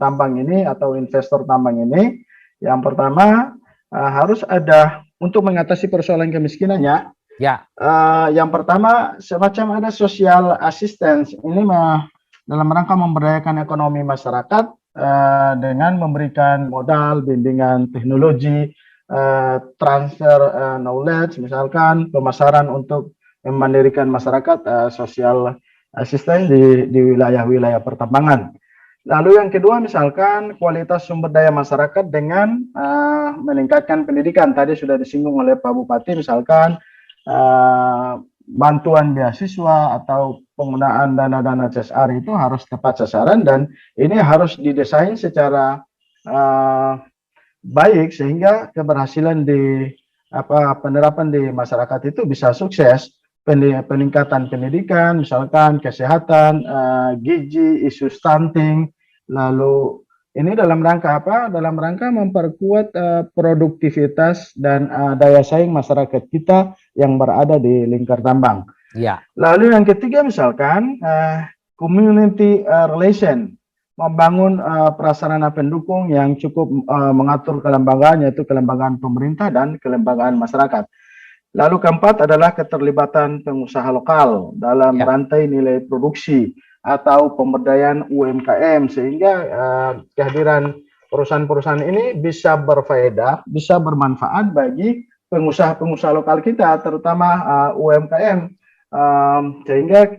tambang ini atau investor tambang ini. Yang pertama, harus ada untuk mengatasi persoalan kemiskinannya. Yang pertama, semacam ada social assistance. Ini dalam rangka memberdayakan ekonomi masyarakat dengan memberikan modal, bimbingan teknologi, transfer knowledge, misalkan pemasaran untuk memandirikan masyarakat, social assistance di wilayah-wilayah pertambangan. Lalu yang kedua, misalkan kualitas sumber daya masyarakat dengan meningkatkan pendidikan. Tadi sudah disinggung oleh Pak Bupati, misalkan bantuan beasiswa atau penggunaan dana-dana CSR itu harus tepat sasaran, dan ini harus didesain secara baik sehingga keberhasilan di penerapan di masyarakat itu bisa sukses. Peningkatan pendidikan, misalkan kesehatan, gizi, isu stunting. Lalu ini dalam rangka apa? Dalam rangka memperkuat produktivitas dan daya saing masyarakat kita yang berada di lingkar tambang. Lalu yang ketiga, misalkan community relation, membangun prasarana pendukung yang cukup mengatur kelembagaan, yaitu kelembagaan pemerintah dan kelembagaan masyarakat. Lalu keempat adalah keterlibatan pengusaha lokal dalam rantai nilai produksi atau pemberdayaan UMKM, sehingga kehadiran perusahaan-perusahaan ini bisa berfaedah, bisa bermanfaat bagi pengusaha-pengusaha lokal kita, terutama UMKM, sehingga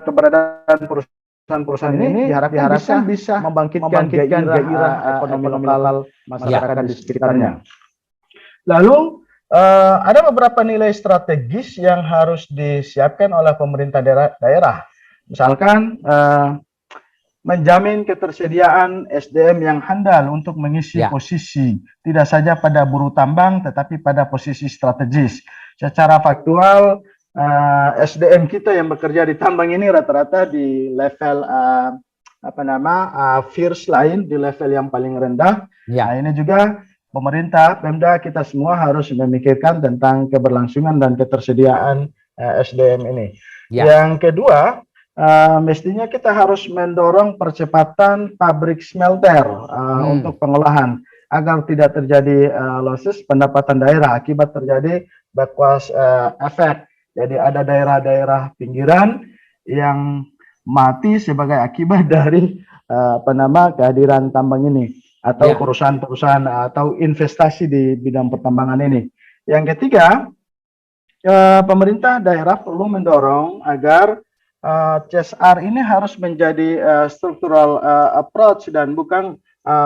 keberadaan perusahaan perusahaan ini diharapkan bisa membangkitkan gairah ekonomi lokal masyarakat di sekitarnya. Lalu ada beberapa nilai strategis yang harus disiapkan oleh pemerintah daerah. Misalkan menjamin ketersediaan SDM yang handal untuk mengisi posisi tidak saja pada buruh tambang tetapi pada posisi strategis. Secara faktual SDM kita yang bekerja di tambang ini rata-rata di level first line, di level yang paling rendah. Nah, ini juga pemerintah, Pemda, kita semua harus memikirkan tentang keberlangsungan dan ketersediaan SDM ini. Yang kedua, mestinya kita harus mendorong percepatan pabrik smelter untuk pengolahan agar tidak terjadi losses pendapatan daerah akibat terjadi backwash effect. Jadi ada daerah-daerah pinggiran yang mati sebagai akibat dari kehadiran tambang ini atau perusahaan-perusahaan atau investasi di bidang pertambangan ini. Yang ketiga, pemerintah daerah perlu mendorong agar CSR ini harus menjadi structural approach dan bukan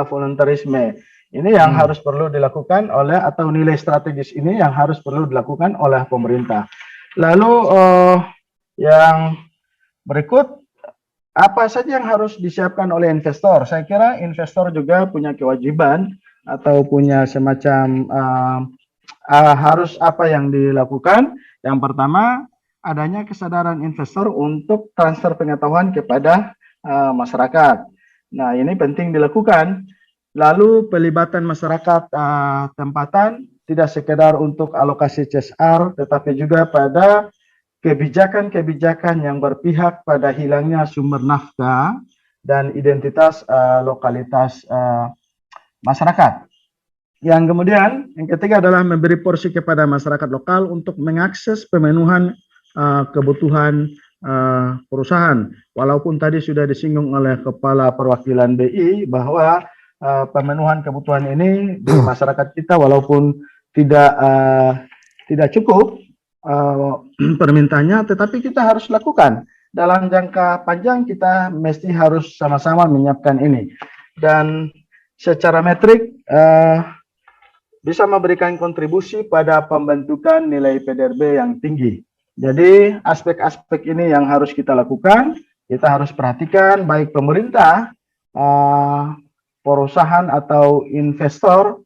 voluntarisme. Ini yang harus perlu dilakukan oleh, atau nilai strategis ini yang harus perlu dilakukan oleh pemerintah. Lalu yang berikut, apa saja yang harus disiapkan oleh investor? Saya kira investor juga punya kewajiban atau punya semacam harus apa yang dilakukan. Yang pertama, adanya kesadaran investor untuk transfer pengetahuan kepada masyarakat. Nah, ini penting dilakukan. Lalu pelibatan masyarakat tempatan tidak sekedar untuk alokasi CSR, tetapi juga pada kebijakan-kebijakan yang berpihak pada hilangnya sumber nafkah dan identitas lokalitas masyarakat. Yang kemudian, yang ketiga adalah memberi porsi kepada masyarakat lokal untuk mengakses pemenuhan kebutuhan perusahaan. Walaupun tadi sudah disinggung oleh Kepala Perwakilan BI bahwa pemenuhan kebutuhan ini di masyarakat kita walaupun tidak cukup permintaannya, tetapi kita harus lakukan. Dalam jangka panjang kita mesti harus sama-sama menyiapkan ini. Dan secara metrik bisa memberikan kontribusi pada pembentukan nilai PDRB yang tinggi. Jadi aspek-aspek ini yang harus kita lakukan, kita harus perhatikan baik pemerintah, perusahaan atau investor,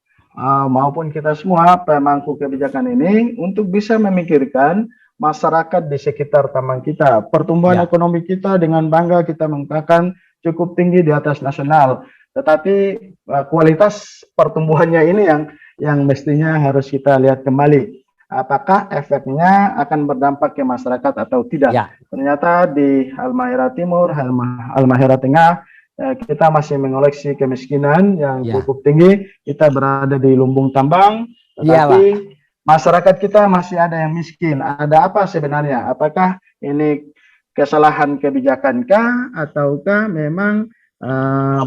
maupun kita semua pemangku kebijakan ini untuk bisa memikirkan masyarakat di sekitar tambang kita. Pertumbuhan ekonomi kita dengan bangga kita mengatakan cukup tinggi di atas nasional, tetapi kualitas pertumbuhannya ini yang mestinya harus kita lihat kembali. Apakah efeknya akan berdampak ke masyarakat atau tidak? Ternyata di Halmahera Timur, Halmahera Tengah, kita masih mengoleksi kemiskinan yang cukup tinggi. Kita berada di lumbung tambang, tetapi masyarakat kita masih ada yang miskin. Ada apa sebenarnya? Apakah ini kesalahan kebijakan ataukah memang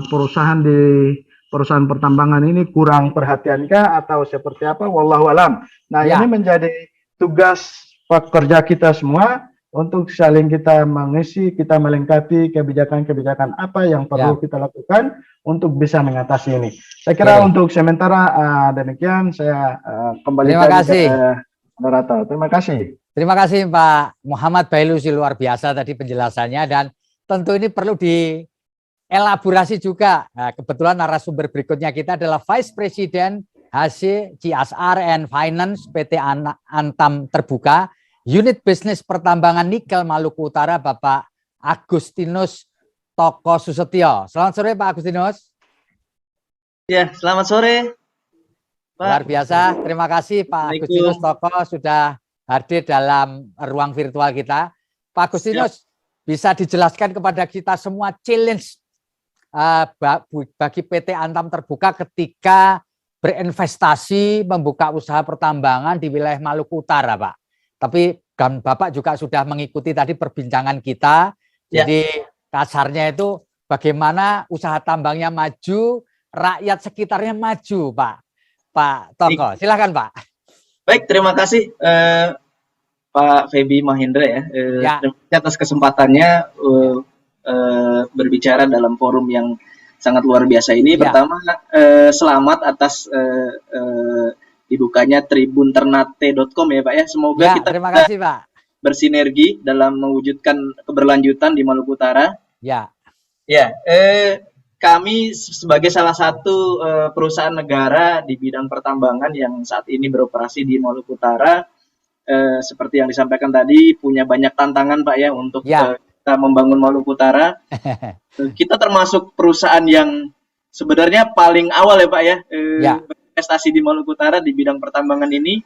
perusahaan pertambangan ini kurang perhatiankah atau seperti apa? Wallahu alam. Nah, ini menjadi tugas pekerja kita semua untuk saling kita mengisi, kita melengkapi kebijakan-kebijakan apa yang perlu kita lakukan untuk bisa mengatasi ini. Saya kira untuk sementara demikian, saya kembalikan ke moderator. Terima kasih. Terima kasih Pak Muhammad Bailusi, luar biasa tadi penjelasannya, dan tentu ini perlu dielaborasi juga. Nah, kebetulan narasumber berikutnya kita adalah Vice President HC CSR and Finance PT Antam Terbuka, Unit Bisnis Pertambangan Nikel Maluku Utara, Bapak Agustinus Toko Susetio. Selamat sore Pak Agustinus. Ya, selamat sore Pak. Luar biasa, terima kasih Pak Agustinus Toko sudah hadir dalam ruang virtual kita. Pak Agustinus, bisa dijelaskan kepada kita semua challenge bagi PT Antam Terbuka ketika berinvestasi membuka usaha pertambangan di wilayah Maluku Utara, Pak. Tapi kan Bapak juga sudah mengikuti tadi perbincangan kita. Jadi kasarnya itu bagaimana usaha tambangnya maju, rakyat sekitarnya maju, Pak. Pak Toko, silakan Pak. Baik, terima kasih Pak Feby Mahendra ya. Terima kasih atas kesempatannya berbicara dalam forum yang sangat luar biasa ini. Pertama, selamat atas dibukanya tribunternate.com ya Pak ya. Semoga kita terima kasih Pak. Bersinergi dalam mewujudkan keberlanjutan di Maluku Utara. Ya. Ya, kami sebagai salah satu perusahaan negara di bidang pertambangan yang saat ini beroperasi di Maluku Utara, seperti yang disampaikan tadi, punya banyak tantangan Pak ya untuk kita membangun Maluku Utara. Kita termasuk perusahaan yang sebenarnya paling awal ya Pak ya, investasi di Maluku Utara di bidang pertambangan ini.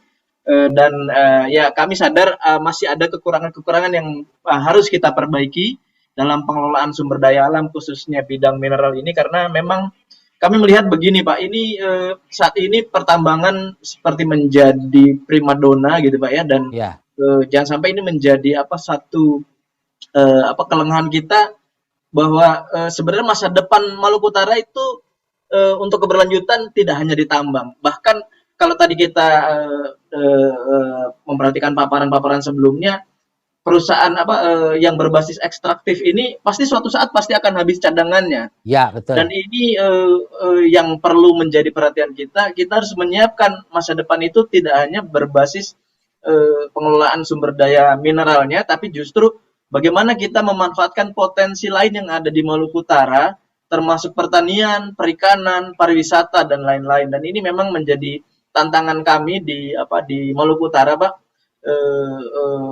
Dan ya kami sadar masih ada kekurangan-kekurangan yang harus kita perbaiki dalam pengelolaan sumber daya alam khususnya bidang mineral ini, karena memang kami melihat begini Pak, ini saat ini pertambangan seperti menjadi primadona gitu Pak ya, dan jangan sampai ini menjadi satu kelengahan kita, bahwa sebenarnya masa depan Maluku Utara itu untuk keberlanjutan tidak hanya ditambang. Bahkan kalau tadi kita memperhatikan paparan-paparan sebelumnya, perusahaan yang berbasis ekstraktif ini pasti suatu saat pasti akan habis cadangannya. Ya, betul. Dan ini yang perlu menjadi perhatian kita. Kita harus menyiapkan masa depan itu tidak hanya berbasis pengelolaan sumber daya mineralnya, tapi justru bagaimana kita memanfaatkan potensi lain yang ada di Maluku Utara, termasuk pertanian, perikanan, pariwisata dan lain-lain. Dan ini memang menjadi tantangan kami di Maluku Utara, Pak.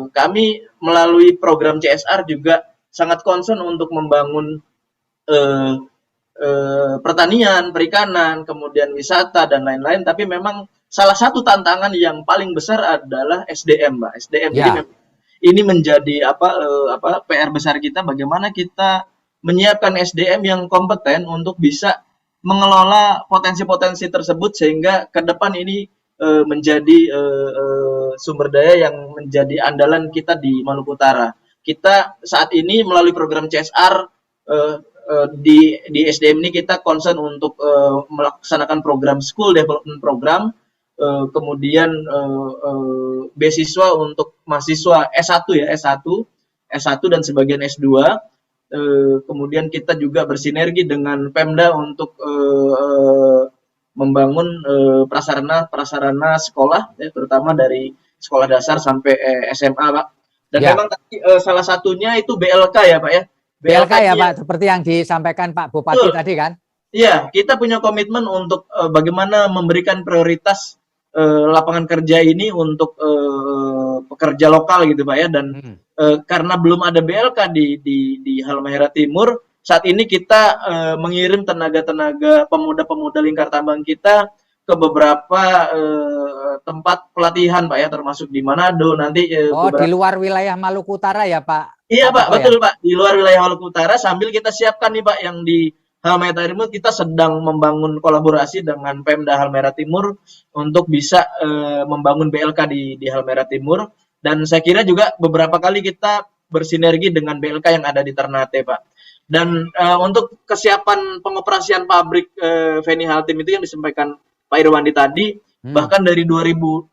Kami melalui program CSR juga sangat concern untuk membangun pertanian, perikanan, kemudian wisata dan lain-lain. Tapi memang salah satu tantangan yang paling besar adalah SDM, Mbak. SDM. Jadi ini menjadi PR besar kita, bagaimana kita menyiapkan SDM yang kompeten untuk bisa mengelola potensi-potensi tersebut sehingga ke depan ini menjadi sumber daya yang menjadi andalan kita di Maluku Utara. Kita saat ini melalui program CSR di SDM ini kita concern untuk melaksanakan program School Development Program, kemudian beasiswa untuk mahasiswa S1 ya, S1 dan sebagian S2. Kemudian kita juga bersinergi dengan Pemda untuk membangun prasarana sekolah, ya, terutama dari sekolah dasar sampai SMA, Pak. Dan memang tadi salah satunya itu BLK ya, Pak ya. BLK ya, Pak, seperti yang disampaikan Pak Bupati tadi kan? Iya, kita punya komitmen untuk bagaimana memberikan prioritas lapangan kerja ini untuk pekerja lokal gitu, Pak ya. Dan karena belum ada BLK di Halmahera Timur, saat ini kita mengirim tenaga-tenaga pemuda-pemuda lingkar tambang kita ke beberapa tempat pelatihan, Pak ya, termasuk di Manado nanti. Di luar wilayah Maluku Utara ya, Pak? Iya, Pak, betul Pak, di luar wilayah Maluku Utara, sambil kita siapkan nih Pak, yang di Halmahera Timur kita sedang membangun kolaborasi dengan Pemda Halmahera Timur untuk bisa membangun BLK di Halmahera Timur, dan saya kira juga beberapa kali kita bersinergi dengan BLK yang ada di Ternate, Pak. Dan untuk kesiapan pengoperasian pabrik Feni Haltim itu yang disampaikan Pak Irwandi tadi, bahkan dari 2018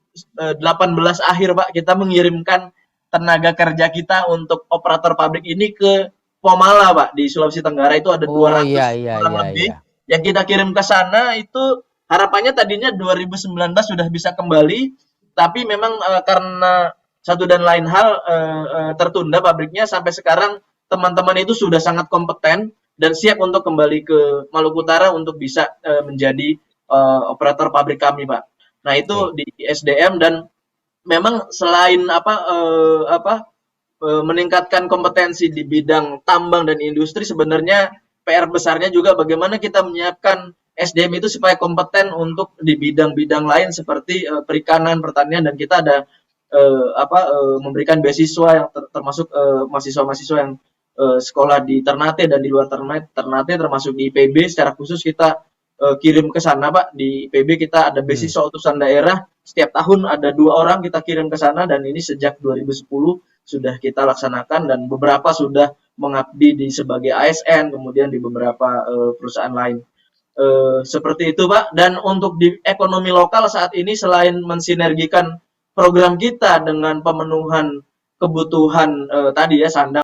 akhir Pak, kita mengirimkan tenaga kerja kita untuk operator pabrik ini ke Pomala, Pak, di Sulawesi Tenggara. Itu ada 200 orang lebih yang kita kirim ke sana. Itu harapannya tadinya 2019 sudah bisa kembali, tapi memang karena satu dan lain hal tertunda pabriknya. Sampai sekarang teman-teman itu sudah sangat kompeten dan siap untuk kembali ke Maluku Utara untuk bisa menjadi operator pabrik kami, Pak. Nah, itu di SDM. Dan memang selain meningkatkan kompetensi di bidang tambang dan industri, sebenarnya PR besarnya juga bagaimana kita menyiapkan SDM itu supaya kompeten untuk di bidang-bidang lain seperti perikanan, pertanian, dan kita ada memberikan beasiswa yang termasuk mahasiswa-mahasiswa yang sekolah di Ternate dan di luar Ternate, termasuk di IPB secara khusus kita kirim ke sana, Pak. Di IPB kita ada beasiswa utusan daerah, setiap tahun ada 2 orang kita kirim ke sana, dan ini sejak 2010 sudah kita laksanakan, dan beberapa sudah mengabdi di sebagai ASN, kemudian di beberapa perusahaan lain. Seperti itu, Pak. Dan untuk di ekonomi lokal saat ini, selain mensinergikan program kita dengan pemenuhan kebutuhan tadi ya, sandang